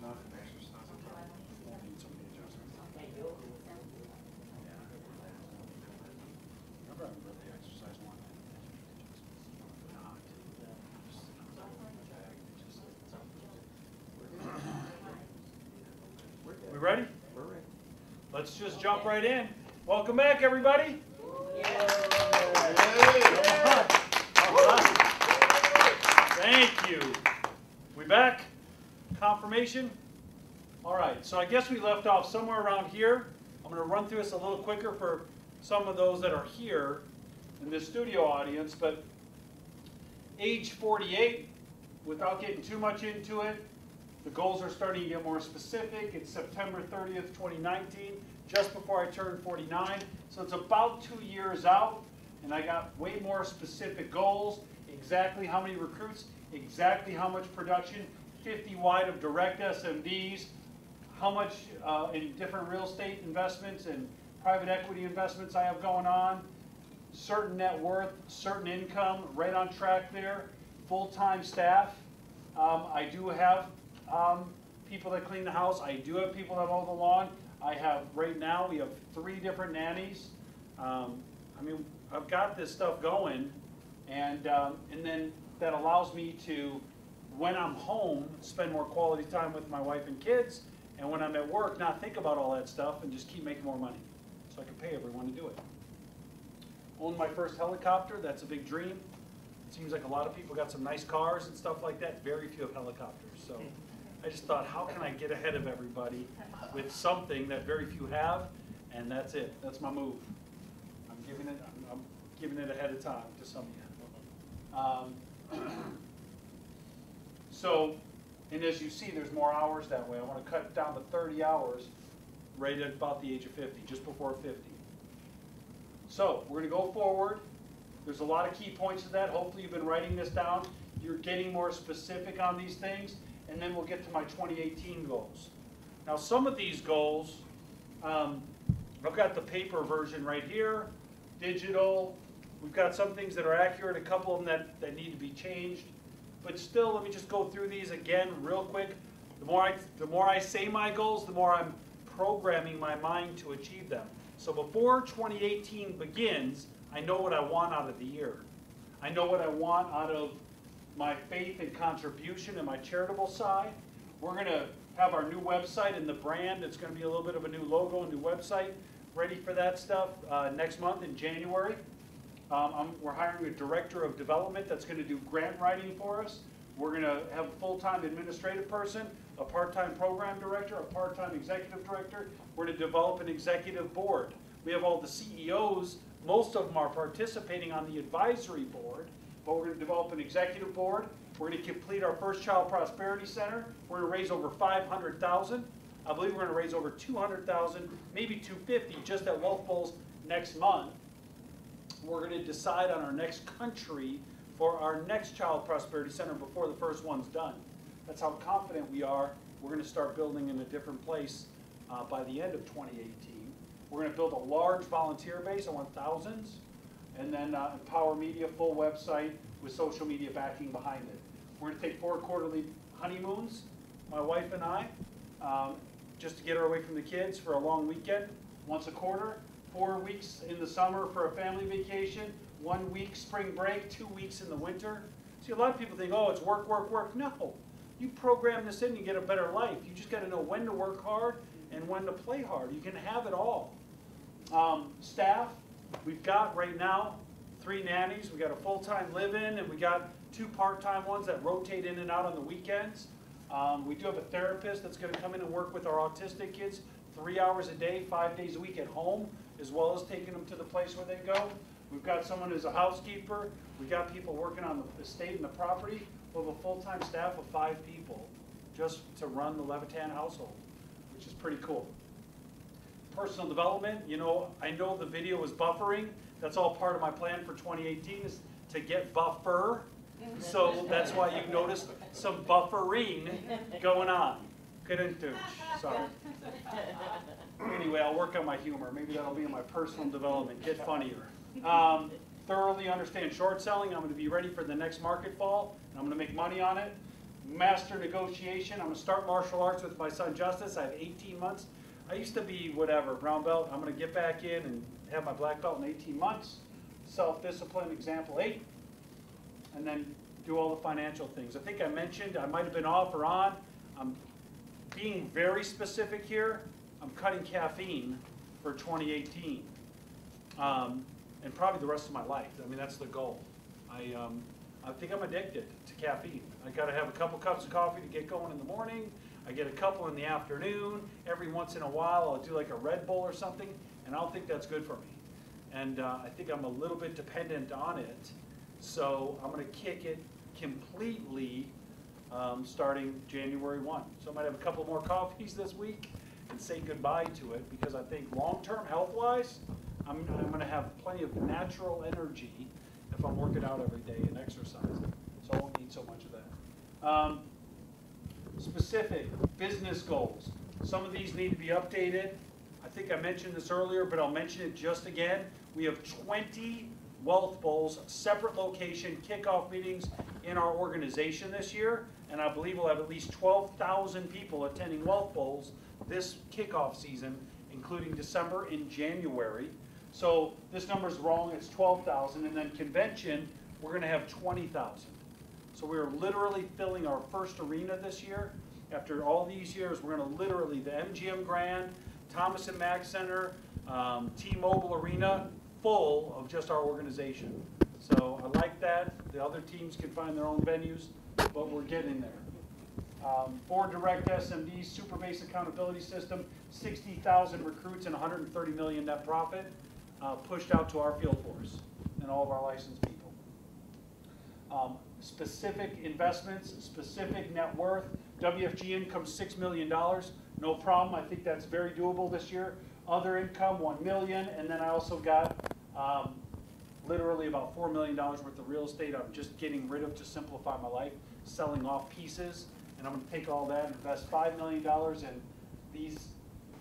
not an exercise, I probably won't need some of the adjustments. Remember, I really exercise one. We ready? We're ready. Let's just jump right in. Welcome back, everybody. Thank you. We back? Confirmation? All right, so I guess we left off somewhere around here. I'm going to run through this a little quicker for some of those that are here in this studio audience, but age 48, without getting too much into it, the goals are starting to get more specific. It's September 30th, 2019, just before I turned 49. So it's about 2 years out, and I got way more specific goals. Exactly how many recruits, exactly how much production, 50 wide of direct SMDs, how much in different real estate investments and private equity investments I have going on, certain net worth, certain income, right on track there, full-time staff. I do have people that clean the house. I do have people that mow the lawn. I have, right now, we have 3 different nannies. I mean, I've got this stuff going, and then that allows me to, when I'm home, spend more quality time with my wife and kids, and when I'm at work, not think about all that stuff and just keep making more money so I can pay everyone to do it. Own my first helicopter, that's a big dream. It seems like a lot of people got some nice cars and stuff like that. Very few have helicopters. So I just thought, how can I get ahead of everybody with something that very few have? And that's it. That's my move. I'm giving it ahead of time to some of you. So, and as you see, there's more hours that way. I want to cut it down to 30 hours right at about the age of 50, just before 50. So we're going to go forward. There's a lot of key points to that. Hopefully you've been writing this down. You're getting more specific on these things, and then we'll get to my 2018 goals. Now some of these goals, I've got the paper version right here, digital. We've got some things that are accurate, a couple of them that need to be changed. But still, let me just go through these again real quick. The more I say my goals, the more I'm programming my mind to achieve them. So before 2018 begins, I know what I want out of the year. I know what I want out of my faith and contribution and my charitable side. We're going to have our new website and the brand. It's going to be a little bit of a new logo, a new website, ready for that stuff next month in January. We're hiring a director of development that's going to do grant writing for us. We're going to have a full-time administrative person, a part-time program director, a part-time executive director. We're going to develop an executive board. We have all the CEOs. Most of them are participating on the advisory board, but we're going to develop an executive board. We're going to complete our first child prosperity center. We're going to raise over $500,000. I believe we're going to raise over $200,000, maybe $250,000 just at Wealth Bowls next month. We're going to decide on our next country for our next child prosperity center before the first one's done. That's how confident we are. We're going to start building in a different place by the end of 2018. We're going to build a large volunteer base. I want thousands. And then Empower Media, full website with social media backing behind it. We're going to take 4 quarterly honeymoons, my wife and I, just to get her away from the kids for a long weekend, once a quarter. 4 weeks in the summer for a family vacation, 1 week spring break, 2 weeks in the winter. See, a lot of people think, oh, it's work, work, work. No, you program this in, you get a better life. You just got to know when to work hard and when to play hard. You can have it all. Staff, we've got right now 3 nannies. We got a full-time live-in, and we got 2 part-time ones that rotate in and out on the weekends. We do have a therapist that's going to come in and work with our autistic kids 3 hours a day, 5 days a week at home, as well as taking them to the place where they go. We've got someone who's a housekeeper. We've got people working on the estate and the property. We have a full-time staff of 5 people just to run the Levitan household, which is pretty cool. Personal development, you know, I know the video was buffering. That's all part of my plan for 2018 is to get buffer. So that's why you noticed some buffering going on. Couldn't do. Sorry. Anyway, I'll work on my humor. Maybe that'll be in my personal development. Get funnier. Thoroughly understand short selling. I'm going to be ready for the next market fall, and I'm going to make money on it. master negotiation. I'm gonna start martial arts with my son Justice. I have 18 months. I used to be whatever, brown belt. I'm gonna get back in and have my black belt in 18 months. Self-discipline, example 8. And then do all the financial things. I think I mentioned, I might have been off or on. I'm being very specific here. I'm cutting caffeine for 2018. And probably the rest of my life. I mean, that's the goal. I think I'm addicted to caffeine. I gotta have a couple cups of coffee to get going in the morning. I get a couple in the afternoon. Every once in a while, I'll do like a Red Bull or something, and I don't think that's good for me. And I think I'm a little bit dependent on it. So I'm gonna kick it completely starting January 1. So I might have a couple more coffees this week and say goodbye to it, because I think long-term health-wise, I'm gonna have plenty of natural energy if I'm working out every day and exercising. So I won't need so much of that. Specific business goals. Some of these need to be updated. I think I mentioned this earlier, but I'll mention it just again. We have 20 Wealth Bowls, separate location, kickoff meetings in our organization this year, and I believe we'll have at least 12,000 people attending Wealth Bowls this kickoff season, including December and January. So this number's wrong, it's 12,000, and then convention, we're gonna have 20,000. So we're literally filling our first arena this year. After all these years, we're gonna literally, the MGM Grand, Thomas and Mack Center, T-Mobile Arena, full of just our organization. So I like that. The other teams can find their own venues, but we're getting there. Board direct SMDs, super base accountability system, 60,000 recruits and 130 million net profit, pushed out to our field force and all of our licensed people. Specific investments, specific net worth, WFG income $6 million, no problem. I think that's very doable this year. Other income, 1 million, and then I also got literally about $4 million worth of real estate I'm just getting rid of to simplify my life, selling off pieces, and I'm gonna take all that and invest $5 million in these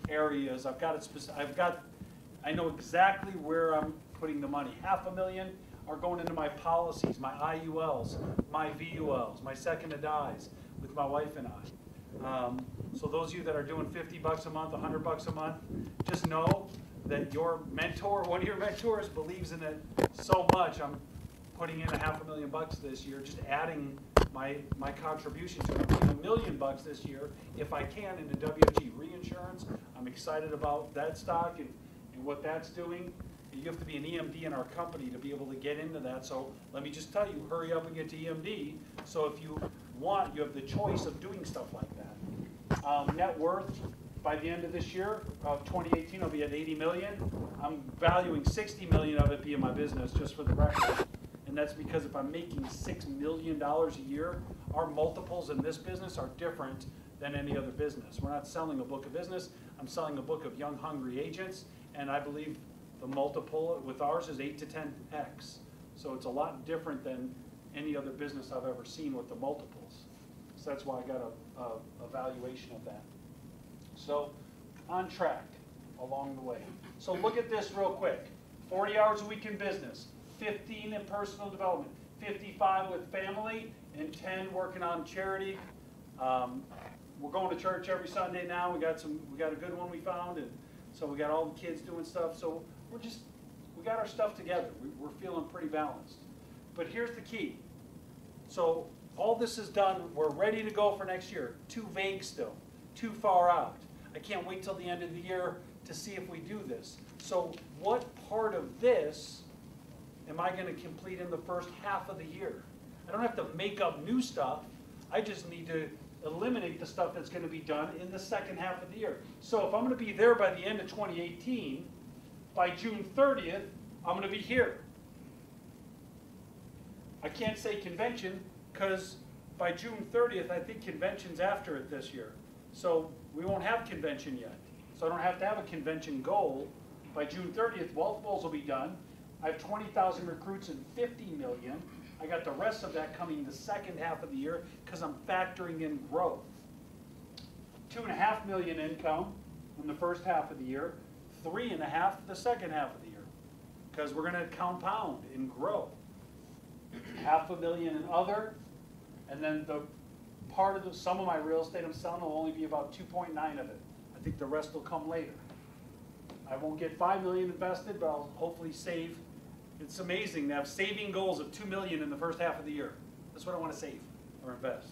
areas. I know exactly where I'm putting the money. $500,000 are going into my policies, my IULs, my VULs, my second to dies with my wife and I. So those of you that are doing $50 a month, $100 a month, just know that your mentor, one of your mentors, believes in it so much. I'm putting in $500,000 this year, just adding my contribution to it. I'm putting $1 million this year, if I can, into WFG reinsurance. I'm excited about that stock and what that's doing. You have to be an EMD in our company to be able to get into that. So let me just tell you, hurry up and get to EMD. So if you want, you have the choice of doing stuff like that. Net worth by the end of this year, of 2018, I'll be at 80 million. I'm valuing 60 million of it being my business, just for the record. And that's because if I'm making $6 million a year, our multiples in this business are different than any other business. We're not selling a book of business. I'm selling a book of young, hungry agents, and I believe the multiple with ours is 8 to 10x. So it's a lot different than any other business I've ever seen with the multiples. So that's why I got a valuation of that. So on track along the way. So look at this real quick. 40 hours a week in business, 15 in personal development, 55 with family, and 10 working on charity. We're going to church every Sunday now. We got a good one we found, and so we got all the kids doing stuff. So we got our stuff together. We're feeling pretty balanced. But here's the key. So all this is done. We're ready to go for next year. Too vague still, too far out. I can't wait till the end of the year to see if we do this. So what part of this am I going to complete in the first half of the year? I don't have to make up new stuff. I just need to eliminate the stuff that's going to be done in the second half of the year. So if I'm going to be there by the end of 2018, by June 30th, I'm going to be here. I can't say convention because by June 30th, I think convention's after it this year. So we won't have convention yet. So I don't have to have a convention goal. By June 30th, Wealth Bowls will be done. I have 20,000 recruits and 50 million. I got the rest of that coming the second half of the year because I'm factoring in growth. 2.5 million income in the first half of the year, 3.5 the second half of the year, because we're going to compound and grow. $500,000 in other, and then the part of some of my real estate I'm selling will only be about 2.9 of it. I think the rest will come later. I won't get 5 million invested, but I'll hopefully save. It's amazing to have saving goals of 2 million in the first half of the year. That's what I want to save or invest.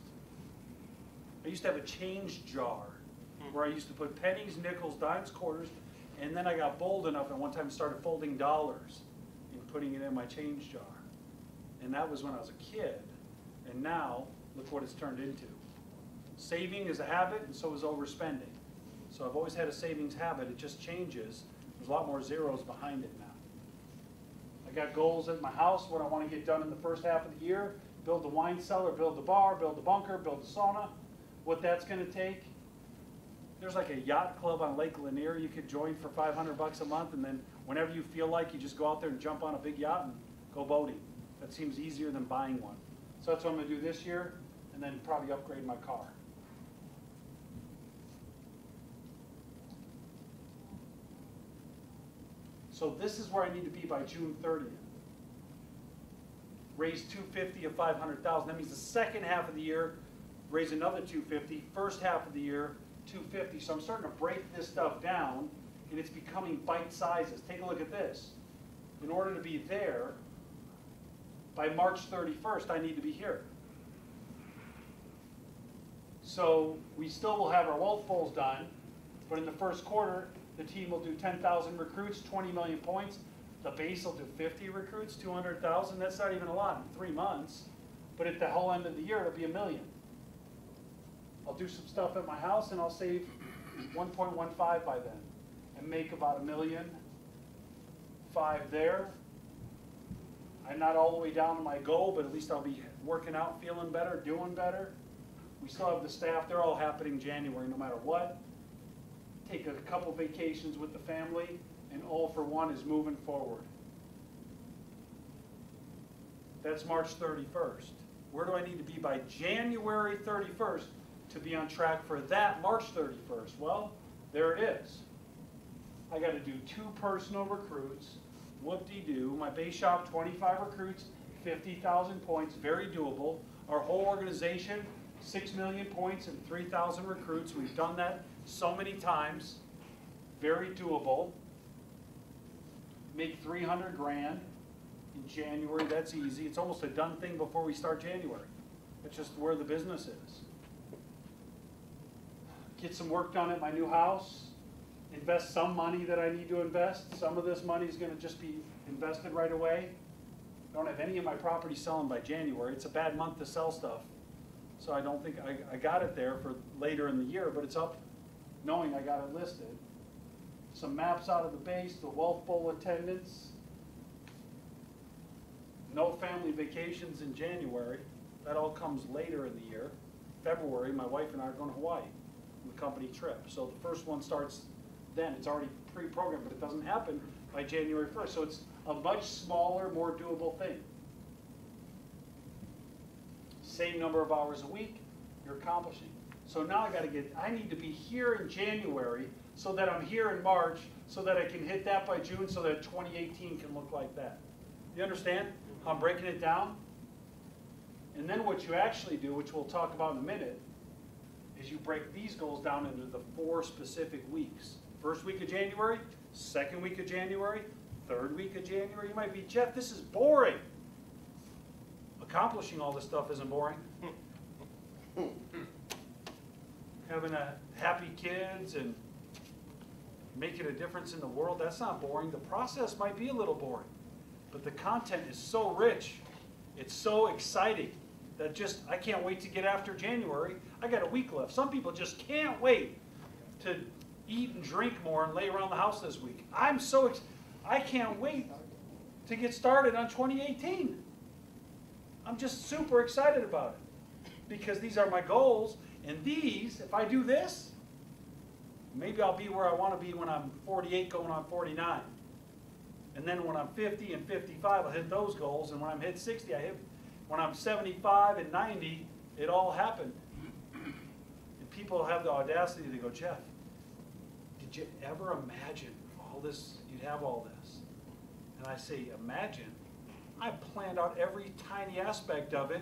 I used to have a change jar where I used to put pennies, nickels, dimes, quarters, and then I got bold enough and one time started folding dollars and putting it in my change jar. And that was when I was a kid. And now, look what it's turned into. Saving is a habit, and so is overspending. So I've always had a savings habit, it just changes. There's a lot more zeros behind it now. I got goals at my house, what I want to get done in the first half of the year. Build the wine cellar, build the bar, build the bunker, build the sauna. What that's going to take. There's like a yacht club on Lake Lanier you could join for $500 a month, and then whenever you feel like, you just go out there and jump on a big yacht and go boating. That seems easier than buying one. So that's what I'm going to do this year, and then probably upgrade my car. So this is where I need to be by June 30th. Raise 250 of 500,000. That means the second half of the year, raise another 250. First half of the year, 250. So I'm starting to break this stuff down, and it's becoming bite sizes. Take a look at this. In order to be there, by March 31st, I need to be here. So we still will have our wealth goals done, but in the first quarter, the team will do 10,000 recruits, 20 million points. The base will do 50 recruits, 200,000. That's not even a lot in 3 months. But at the whole end of the year, it'll be $1 million. I'll do some stuff at my house, and I'll save 1.15 by then, and make about $1.5 million there. I'm not all the way down to my goal, but at least I'll be working out, feeling better, doing better. We still have the staff. They're all happening January no matter what. Take a couple vacations with the family, and all for one is moving forward. That's March 31st. Where do I need to be by January 31st to be on track for that March 31st? Well, there it is. I got to do 2 personal recruits. Whoop-de-doo. My base shop, 25 recruits, 50,000 points, very doable. Our whole organization, 6 million points and 3,000 recruits. We've done that so many times. Very doable. Make 300 grand in January. That's easy. It's almost a done thing before we start January. It's just where the business is. Get some work done at my new house. Invest some money that I need to invest. Some of this money is going to just be invested right away. I don't have any of my property selling by January. It's a bad month to sell stuff. So I don't think I got it there for later in the year, but it's up knowing I got it listed. Some maps out of the base, the Wealth Bowl attendance. No family vacations in January. That all comes later in the year. February, my wife and I are going to Hawaii on the company trip. So the first one starts then. It's already pre-programmed, but it doesn't happen by January 1st. So it's a much smaller, more doable thing. Same number of hours a week, you're accomplishing. So now I need to be here in January so that I'm here in March, so that I can hit that by June, so that 2018 can look like that. You understand how I'm breaking it down? And then what you actually do, which we'll talk about in a minute, is you break these goals down into the 4 specific weeks. First week of January, second week of January, third week of January. You might be, Jeff, this is boring. Accomplishing all this stuff isn't boring. Having happy kids and making a difference in the world, that's not boring. The process might be a little boring, but the content is so rich. It's so exciting that I can't wait to get after January. I got a week left. Some people just can't wait to eat and drink more and lay around the house this week. I can't wait to get started on 2018. I'm just super excited about it because these are my goals, and these, if I do this, maybe I'll be where I want to be when I'm 48 going on 49. And then when I'm 50 and 55, I'll hit those goals, and when I'm hit 60, when I'm 75 and 90, it all happened. And people have the audacity to go, Jeff, did you ever imagine all this, you'd have all this? And I say, imagine? I planned out every tiny aspect of it,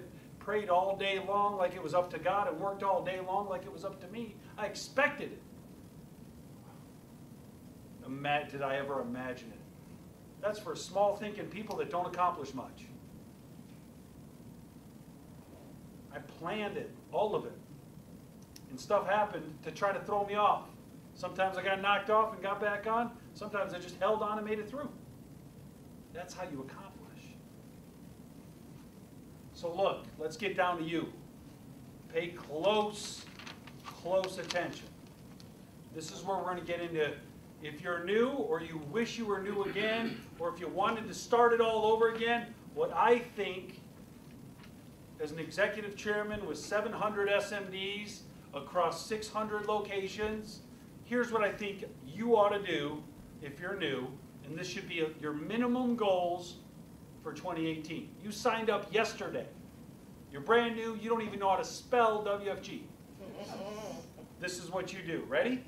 prayed all day long like it was up to God and worked all day long like it was up to me. I expected it. Did I ever imagine it? That's for small thinking people that don't accomplish much. I planned it, all of it. And stuff happened to try to throw me off. Sometimes I got knocked off and got back on. Sometimes I just held on and made it through. That's how you accomplish. So look, let's get down to you. Pay close attention. This is where we're going to get into, if you're new or you wish you were new again, or if you wanted to start it all over again, what I think as an executive chairman with 700 SMDs across 600 locations, here's what I think you ought to do if you're new, and this should be your minimum goals for 2018. You signed up yesterday. You're brand new, you don't even know how to spell WFG. This is what you do. Ready?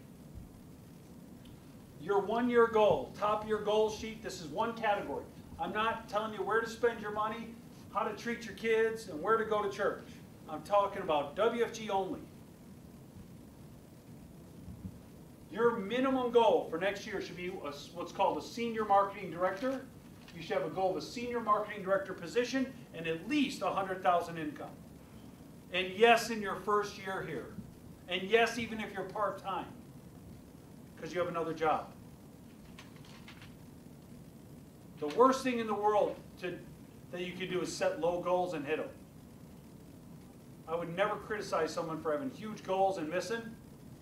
Your 1-year goal, top of your goal sheet, this is one category. I'm not telling you where to spend your money, how to treat your kids, and where to go to church. I'm talking about WFG only. Your minimum goal for next year should be what's called a senior marketing director. You should have a goal of a senior marketing director position and at least 100,000 income. And yes, in your first year here. And yes, even if you're part-time, because you have another job. The worst thing in the world that you can do is set low goals and hit them. I would never criticize someone for having huge goals and missing,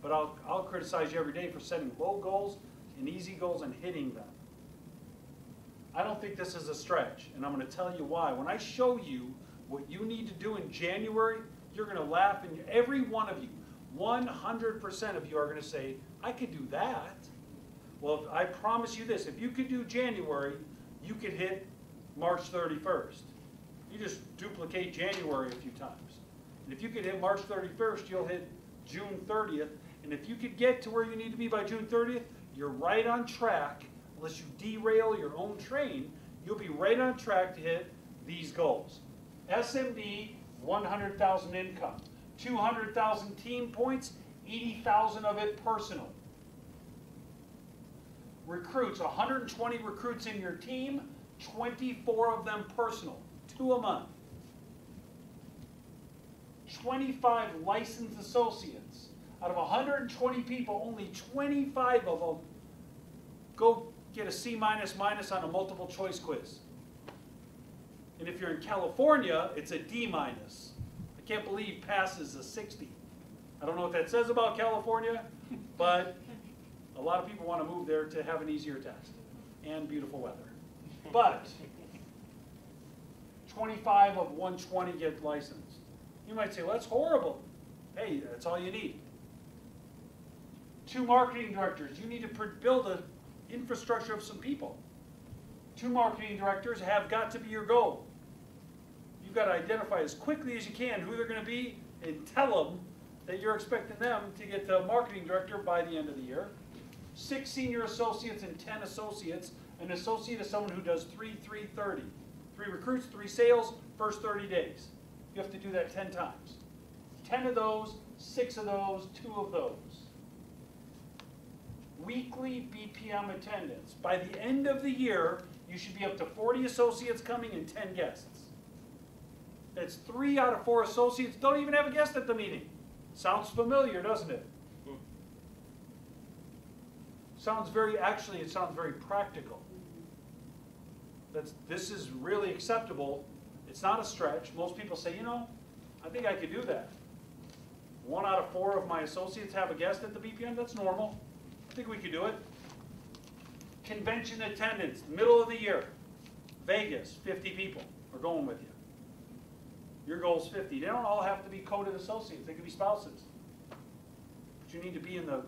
but I'll criticize you every day for setting low goals and easy goals and hitting them. I don't think this is a stretch, and I'm going to tell you why. When I show you what you need to do in January, you're going to laugh, and every one of you, 100% of you are going to say, I could do that. Well, I promise you this, if you could do January, you could hit March 31st. You just duplicate January a few times. And if you could hit March 31st, you'll hit June 30th. And if you could get to where you need to be by June 30th, you're right on track. Unless you derail your own train, you'll be right on track to hit these goals. SMD, 100,000 income. 200,000 team points, 80,000 of it personal. Recruits, 120 recruits in your team, 24 of them personal, 2 a month. 25 licensed associates. Out of 120 people, only 25 of them go get a C minus on a multiple choice quiz. And if you're in California, it's a D minus. I can't believe pass is a 60. I don't know what that says about California, but a lot of people want to move there to have an easier test and beautiful weather. But 25 of 120 get licensed. You might say, well, that's horrible. Hey, that's all you need. 2 marketing directors. You need to build an infrastructure of some people. 2 marketing directors have got to be your goal. You've got to identify as quickly as you can who they're going to be and tell them that you're expecting them to get the marketing director by the end of the year. 6 senior associates and 10 associates. An associate is someone who does 3, 3, 30. 3 recruits, 3 sales, first 30 days. You have to do that 10 times. 10 of those, 6 of those, 2 of those. Weekly BPM attendance. By the end of the year, you should be up to 40 associates coming and 10 guests. That's 3 out of 4 associates don't even have a guest at the meeting. Sounds familiar, doesn't it? Actually, it sounds very practical. This is really acceptable. It's not a stretch. Most people say, you know, I think I could do that. 1 out of 4 of my associates have a guest at the BPM. That's normal. I think we could do it. Convention attendance, middle of the year. Vegas, 50 people are going with you. Your goal's 50. They don't all have to be coded associates. They could be spouses. But you need to be in the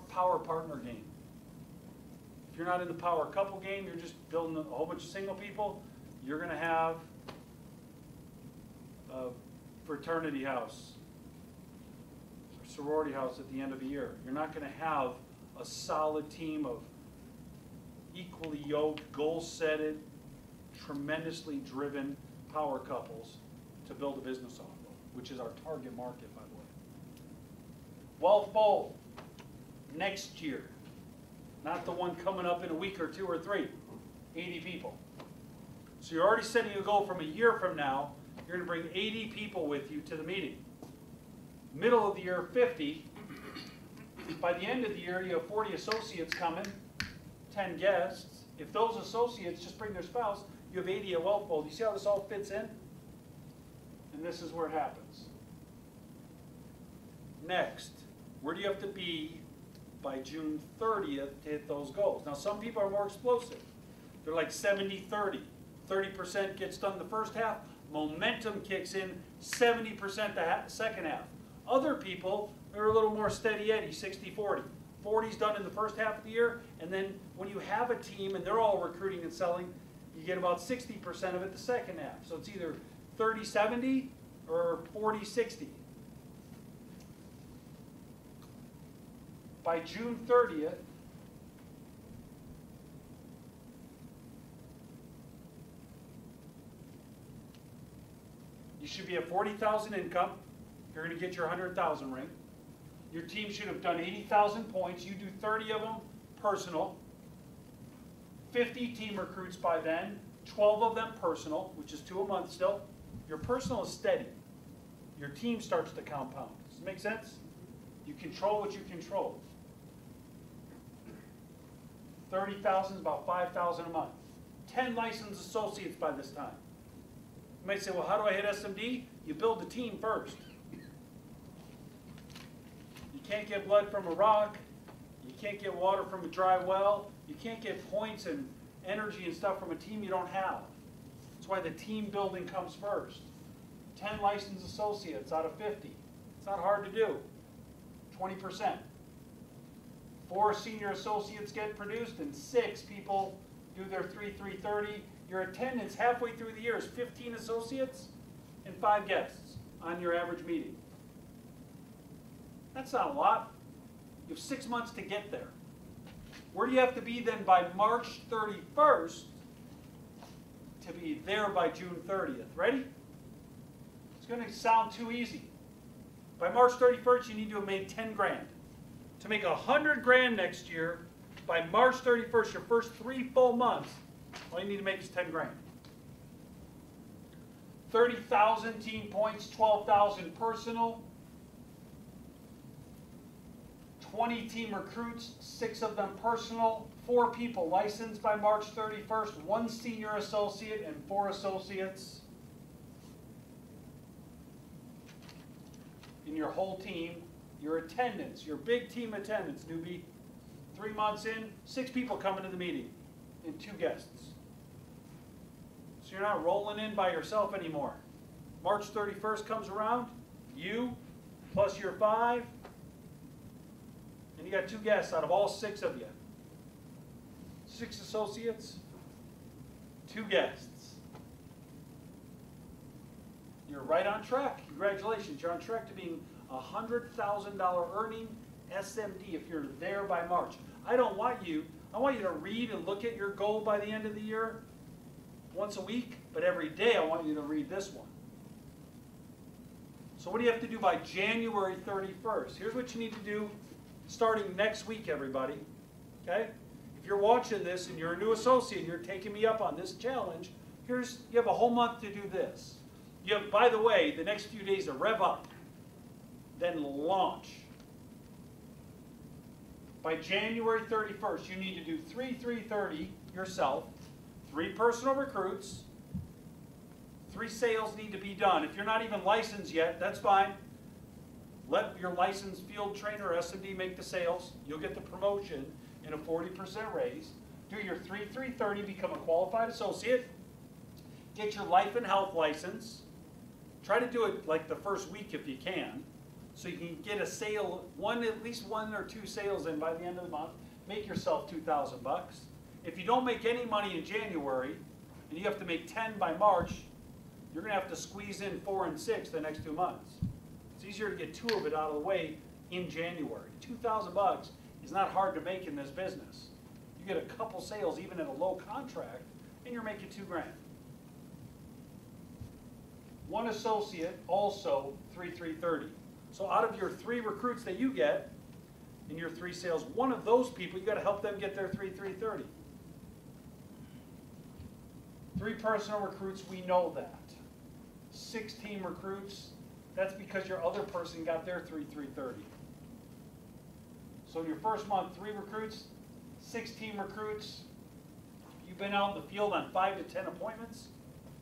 power partner game. If you're not in the power couple game, you're just building a whole bunch of single people, you're going to have a fraternity house, or sorority house at the end of the year. You're not going to have a solid team of equally yoked, goal-setted, tremendously driven power couples to build a business off. which is our target market, by the way. Wealth Bowl, next year. Not the one coming up in a week or 2 or 3. 80 people. So you're already setting a goal from a year from now. You're going to bring 80 people with you to the meeting. Middle of the year, 50. By the end of the year, you have 40 associates coming, 10 guests. If those associates just bring their spouse, you have 80 at Wealth Bowl. Do you see how this all fits in? And this is where it happens. Next, where do you have to be by June 30th to hit those goals? Now, some people are more explosive. They're like 70-30. 30% gets done the first half. Momentum kicks in 70% the second half. Other people are a little more steady Eddie, 60-40. 40's done in the first half of the year, and then when you have a team and they're all recruiting and selling, you get about 60% of it the second half. So it's either 30-70 or 40-60. By June 30th, you should be at 40,000 income. You're going to get your 100,000 ring. Your team should have done 80,000 points. You do 30 of them personal. 50 team recruits by then. 12 of them personal, which is 2 a month still. Your personal is steady. Your team starts to compound. Does it make sense? You control what you control. 30,000 is about 5,000 a month. 10 licensed associates by this time. You might say, well, how do I hit SMD? You build the team first. You can't get blood from a rock. You can't get water from a dry well. You can't get points and energy and stuff from a team you don't have. That's why the team building comes first. 10 licensed associates out of 50. It's not hard to do. 20%. 4 senior associates get produced and 6 people do their 3-3-30. Your attendance halfway through the year is 15 associates and 5 guests on your average meeting. That's not a lot. You have 6 months to get there. Where do you have to be then by March 31st to be there by June 30th? Ready? It's going to sound too easy. By March 31st, you need to have made 10 grand. To make 100 grand next year, by March 31st, your first 3 full months, all you need to make is 10 grand. 30,000 team points, 12,000 personal, 20 team recruits, 6 of them personal, 4 people licensed by March 31st, 1 senior associate and 4 associates in your whole team. Your attendance, your big team attendance, newbie, 3 months in, 6 people coming to the meeting and 2 guests. So you're not rolling in by yourself anymore. March 31st comes around, you plus your 5, and you got 2 guests out of all 6 of you. 6 associates, 2 guests. You're right on track. Congratulations, you're on track to being $100,000 earning SMD if you're there by March. I want you to read and look at your goal by the end of the year once a week, but every day I want you to read this one. So what do you have to do by January 31st? Here's what you need to do starting next week, everybody. Okay? If you're watching this and you're a new associate and you're taking me up on this challenge, you have a whole month to do this. You have, by the way, the next few days to rev up. Then launch. By January 31st, you need to do 3-3-30 yourself, 3 personal recruits, 3 sales need to be done. If you're not even licensed yet, that's fine. Let your licensed field trainer or SMD make the sales. You'll get the promotion and a 40% raise. Do your 3-3-30, become a qualified associate. Get your life and health license. Try to do it like the first week if you can. So you can get a sale, at least 1 or 2 sales in by the end of the month. Make yourself $2,000 bucks. If you don't make any money in January, and you have to make 10 by March, you're going to have to squeeze in 4 and 6 the next 2 months. It's easier to get 2 of it out of the way in January. $2,000 bucks is not hard to make in this business. You get a couple sales even at a low contract, and you're making $2 grand. one associate also 3-3-30. So out of your 3 recruits that you get in your 3 sales, one of those people, you got to help them get their 3-3-30. 3 personal recruits, we know that. 6 team recruits, that's because your other person got their 3-3-30. So in your first month, 3 recruits, 6 team recruits. You've been out in the field on 5 to 10 appointments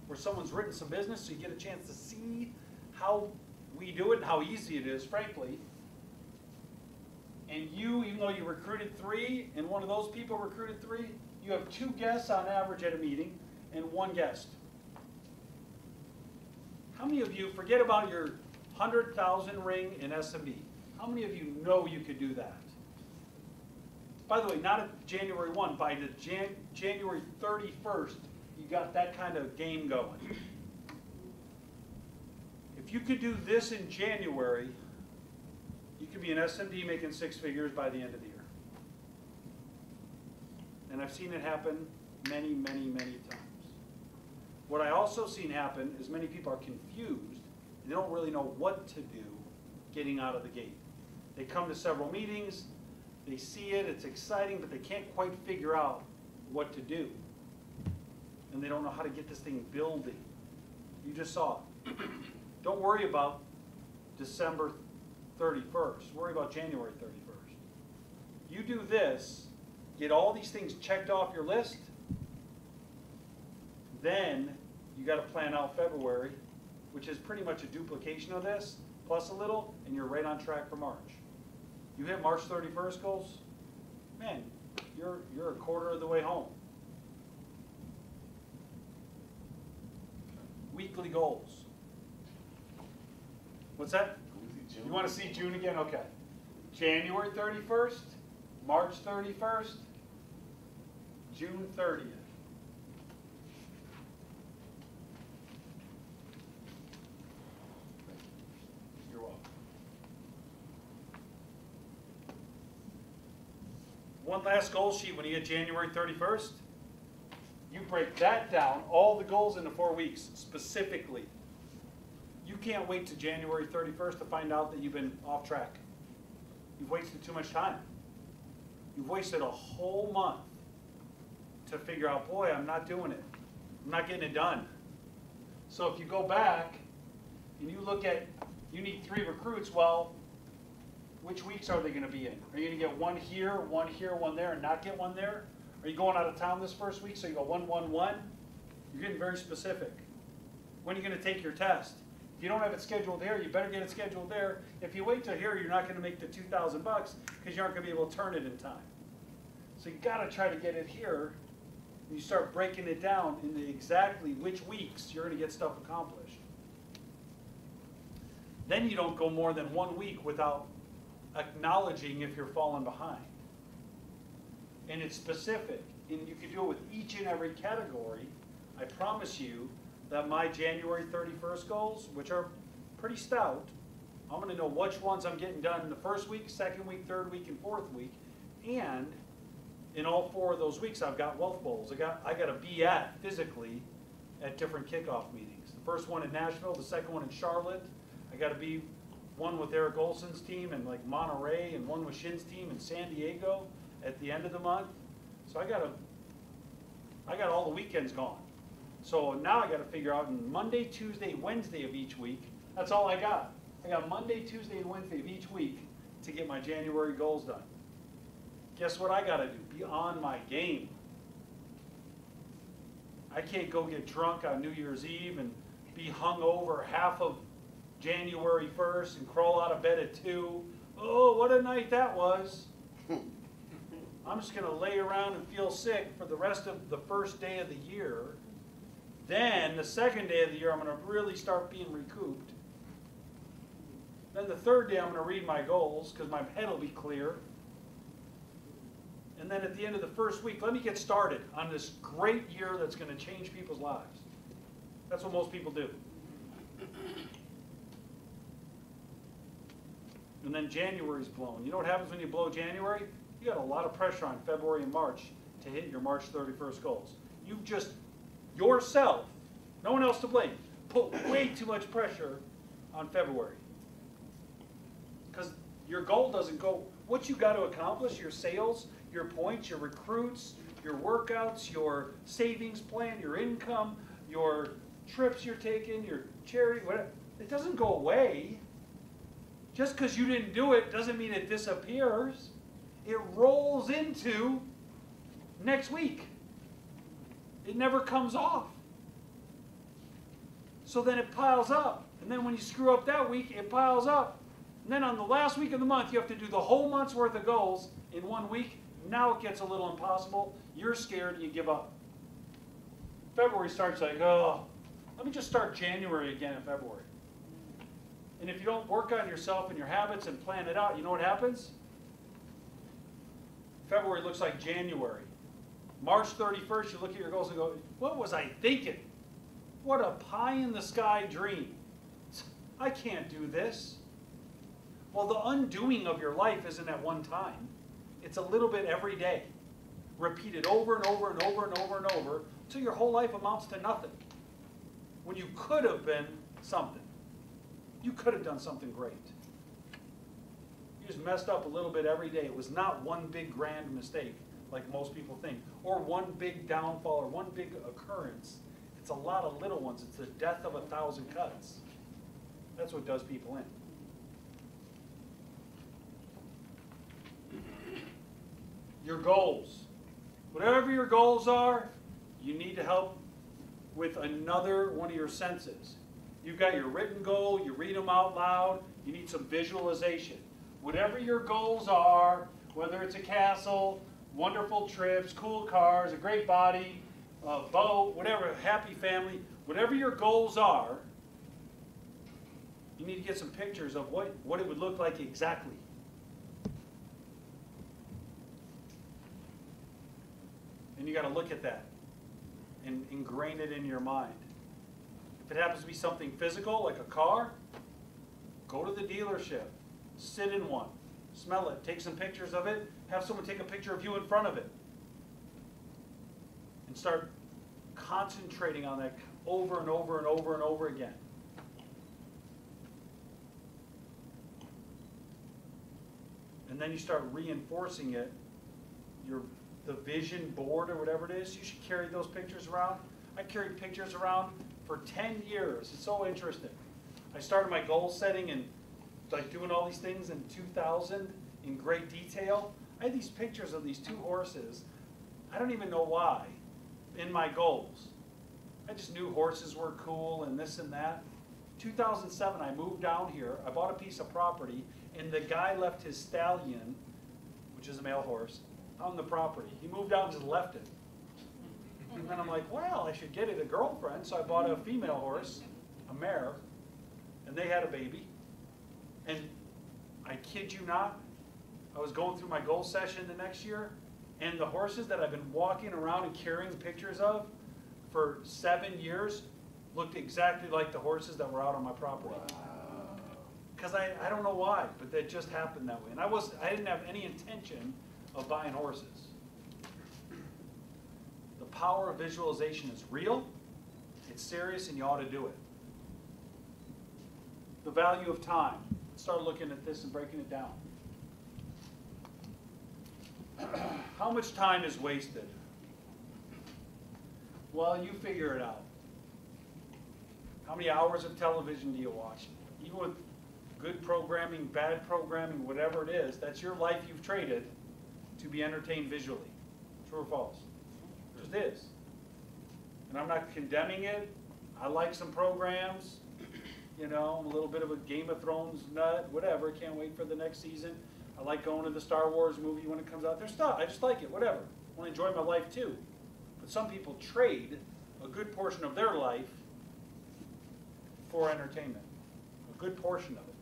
where someone's written some business, so you get a chance to see how we do it and how easy it is, frankly. And you, even though you recruited 3 and one of those people recruited 3, you have 2 guests on average at a meeting and 1 guest. How many of you, forget about your 100,000 ring in SMB, how many of you know you could do that? By the way, not at January 1, by the January 31st, you got that kind of game going. If you could do this in January, you could be an SMD making 6 figures by the end of the year. And I've seen it happen many, many, many times. What I also seen happen is many people are confused. They don't really know what to do getting out of the gate. They come to several meetings, they see it, it's exciting, but they can't quite figure out what to do. And they don't know how to get this thing building. You just saw it. Don't worry about December 31st. Worry about January 31st. You do this, get all these things checked off your list, then you got to plan out February, which is pretty much a duplication of this, plus a little, and you're right on track for March. You hit March 31st goals, man, you're a quarter of the way home. Weekly goals. What's that? You want to see June again? Okay. January 31st, March 31st, June 30th. You're welcome. One last goal sheet when you hit January 31st. You break that down, all the goals into 4 weeks, specifically. You can't wait to January 31st to find out that you've been off track. You've wasted too much time. You've wasted a whole month to figure out, boy, I'm not doing it. I'm not getting it done. So if you go back and you look at, you need 3 recruits, well, which weeks are they going to be in? Are you going to get 1 here, 1 there, and not get 1 there? Are you going out of town this first week, so you go 1, 1, 1? You're getting very specific. When are you going to take your test? If you don't have it scheduled here, you better get it scheduled there. If you wait till here, you're not going to make the $2,000 because you aren't going to be able to turn it in time. So you got to try to get it here. And you start breaking it down into exactly which weeks you're going to get stuff accomplished. Then you don't go more than 1 week without acknowledging if you're falling behind. And it's specific, and you can do it with each and every category. I promise you that my January 31st goals, which are pretty stout, I'm going to know which ones I'm getting done in the first week, second week, third week, and fourth week. And in all 4 of those weeks, I've got wealth goals. I got to be at physically at different kickoff meetings. The first one in Nashville, the second one in Charlotte. I got to be one with Eric Olson's team in like Monterey, and one with Shin's team in San Diego at the end of the month. So I got all the weekends gone. So now I got to figure out in Monday, Tuesday, Wednesday of each week. That's all I got. I got Monday, Tuesday, and Wednesday of each week to get my January goals done. Guess what I got to do? Be on my game. I can't go get drunk on New Year's Eve and be hungover half of January 1st and crawl out of bed at 2. Oh, what a night that was. I'm just going to lay around and feel sick for the rest of the first day of the year. Then the second day of the year, I'm going to really start being recouped. Then the third day, I'm going to read my goals because my head will be clear. And then at the end of the first week, let me get started on this great year that's going to change people's lives. That's what most people do. And then January's blown. You know what happens when you blow January? You got a lot of pressure on February and March to hit your March 31st goals. You've just, yourself, no one else to blame, put way too much pressure on February. Because your goal doesn't go, what you got to accomplish, your sales, your points, your recruits, your workouts, your savings plan, your income, your trips you're taking, your charity, whatever, it doesn't go away. Just because you didn't do it doesn't mean it disappears. It rolls into next week. It never comes off. So then it piles up. And then when you screw up that week, it piles up. And then on the last week of the month, you have to do the whole month's worth of goals in 1 week. Now it gets a little impossible. You're scared and you give up. February starts like, oh, let me just start January again in February. And if you don't work on yourself and your habits and plan it out, you know what happens? February looks like January. March 31st, you look at your goals and go, what was I thinking? What a pie-in-the-sky dream. I can't do this. Well, the undoing of your life isn't at one time. It's a little bit every day. Repeated over and over and over and over and over until your whole life amounts to nothing. When you could have been something. You could have done something great. You just messed up a little bit every day. It was not one big grand mistake like most people think, or one big downfall or one big occurrence. It's a lot of little ones. It's the death of 1,000 cuts. That's what does people in. Your goals. Whatever your goals are, you need to help with another one of your senses. You've got your written goal, you read them out loud, you need some visualization. Whatever your goals are, whether it's a castle, wonderful trips, cool cars, a great body, a boat, whatever, a happy family, whatever your goals are, you need to get some pictures of what it would look like exactly. And you got to look at that and ingrain it in your mind. If it happens to be something physical, like a car, go to the dealership, sit in one, smell it, take some pictures of it, have someone take a picture of you in front of it. And start concentrating on that over and over and over and over again. And then you start reinforcing it, the vision board or whatever it is, you should carry those pictures around. I carried pictures around for 10 years. It's so interesting. I started my goal setting and like doing all these things in 2000 in great detail. I had these pictures of these two horses. I don't even know why in my goals. I just knew horses were cool and this and that. 2007, I moved down here. I bought a piece of property, and the guy left his stallion, which is a male horse, on the property. He moved out and just left it. And then I'm like, well, I should get it a girlfriend. So I bought a female horse, a mare, and they had a baby. And I kid you not, I was going through my goal session the next year, and the horses that I've been walking around and carrying pictures of for 7 years looked exactly like the horses that were out on my property. Because I don't know why, but that just happened that way. And I didn't have any intention of buying horses. The power of visualization is real, it's serious, and you ought to do it. The value of time. Let's start looking at this and breaking it down. How much time is wasted? Well, you figure it out. How many hours of television do you watch? Even with good programming, bad programming, whatever it is, that's your life you've traded to be entertained visually. True or false? It just is. And I'm not condemning it. I like some programs. You know, I'm a little bit of a Game of Thrones nut, whatever. Can't wait for the next season. I like going to the Star Wars movie when it comes out. There's stuff. I just like it, whatever. I want to enjoy my life too. But some people trade a good portion of their life for entertainment. A good portion of it.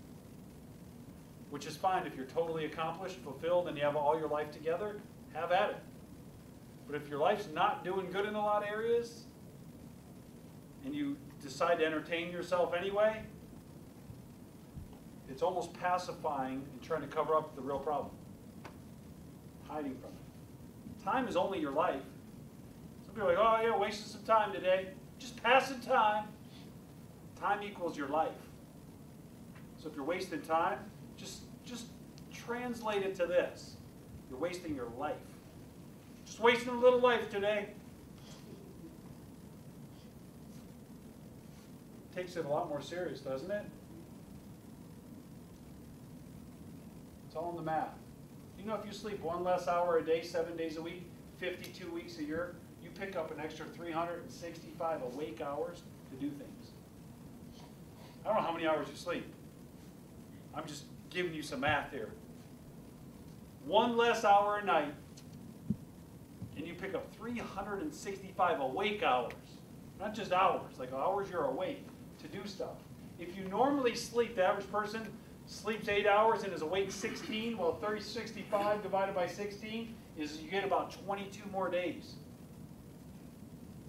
Which is fine if you're totally accomplished, fulfilled, and you have all your life together, have at it. But if your life's not doing good in a lot of areas, and you decide to entertain yourself anyway, it's almost pacifying and trying to cover up the real problem. Hiding from it. Time is only your life. Some people are like, oh yeah, wasted some time today. Just passing time. Time equals your life. So if you're wasting time, just translate it to this. You're wasting your life. Just wasting a little life today. Takes it a lot more serious, doesn't it? It's all in the math. You know, if you sleep one less hour a day, 7 days a week, 52 weeks a year, you pick up an extra 365 awake hours to do things. I don't know how many hours you sleep. I'm just giving you some math here. One less hour a night, and you pick up 365 awake hours. Not just hours, like hours you're awake to do stuff. If you normally sleep, the average person sleeps 8 hours and is awake 16, well, 365 divided by 16 is you get about 22 more days.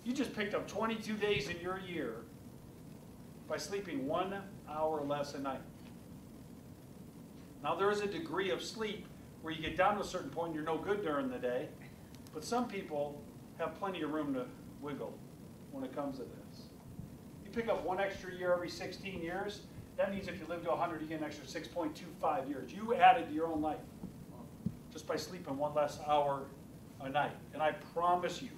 You just picked up 22 days in your year by sleeping 1 hour less a night. Now, there is a degree of sleep where you get down to a certain point and you're no good during the day, but some people have plenty of room to wiggle when it comes to this. You pick up 1 extra year every 16 years, that means if you live to 100, you get an extra 6.25 years. You added to your own life just by sleeping 1 less hour a night. And I promise you,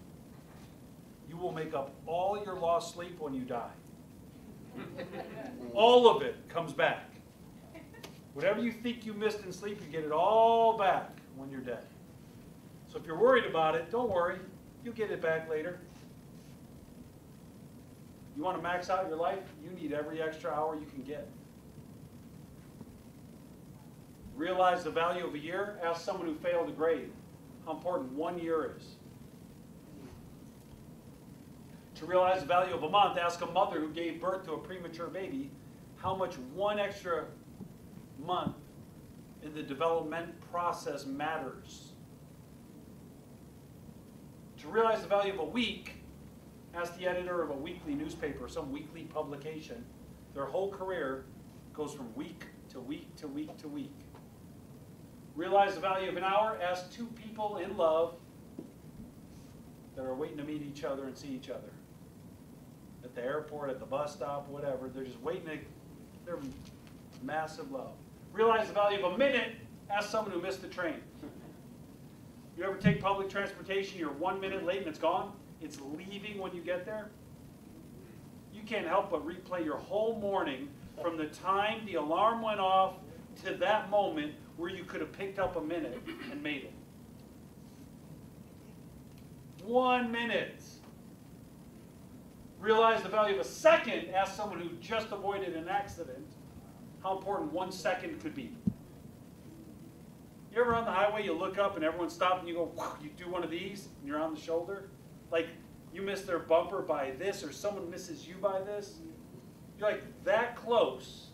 you will make up all your lost sleep when you die. All of it comes back. Whatever you think you missed in sleep, you get it all back when you're dead. So if you're worried about it, don't worry. You'll get it back later. You want to max out your life? You need every extra hour you can get. Realize the value of a year? Ask someone who failed a grade how important 1 year is. To realize the value of a month, ask a mother who gave birth to a premature baby how much 1 extra month in the development process matters. To realize the value of a week, ask the editor of a weekly newspaper, some weekly publication. Their whole career goes from week to week to week to week. Realize the value of an hour, ask 2 people in love that are waiting to meet each other and see each other. At the airport, at the bus stop, whatever, they're just waiting to, they're massive love. Realize the value of a minute, ask someone who missed the train. You ever take public transportation, you're 1 minute late and it's gone? It's leaving when you get there? You can't help but replay your whole morning from the time the alarm went off to that moment where you could have picked up a minute and made it. 1 minute. Realize the value of a second, ask someone who just avoided an accident how important 1 second could be. You ever on the highway, you look up and everyone's stopped and you go, you do one of these and you're on the shoulder? Like you miss their bumper by this or someone misses you by this? You're like that close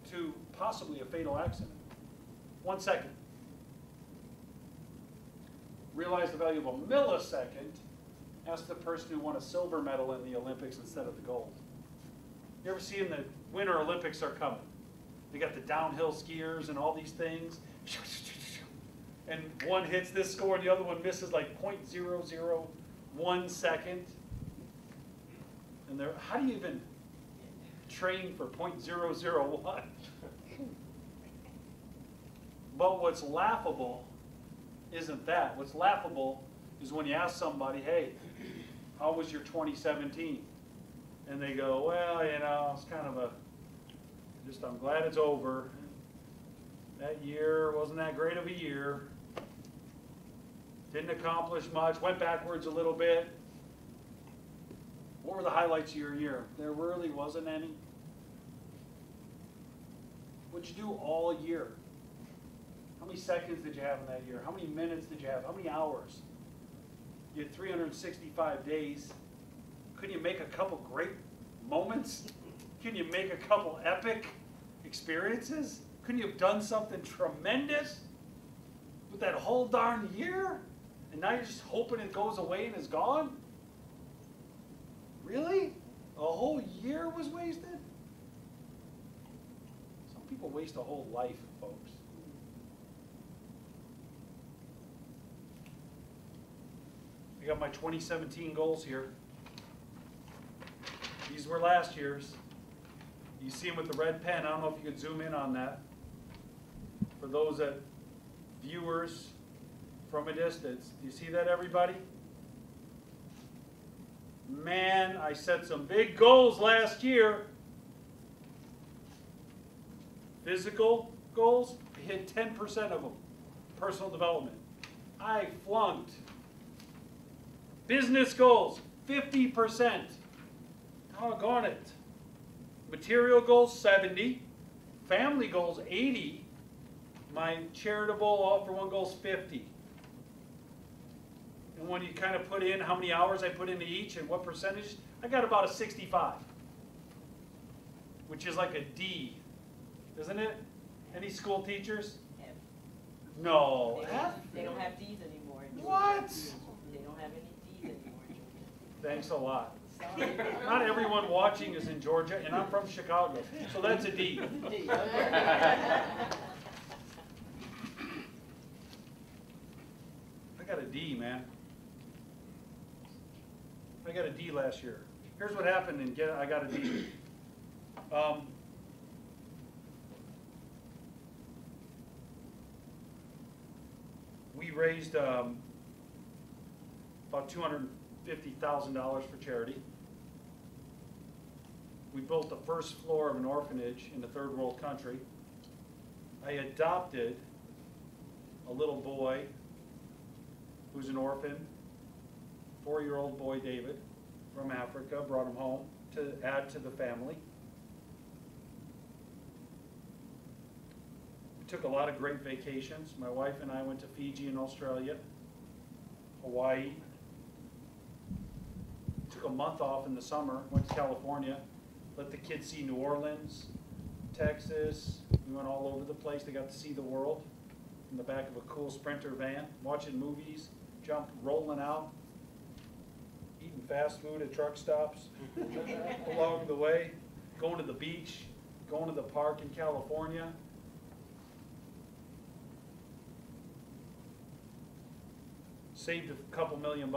to possibly a fatal accident. 1 second. Realize the value of a millisecond. Ask the person who won a silver medal in the Olympics instead of the gold. You ever see in the Winter Olympics are coming? They got the downhill skiers and all these things. And one hits this score and the other one misses like 0.001 second. And they're, how do you even train for 0.001? But what's laughable isn't that. What's laughable is when you ask somebody, hey, how was your 2017? And they go, well, you know, it's kind of I'm glad it's over. That year wasn't that great of a year. Didn't accomplish much, went backwards a little bit. What were the highlights of your year? There really wasn't any. What'd you do all year? How many seconds did you have in that year? How many minutes did you have? How many hours? You had 365 days. Couldn't you make a couple great moments? Couldn't you make a couple epic experiences? Couldn't you have done something tremendous with that whole darn year? And now you're just hoping it goes away and is gone? Really? A whole year was wasted? Some people waste a whole life, folks. I got my 2017 goals here. These were last year's. You see them with the red pen. I don't know if you could zoom in on that. For those that viewers from a distance, do you see that, everybody? Man, I set some big goals last year. Physical goals, I hit 10% of them. Personal development, I flunked. Business goals, 50%. Doggone it. Material goals, 70. Family goals, 80. My charitable all for one goals, 50. And when you kind of put in how many hours I put into each and what percentage, I got about a 65, which is like a D, isn't it? Any school teachers? F. No. They F? don't- They don't have D's anymore in Georgia. What? They don't have any D's anymore in Georgia. Thanks a lot. Sorry. Not everyone watching is in Georgia, and I'm from Chicago, so that's a D. D, okay. I got a D, man. I got a D last year. Here's what happened and I got a D. We raised about $250,000 for charity. We built the first floor of an orphanage in a third world country. I adopted a little boy who's an orphan, 4-year-old boy David from Africa, brought him home to add to the family. We took a lot of great vacations. My wife and I went to Fiji and Australia, Hawaii. Took a month off in the summer, went to California, let the kids see New Orleans, Texas. We went all over the place. They got to see the world in the back of a cool Sprinter van, watching movies, rolling out, eating fast food at truck stops along the way, going to the beach, going to the park in California. Saved a couple $1 million.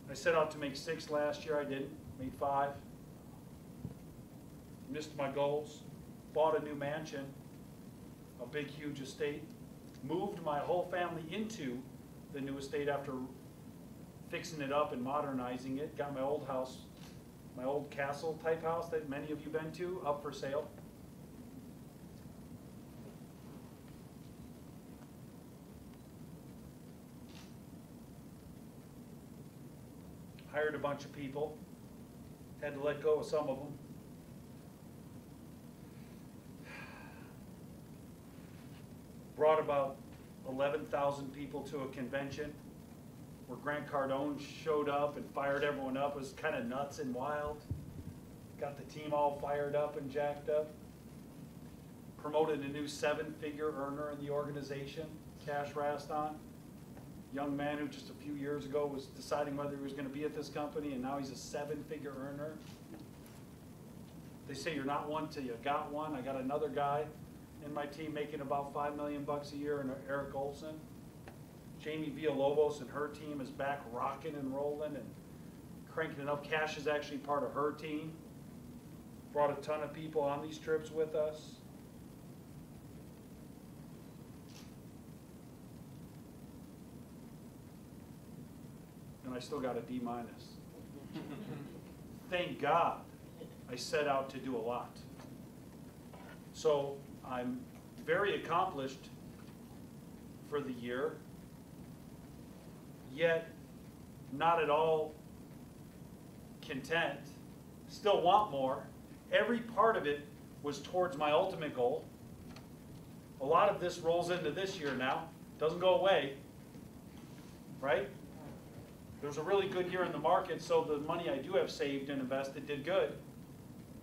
I set out to make 6 last year. I didn't. Made 5. Missed my goals. Bought a new mansion, a big, huge estate. Moved my whole family into the new estate after fixing it up and modernizing it. Got my old house, my old castle type house that many of you been to, up for sale. Hired a bunch of people. Had to let go of some of them. Brought about 11,000 people to a convention where Grant Cardone showed up and fired everyone up. It was kind of nuts and wild. Got the team all fired up and jacked up. Promoted a new 7-figure earner in the organization, Cash Raston. Young man who just a few years ago was deciding whether he was going to be at this company, and now he's a 7-figure earner. They say you're not one till you got one. I got another guy in my team making about $5 million a year, and Eric Olson. Jamie Villalobos and her team is back rocking and rolling and cranking it up. Cash is actually part of her team. Brought a ton of people on these trips with us. And I still got a D-. Thank God I set out to do a lot. So I'm very accomplished for the year, yet not at all content. Still want more. Every part of it was towards my ultimate goal. A lot of this rolls into this year now. Doesn't go away, right? There was a really good year in the market, so the money I do have saved and invested did good.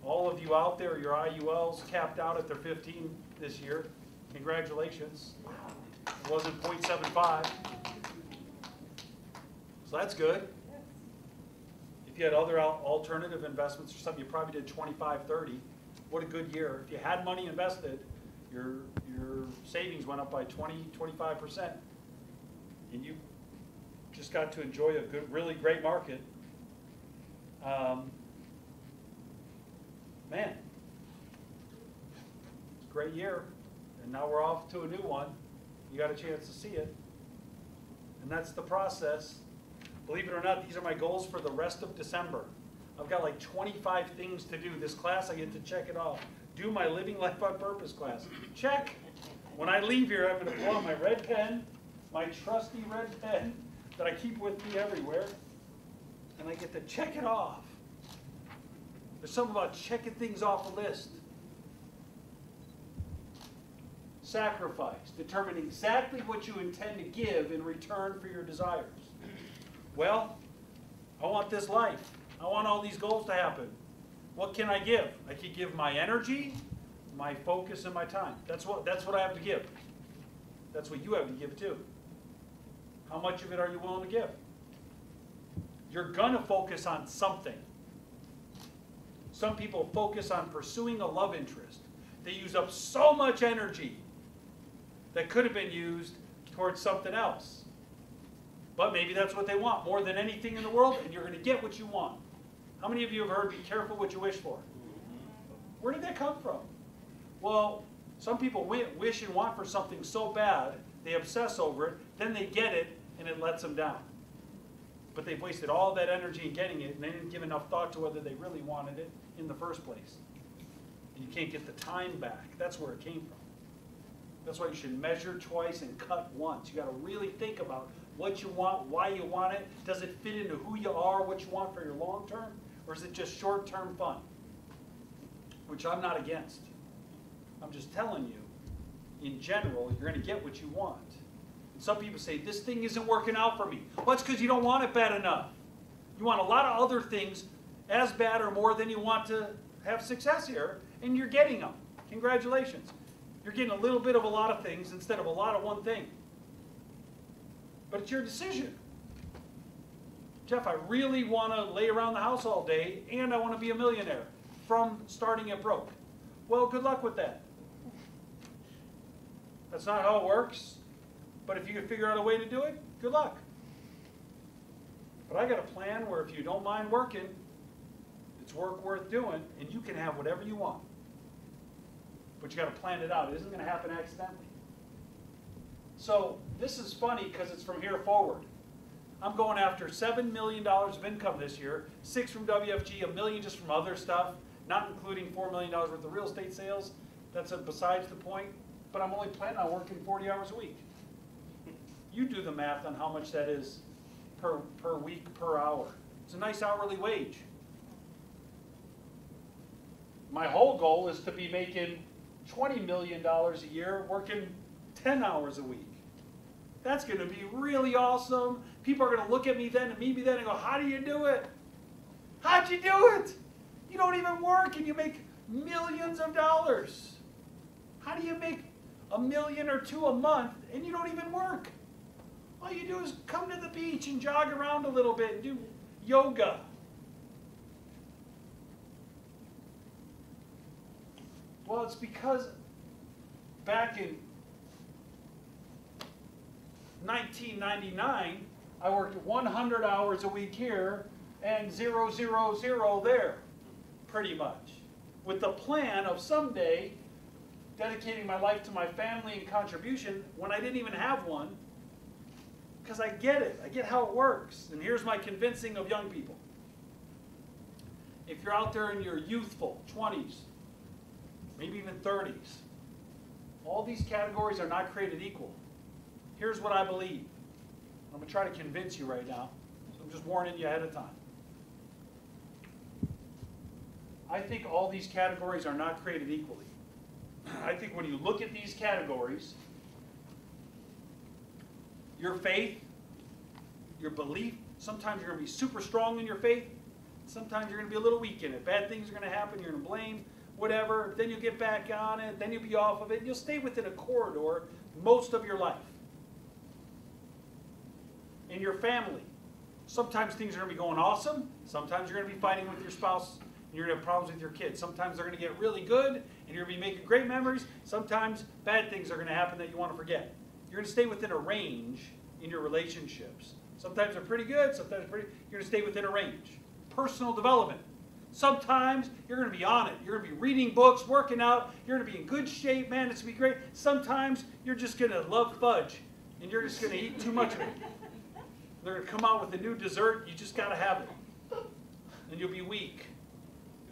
All of you out there, your IULs capped out at their 15 this year. Congratulations. It wasn't 0.75. So that's good. If you had other alternative investments or something, you probably did 25, 30. What a good year. If you had money invested, your savings went up by 20, 25%. And you just got to enjoy a good, really great market. man, it's a great year. And now we're off to a new one. You got a chance to see it. And that's the process. Believe it or not, these are my goals for the rest of December. I've got like 25 things to do. This class, I get to check it off. Do my Living Life on Purpose class. Check. When I leave here, I'm going to pull out my red pen, my trusty red pen that I keep with me everywhere, and I get to check it off. There's something about checking things off a list. Sacrifice. Determine exactly what you intend to give in return for your desires. Well, I want this life. I want all these goals to happen. What can I give? I can give my energy, my focus, and my time. That's what I have to give. That's what you have to give too. How much of it are you willing to give? You're going to focus on something. Some people focus on pursuing a love interest. They use up so much energy that could have been used towards something else. But maybe that's what they want more than anything in the world, and you're going to get what you want. How many of you have heard, be careful what you wish for? Where did that come from? Well, some people wish and want for something so bad, they obsess over it, then they get it, and it lets them down. But they've wasted all that energy in getting it, and they didn't give enough thought to whether they really wanted it in the first place. And you can't get the time back. That's where it came from. That's why you should measure twice and cut once. You got to really think about what you want, why you want it. Does it fit into who you are, what you want for your long term? Or is it just short-term fun? Which I'm not against. I'm just telling you, in general, you're going to get what you want. And some people say, this thing isn't working out for me. Well, it's because you don't want it bad enough. You want a lot of other things as bad or more than you want to have success here, and you're getting them. Congratulations. You're getting a little bit of a lot of things instead of a lot of one thing. But it's your decision. Jeff, I really want to lay around the house all day, and I want to be a millionaire from starting at broke. Well, good luck with that. That's not how it works. But if you can figure out a way to do it, good luck. But I got a plan where if you don't mind working, it's work worth doing, and you can have whatever you want. But you got to plan it out. It isn't going to happen accidentally. So this is funny because it's from here forward. I'm going after $7 million of income this year, 6 from WFG, $1 million just from other stuff, not including $4 million worth of real estate sales. That's besides the point. But I'm only planning on working 40 hours a week. You do the math on how much that is per week, per hour. It's a nice hourly wage. My whole goal is to be making $20 million a year working 10 hours a week. That's going to be really awesome. People are going to look at me then and meet me then and go, how do you do it? How'd you do it? You don't even work and you make millions of dollars. How do you make $1 million or $2 million a month and you don't even work? All you do is come to the beach and jog around a little bit and do yoga. Well, it's because back in 1999, I worked 100 hours a week here and 0, 0, 0 there, pretty much, with the plan of someday dedicating my life to my family and contribution when I didn't even have one, because I get it. I get how it works. And here's my convincing of young people. If you're out there in your youthful 20s, maybe even 30s, all these categories are not created equal. Here's what I believe. I'm going to try to convince you right now, so I'm just warning you ahead of time. I think all these categories are not created equally. I think when you look at these categories, your faith, your belief, sometimes you're going to be super strong in your faith, sometimes you're going to be a little weak in it. Bad things are going to happen, you're going to blame, whatever, then you'll get back on it, then you'll be off of it, and you'll stay within a corridor most of your life. In your family, sometimes things are going to be going awesome, sometimes you're going to be fighting with your spouse, and you're going to have problems with your kids. Sometimes they're going to get really good, and you're going to be making great memories. Sometimes bad things are going to happen that you want to forget. You're going to stay within a range in your relationships. Sometimes they're pretty good, sometimes you're going to stay within a range. Personal development. Sometimes you're going to be on it. You're going to be reading books, working out. You're going to be in good shape, man. It's going to be great. Sometimes you're just going to love fudge, and you're just going to eat too much of it. They're going to come out with a new dessert. You just got to have it. And you'll be weak.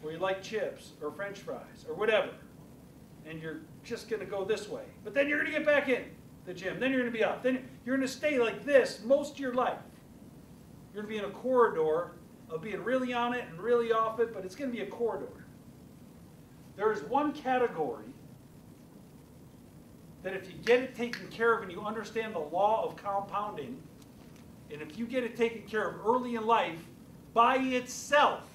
Or you like chips or French fries or whatever. And you're just going to go this way. But then you're going to get back in the gym. Then you're going to be up. Then you're going to stay like this most of your life. You're going to be in a corridor of being really on it and really off it, but it's going to be a corridor. There is one category that if you get it taken care of and you understand the law of compounding, and if you get it taken care of early in life, by itself,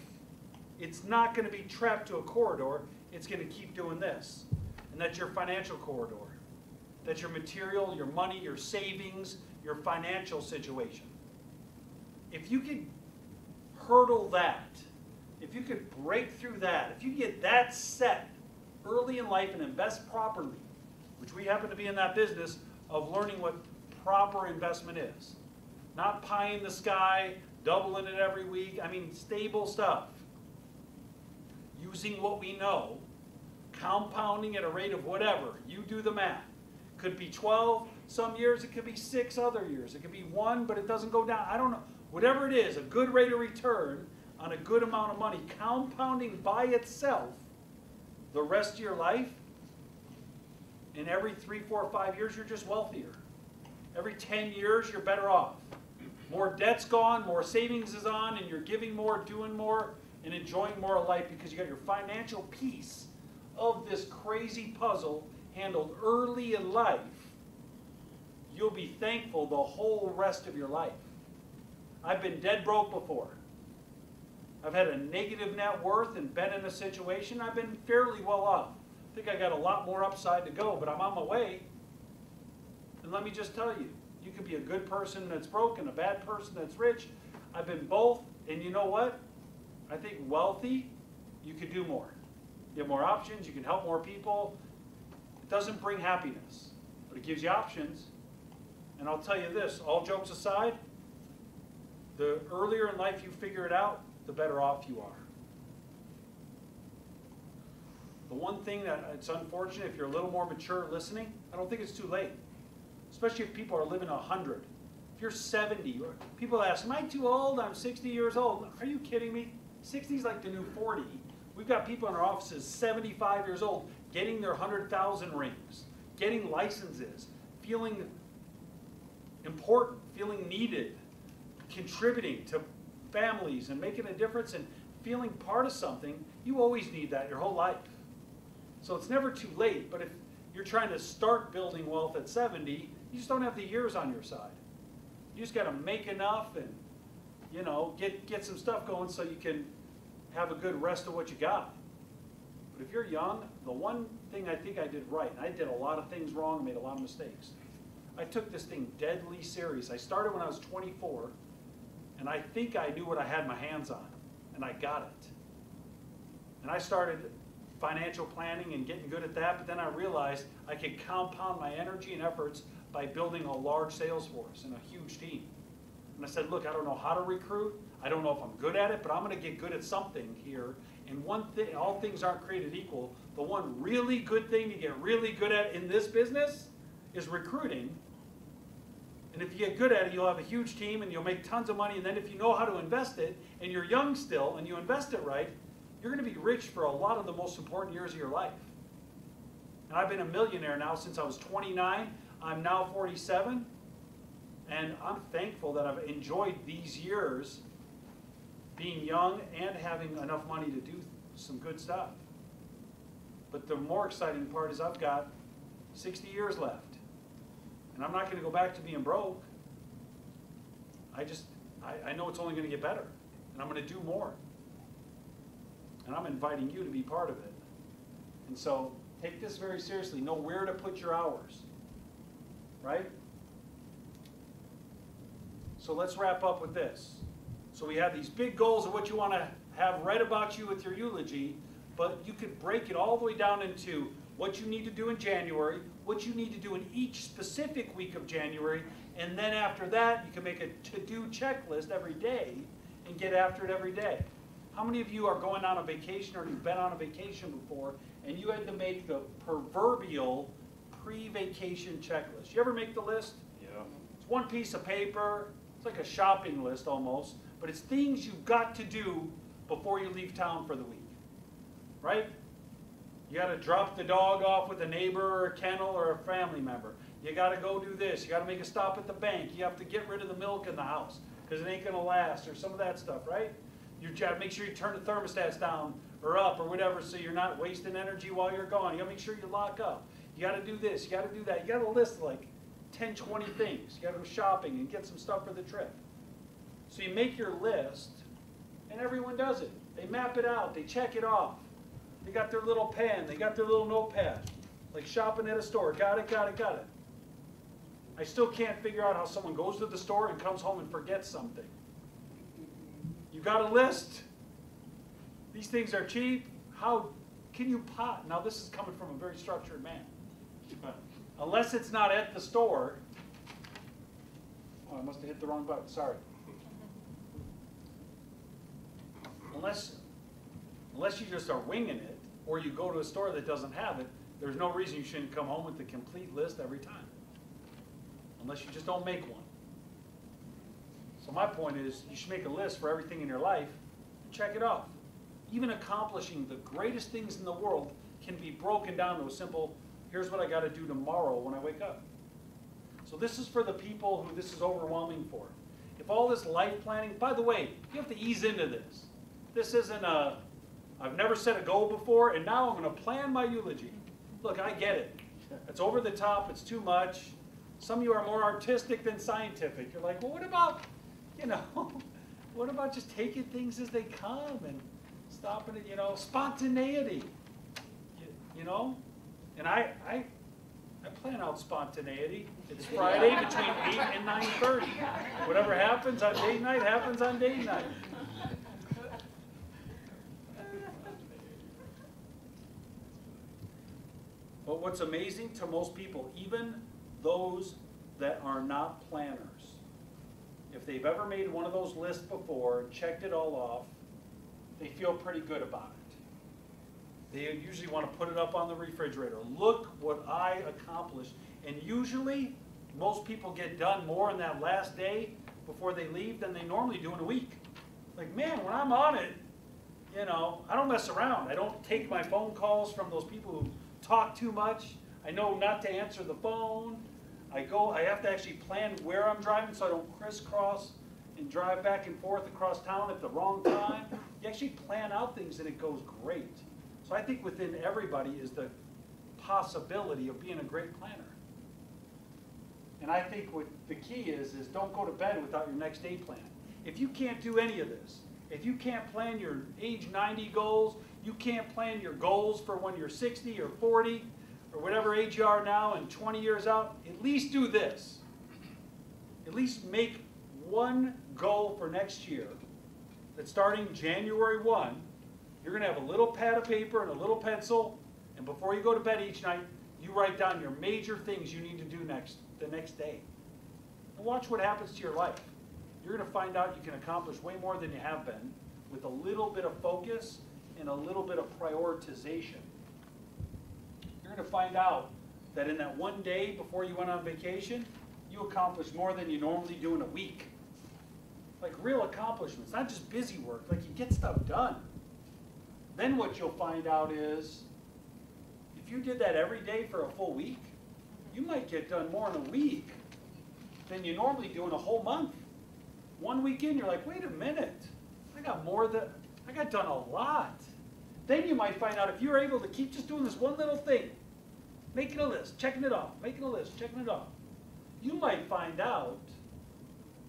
it's not going to be trapped to a corridor. It's going to keep doing this. And that's your financial corridor. That's your material, your money, your savings, your financial situation. If you can hurdle that, if you could break through that, if you get that set early in life and invest properly, which we happen to be in that business of learning what proper investment is. Not pie in the sky, doubling it every week. I mean, stable stuff. Using what we know, compounding at a rate of whatever. You do the math. Could be 12 some years, it could be 6 other years. It could be 1, but it doesn't go down. I don't know. Whatever it is, a good rate of return on a good amount of money, compounding by itself the rest of your life, and every 3, 4, 5 years, you're just wealthier. Every 10 years, you're better off. More debt's gone, more savings is on, and you're giving more, doing more, and enjoying more of life because you got your financial piece of this crazy puzzle handled early in life. You'll be thankful the whole rest of your life. I've been dead broke before. I've had a negative net worth and been in a situation. I've been fairly well off. I think I got a lot more upside to go, but I'm on my way. And let me just tell you, you could be a good person that's broke and a bad person that's rich. I've been both, and you know what? I think wealthy, you could do more. You have more options, you can help more people. It doesn't bring happiness, but it gives you options. And I'll tell you this, all jokes aside, the earlier in life you figure it out, the better off you are. The one thing that it's unfortunate, if you're a little more mature listening, I don't think it's too late. Especially if people are living 100. If you're 70, or people ask, am I too old? I'm 60 years old. Are you kidding me? 60 is like the new 40. We've got people in our offices 75 years old getting their 100,000 rings, getting licenses, feeling important, feeling needed, contributing to families and making a difference and feeling part of something. You always need that your whole life. So it's never too late, but if you're trying to start building wealth at 70, you just don't have the years on your side. You just got to make enough and, you know, get some stuff going so you can have a good rest of what you got. But if you're young, the one thing I think I did right, and I did a lot of things wrong and made a lot of mistakes, I took this thing deadly serious. I started when I was 24, and I think I knew what I had my hands on, and I got it. And I started financial planning and getting good at that, but then I realized I could compound my energy and efforts by building a large sales force and a huge team. And I said, look, I don't know how to recruit. I don't know if I'm good at it, but I'm going to get good at something here. And one thing, all things aren't created equal. The one really good thing to get really good at in this business is recruiting. And if you get good at it, you'll have a huge team and you'll make tons of money. And then if you know how to invest it, and you're young still, and you invest it right, you're going to be rich for a lot of the most important years of your life. And I've been a millionaire now since I was 29. I'm now 47. And I'm thankful that I've enjoyed these years being young and having enough money to do some good stuff. But the more exciting part is I've got 60 years left. And I'm not going to go back to being broke. I know it's only going to get better. And I'm going to do more. And I'm inviting you to be part of it. And so take this very seriously. Know where to put your hours. Right? So let's wrap up with this. So we have these big goals of what you want to have read about you with your eulogy, but you could break it all the way down into what you need to do in January, what you need to do in each specific week of January, and then after that, you can make a to-do checklist every day and get after it every day. How many of you are going on a vacation or you've been on a vacation before and you had to make the proverbial pre-vacation checklist? You ever make the list? Yeah. It's one piece of paper. It's like a shopping list almost, but it's things you've got to do before you leave town for the week, right? You got to drop the dog off with a neighbor or a kennel or a family member. You got to go do this. You got to make a stop at the bank. You have to get rid of the milk in the house because it ain't going to last, or some of that stuff, right? You got to make sure you turn the thermostats down or up or whatever so you're not wasting energy while you're gone. You got to make sure you lock up. You got to do this. You got to do that. You got to list like 10, 20 things. You got to go shopping and get some stuff for the trip. So you make your list, and everyone does it. They map it out. They check it off. They got their little pen. They got their little notepad. Like shopping at a store. Got it, got it, got it. I still can't figure out how someone goes to the store and comes home and forgets something. You got a list. These things are cheap. How can you pot? Now this is coming from a very structured man. Unless it's not at the store. Oh, I must have hit the wrong button. Sorry. Unless you just are winging it, or you go to a store that doesn't have it, there's no reason you shouldn't come home with the complete list every time. Unless you just don't make one. So my point is, you should make a list for everything in your life and check it off. Even accomplishing the greatest things in the world can be broken down to a simple, here's what I got to do tomorrow when I wake up. So this is for the people who this is overwhelming for. If all this life planning, by the way, you have to ease into this. This isn't a, I've never set a goal before, and now I'm going to plan my eulogy. Look, I get it. It's over the top. It's too much. Some of you are more artistic than scientific. You're like, well, what about, what about just taking things as they come and stopping it, spontaneity, And I plan out spontaneity. It's Friday between 8 and 9:30. Whatever happens on date night happens on date night. But what's amazing to most people, even those that are not planners, if they've ever made one of those lists before, checked it all off, they feel pretty good about it. They usually want to put it up on the refrigerator. Look what I accomplished. And usually, most people get done more in that last day before they leave than they normally do in a week. Like, man, when I'm on it, I don't mess around. I don't take my phone calls from those people who talk too much. I know not to answer the phone. I have to actually plan where I'm driving so I don't crisscross and drive back and forth across town at the wrong time. You actually plan out things and it goes great. So I think within everybody is the possibility of being a great planner. And I think what the key is don't go to bed without your next day plan. If you can't do any of this, if you can't plan your age 90 goals, you can't plan your goals for when you're 60 or 40 or whatever age you are now and 20 years out, at least do this. At least make one goal for next year that starting January 1, you're going to have a little pad of paper and a little pencil, and before you go to bed each night, you write down your major things you need to do the next day. And watch what happens to your life. You're going to find out you can accomplish way more than you have been with a little bit of focus and a little bit of prioritization. You're going to find out that in that one day before you went on vacation, you accomplished more than you normally do in a week. Like real accomplishments, not just busy work, like you get stuff done. Then what you'll find out is, if you did that every day for a full week, you might get done more in a week than you normally do in a whole month. 1 week in, you're like, wait a minute, I got done a lot. Then you might find out if you're able to keep just doing this one little thing, making a list, checking it off, making a list, checking it off, you might find out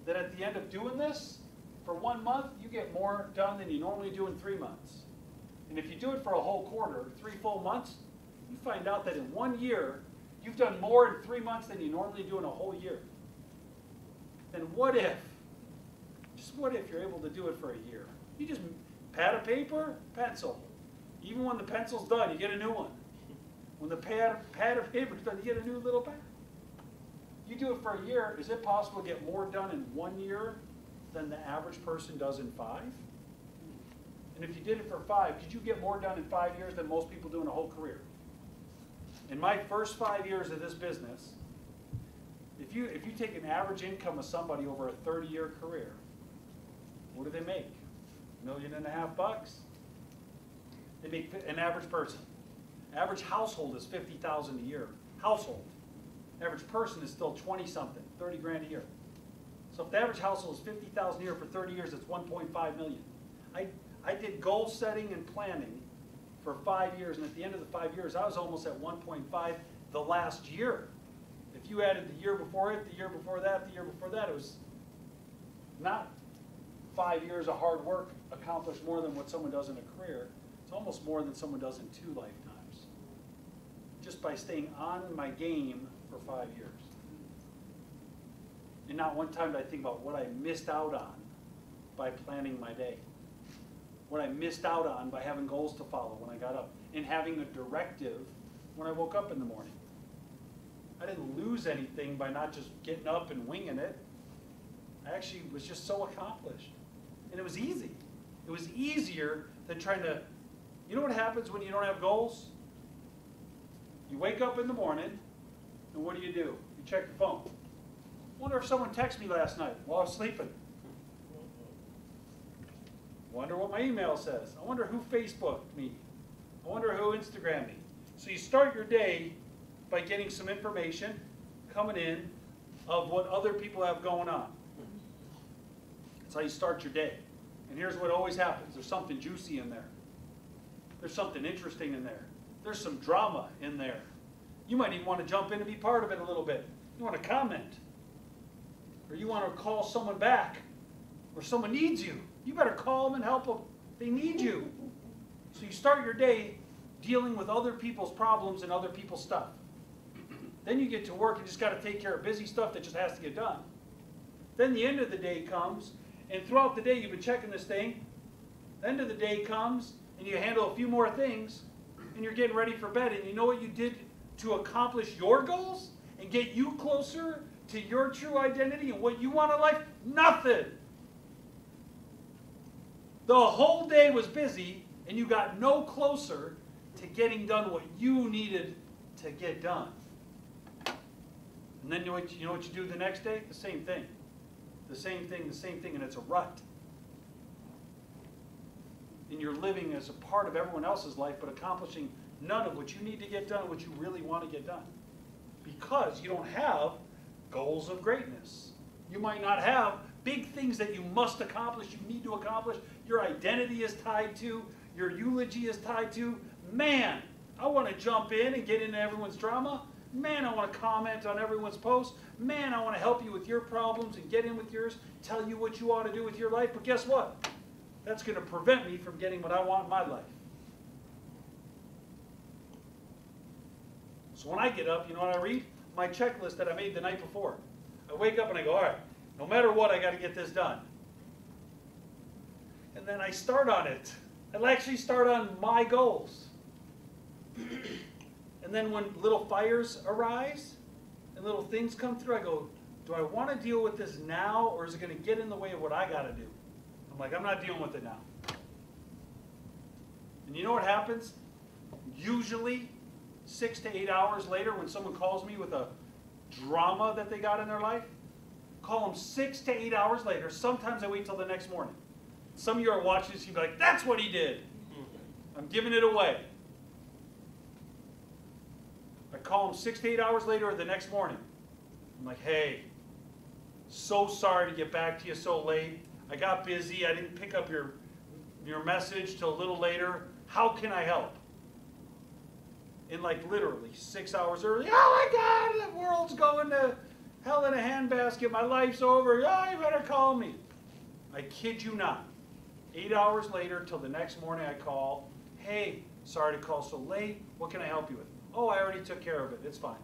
that at the end of doing this, for 1 month, you get more done than you normally do in 3 months. And if you do it for a whole quarter, 3 full months, you find out that in 1 year, you've done more in 3 months than you normally do in a whole year. Then what if, just what if you're able to do it for a year? You just pad of paper, pencil. Even when the pencil's done, you get a new one. When the pad of paper's done, you get a new little pad. You do it for a year, is it possible to get more done in 1 year than the average person does in 5? And if you did it for 5, could you get more done in 5 years than most people do in a whole career? In my first 5 years of this business, if you take an average income of somebody over a 30-year career, what do they make? $1.5 million bucks? They make an average person. Average household is $50,000 a year. Household. Average person is still 20-something, 30 grand a year. So if the average household is $50,000 a year for 30 years, it's 1.5 million. I did goal setting and planning for 5 years, and at the end of the 5 years, I was almost at 1.5 the last year. If you added the year before it, the year before that, the year before that, it was not 5 years of hard work accomplished more than what someone does in a career. It's almost more than someone does in 2 lifetimes. Just by staying on my game for 5 years. And not one time did I think about what I missed out on by planning my day. What I missed out on by having goals to follow when I got up. And having a directive when I woke up in the morning. I didn't lose anything by not just getting up and winging it. I actually was just so accomplished. And it was easy. It was easier than trying to, you know what happens when you don't have goals? You wake up in the morning, and what do? You check your phone. Wonder if someone texted me last night while I was sleeping. Wonder what my email says. I wonder who Facebooked me. I wonder who Instagrammed me. So you start your day by getting some information coming in of what other people have going on. That's how you start your day. And here's what always happens. There's something juicy in there. There's something interesting in there. There's some drama in there. You might even want to jump in and be part of it a little bit. You want to comment. Or you want to call someone back. Or someone needs you. You better call them and help them. They need you. So you start your day dealing with other people's problems and other people's stuff. Then you get to work and just got to take care of busy stuff that just has to get done. Then the end of the day comes, and throughout the day you've been checking this thing. The end of the day comes, and you handle a few more things, and you're getting ready for bed. And you know what you did to accomplish your goals and get you closer to your true identity and what you want in life? Nothing. The whole day was busy, and you got no closer to getting done what you needed to get done. And then you know what you do the next day? The same thing. The same thing, the same thing, and it's a rut. And you're living as a part of everyone else's life, but accomplishing none of what you need to get done, what you really want to get done. Because you don't have goals of greatness. You might not have big things that you must accomplish, you need to accomplish, your identity is tied to, your eulogy is tied to. Man, I want to jump in and get into everyone's drama. Man, I want to comment on everyone's posts. Man, I want to help you with your problems and get in with yours, tell you what you ought to do with your life. But guess what? That's going to prevent me from getting what I want in my life. So when I get up, you know what I read? My checklist that I made the night before. I wake up and I go, all right, no matter what, I got to get this done. And then I start on it. I'll actually start on my goals. And then when little fires arise and little things come through, I go, do I want to deal with this now, or is it going to get in the way of what I got to do? I'm like, I'm not dealing with it now. And you know what happens? Usually 6 to 8 hours later, when someone calls me with a drama that they got in their life, call them 6 to 8 hours later. Sometimes I wait till the next morning. Some of you are watching this, you'll be like, that's what he did. I'm giving it away. I call them 6 to 8 hours later or the next morning. I'm like, hey, so sorry to get back to you so late. I got busy. I didn't pick up your message till a little later. How can I help? And like literally 6 hours early, oh my God, the world's going to hell in a handbasket. My life's over. Oh, you better call me. I kid you not. 8 hours later till the next morning I call, hey, sorry to call so late. What can I help you with? Oh, I already took care of it. It's fine.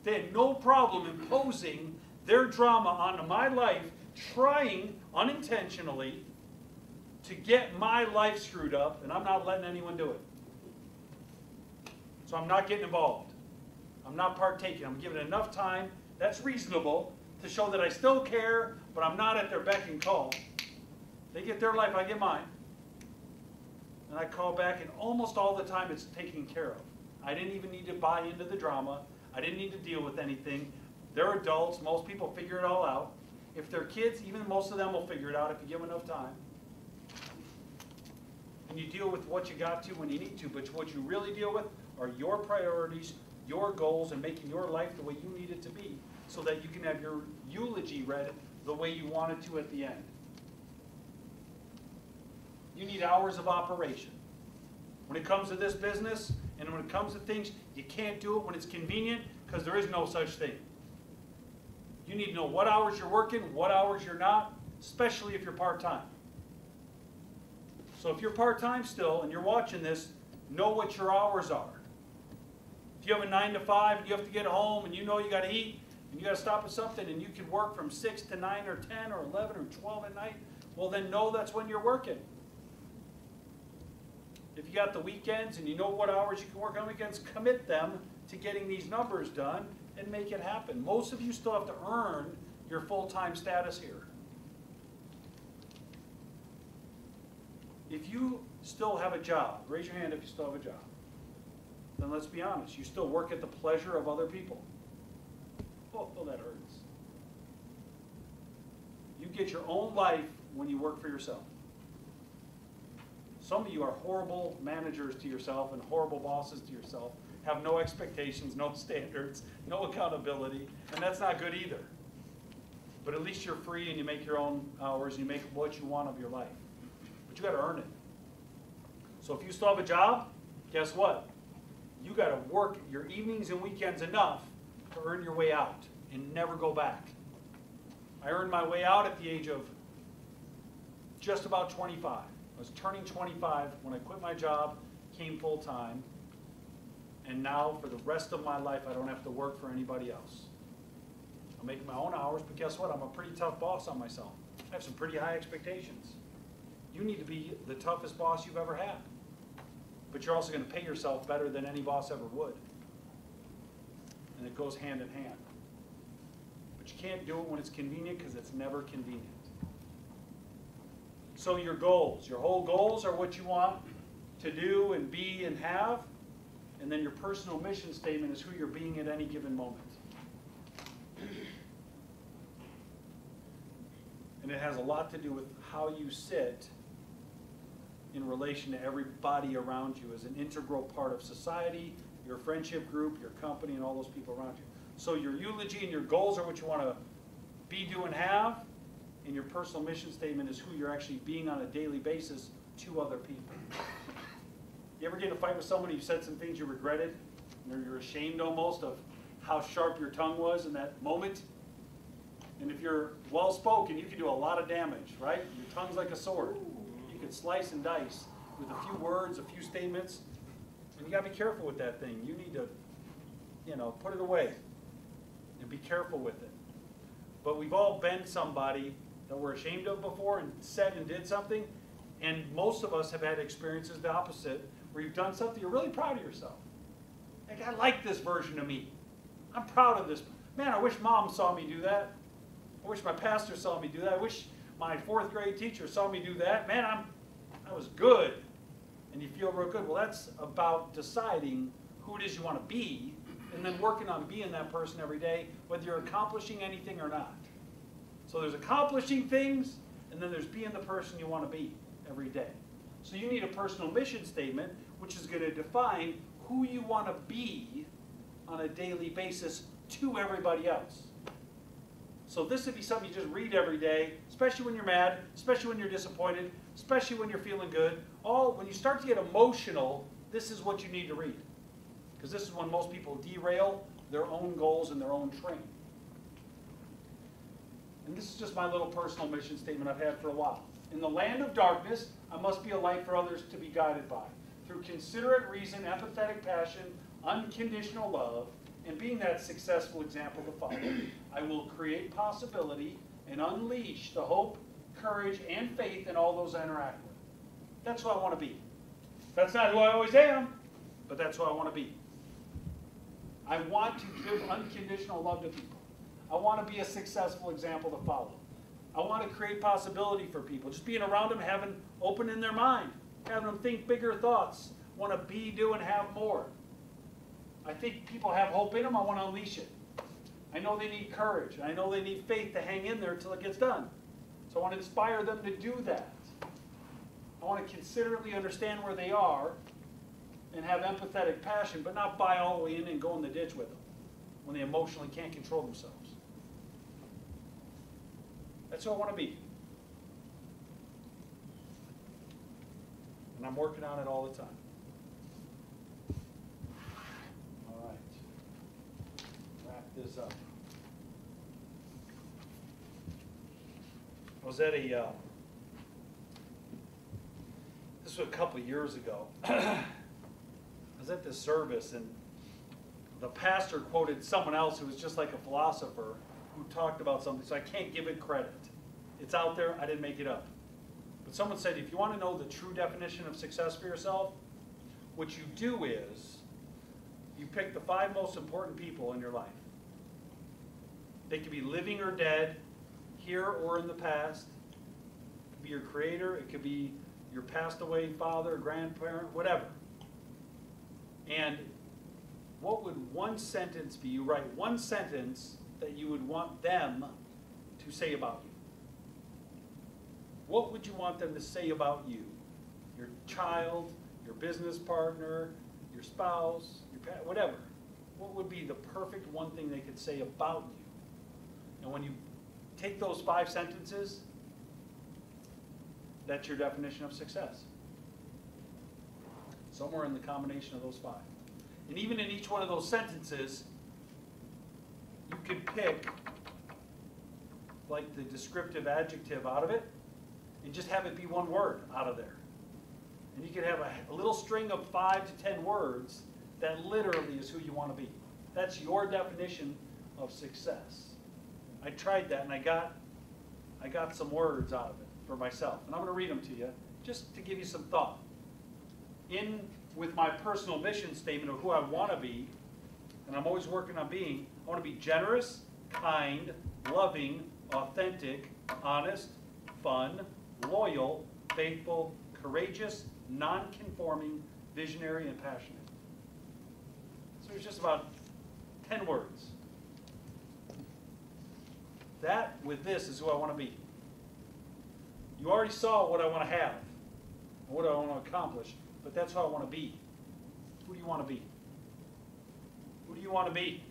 They had no problem imposing their drama onto my life, trying unintentionally to get my life screwed up, and I'm not letting anyone do it. So I'm not getting involved. I'm not partaking. I'm giving enough time. That's reasonable to show that I still care, but I'm not at their beck and call. They get their life, I get mine. And I call back, and almost all the time it's taken care of. I didn't even need to buy into the drama. I didn't need to deal with anything. They're adults. Most people figure it all out. If they're kids, even most of them will figure it out if you give them enough time. And you deal with what you got to when you need to, but what you really deal with are your priorities, your goals, and making your life the way you need it to be so that you can have your eulogy read the way you want it to at the end. You need hours of operation. When it comes to this business and when it comes to things, you can't do it when it's convenient because there is no such thing. You need to know what hours you're working, what hours you're not, especially if you're part-time. So if you're part-time still and you're watching this, know what your hours are. If you have a 9 to 5 and you have to get home and you know you got to eat and you got to stop at something and you can work from 6 to 9 or 10 or 11 or 12 at night, well then know that's when you're working. If you got the weekends and you know what hours you can work on weekends, commit them to getting these numbers done and make it happen. Most of you still have to earn your full-time status here. If you still have a job, raise your hand if you still have a job. Then let's be honest, you still work at the pleasure of other people. Oh, that hurts. You get your own life when you work for yourself. Some of you are horrible managers to yourself and horrible bosses to yourself, have no expectations, no standards, no accountability, and that's not good either. But at least you're free and you make your own hours and you make what you want of your life. But you got to earn it. So if you still have a job, guess what? You got to work your evenings and weekends enough to earn your way out and never go back. I earned my way out at the age of just about 25. I was turning 25 when I quit my job, came full-time, and now for the rest of my life I don't have to work for anybody else. I'm making my own hours, but guess what? I'm a pretty tough boss on myself. I have some pretty high expectations. You need to be the toughest boss you've ever had. But you're also going to pay yourself better than any boss ever would. And it goes hand in hand. But you can't do it when it's convenient because it's never convenient. So your goals, your whole goals are what you want to do and be and have. And then your personal mission statement is who you're being at any given moment. And it has a lot to do with how you sit in relation to everybody around you as an integral part of society, your friendship group, your company, and all those people around you. So your eulogy and your goals are what you want to be, do, and have. And your personal mission statement is who you're actually being on a daily basis to other people. You ever get in a fight with somebody who said some things you regretted, or you're ashamed almost of how sharp your tongue was in that moment? And if you're well-spoken, you can do a lot of damage, right? Your tongue's like a sword. You can slice and dice with a few words, a few statements, and you got to be careful with that thing. You need to, put it away and be careful with it. But we've all been somebody that we're ashamed of before and said and did something, and most of us have had experiences the opposite, where you've done something, you're really proud of yourself. Like, I like this version of me. I'm proud of this. Man, I wish mom saw me do that. I wish my pastor saw me do that. I wish my 4th grade teacher saw me do that. Man, I was good. And you feel real good. Well, that's about deciding who it is you want to be and then working on being that person every day, whether you're accomplishing anything or not. So there's accomplishing things, and then there's being the person you want to be every day. So you need a personal mission statement, which is going to define who you want to be on a daily basis to everybody else. So this would be something you just read every day, especially when you're mad, especially when you're disappointed, especially when you're feeling good. When you start to get emotional, this is what you need to read. Because this is when most people derail their own goals and their own train. And this is just my little personal mission statement I've had for a while. In the land of darkness, I must be a light for others to be guided by. Through considerate reason, empathetic passion, unconditional love, and being that successful example to follow, I will create possibility and unleash the hope, courage, and faith in all those I interact with. That's who I want to be. That's not who I always am, but that's who I want to be. I want to give unconditional love to people. I want to be a successful example to follow. I want to create possibility for people. Just being around them, having open in their mind, having them think bigger thoughts, want to be, do, and have more. I think people have hope in them. I want to unleash it. I know they need courage. I know they need faith to hang in there until it gets done. So I want to inspire them to do that. I want to considerately understand where they are and have empathetic passion, but not buy all the way in and go in the ditch with them when they emotionally can't control themselves. That's who I want to be. And I'm working on it all the time. All right. Wrap this up. I was at this was a couple years ago. I was at this service, and the pastor quoted someone else who was just like a philosopher who talked about something, so I can't give it credit. It's out there, I didn't make it up. But someone said, if you want to know the true definition of success for yourself, what you do is you pick the 5 most important people in your life. They could be living or dead, here or in the past. It could be your creator, it could be your passed away father, grandparent, whatever. And what would one sentence be? You write one sentence that you would want them to say about you. What would you want them to say about you? Your child, your business partner, your spouse, your pet, whatever. What would be the perfect one thing they could say about you? And when you take those 5 sentences, that's your definition of success. Somewhere in the combination of those 5. And even in each one of those sentences, you could pick like the descriptive adjective out of it and just have it be one word out of there. And you could have a little string of 5 to 10 words that literally is who you want to be. That's your definition of success. I tried that and I got some words out of it for myself. And I'm going to read them to you just to give you some thought. In with my personal mission statement of who I want to be, and I'm always working on being, I want to be generous, kind, loving, authentic, honest, fun, loyal, faithful, courageous, non-conforming, visionary, and passionate. So it's just about 10 words. That, with this, is who I want to be. You already saw what I want to have, and what I want to accomplish, but that's how I want to be. Who do you want to be? Who do you want to be?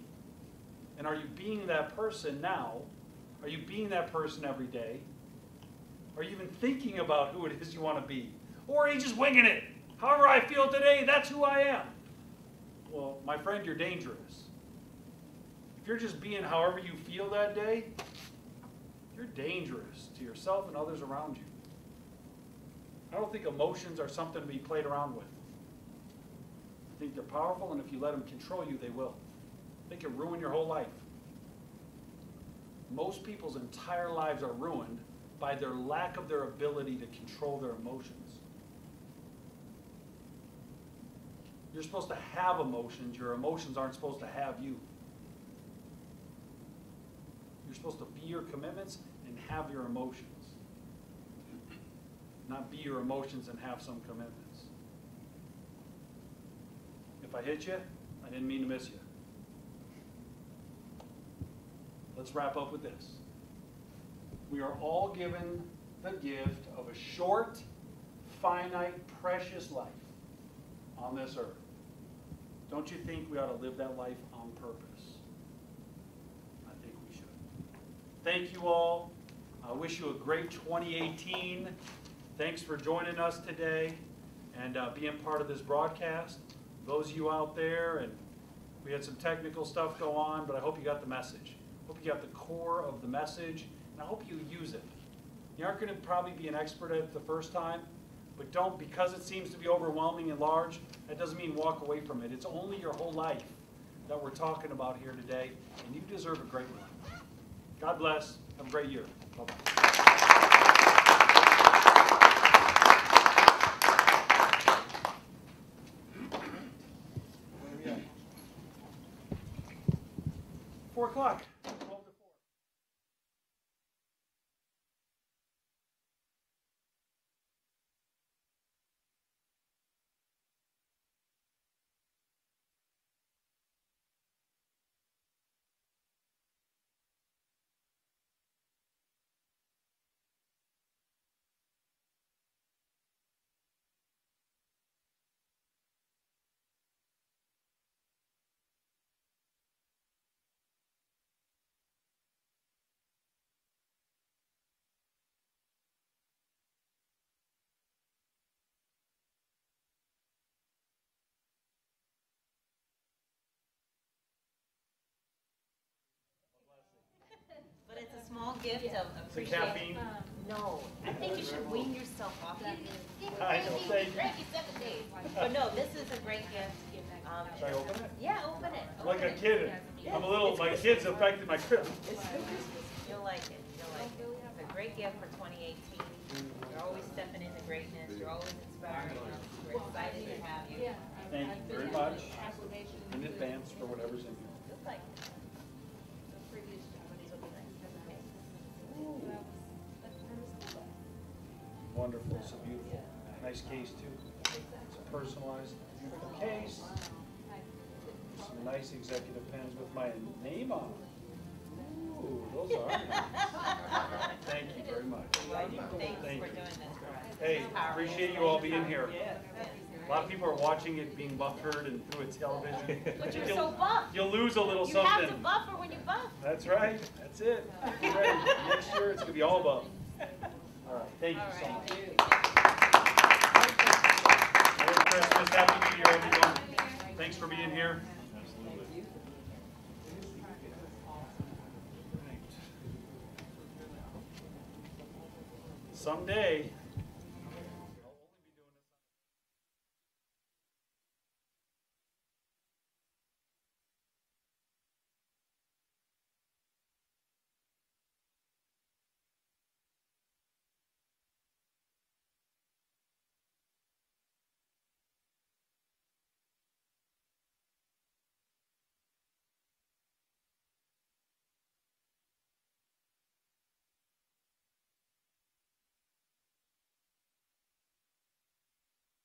And are you being that person now? Are you being that person every day? Are you even thinking about who it is you want to be? Or are you just winging it? However I feel today, that's who I am. Well, my friend, you're dangerous. If you're just being however you feel that day, you're dangerous to yourself and others around you. I don't think emotions are something to be played around with. I think they're powerful, and if you let them control you, they will. They can ruin your whole life. Most people's entire lives are ruined by their lack of their ability to control their emotions. You're supposed to have emotions. Your emotions aren't supposed to have you. You're supposed to be your commitments and have your emotions. Not be your emotions and have some commitments. If I hit you, I didn't mean to miss you. Let's wrap up with this. We are all given the gift of a short, finite, precious life on this earth. Don't you think we ought to live that life on purpose? I think we should. Thank you all. I wish you a great 2018. Thanks for joining us today and being part of this broadcast. Those of you out there, and we had some technical stuff go on, but I hope you got the message. I hope you got the core of the message, and I hope you use it. You aren't going to probably be an expert at it the first time, but don't, because it seems to be overwhelming and large, that doesn't mean walk away from it. It's only your whole life that we're talking about here today, and you deserve a great one. God bless. Have a great year. Bye-bye. Where are we at? 4 o'clock. gift of It's a appreciation. caffeine. No, I think you should wean yourself off. I know, thank you. Gravy 7 days. But no, this is a great gift. Should I open it? Yeah, open it. Like a Open it. kid. I'm a little, my kids affected my crib. You'll like it, you'll like it. It's a great gift for 2018. You're always stepping into greatness, you're always inspiring us. We're excited to have you. Thank you very much in advance for whatever's in here. Looks like the previous one, these will be nice. Wonderful, so beautiful. Nice case too. It's a personalized, beautiful case. Some nice executive pens with my name on them. Ooh, those are nice. Thank you very much. Thanks Thank for you. doing this for us. Hey, appreciate you all being here. Yes. A lot of people are watching it being buffered and through a television. But you're so buff. You'll lose a little You have to something. buffer when you buff. That's right, that's it. Get ready. Next year, it's gonna be all above. All right, thank you so much. Merry Christmas, Happy New Year, everyone. Thanks for being here. Absolutely. Someday,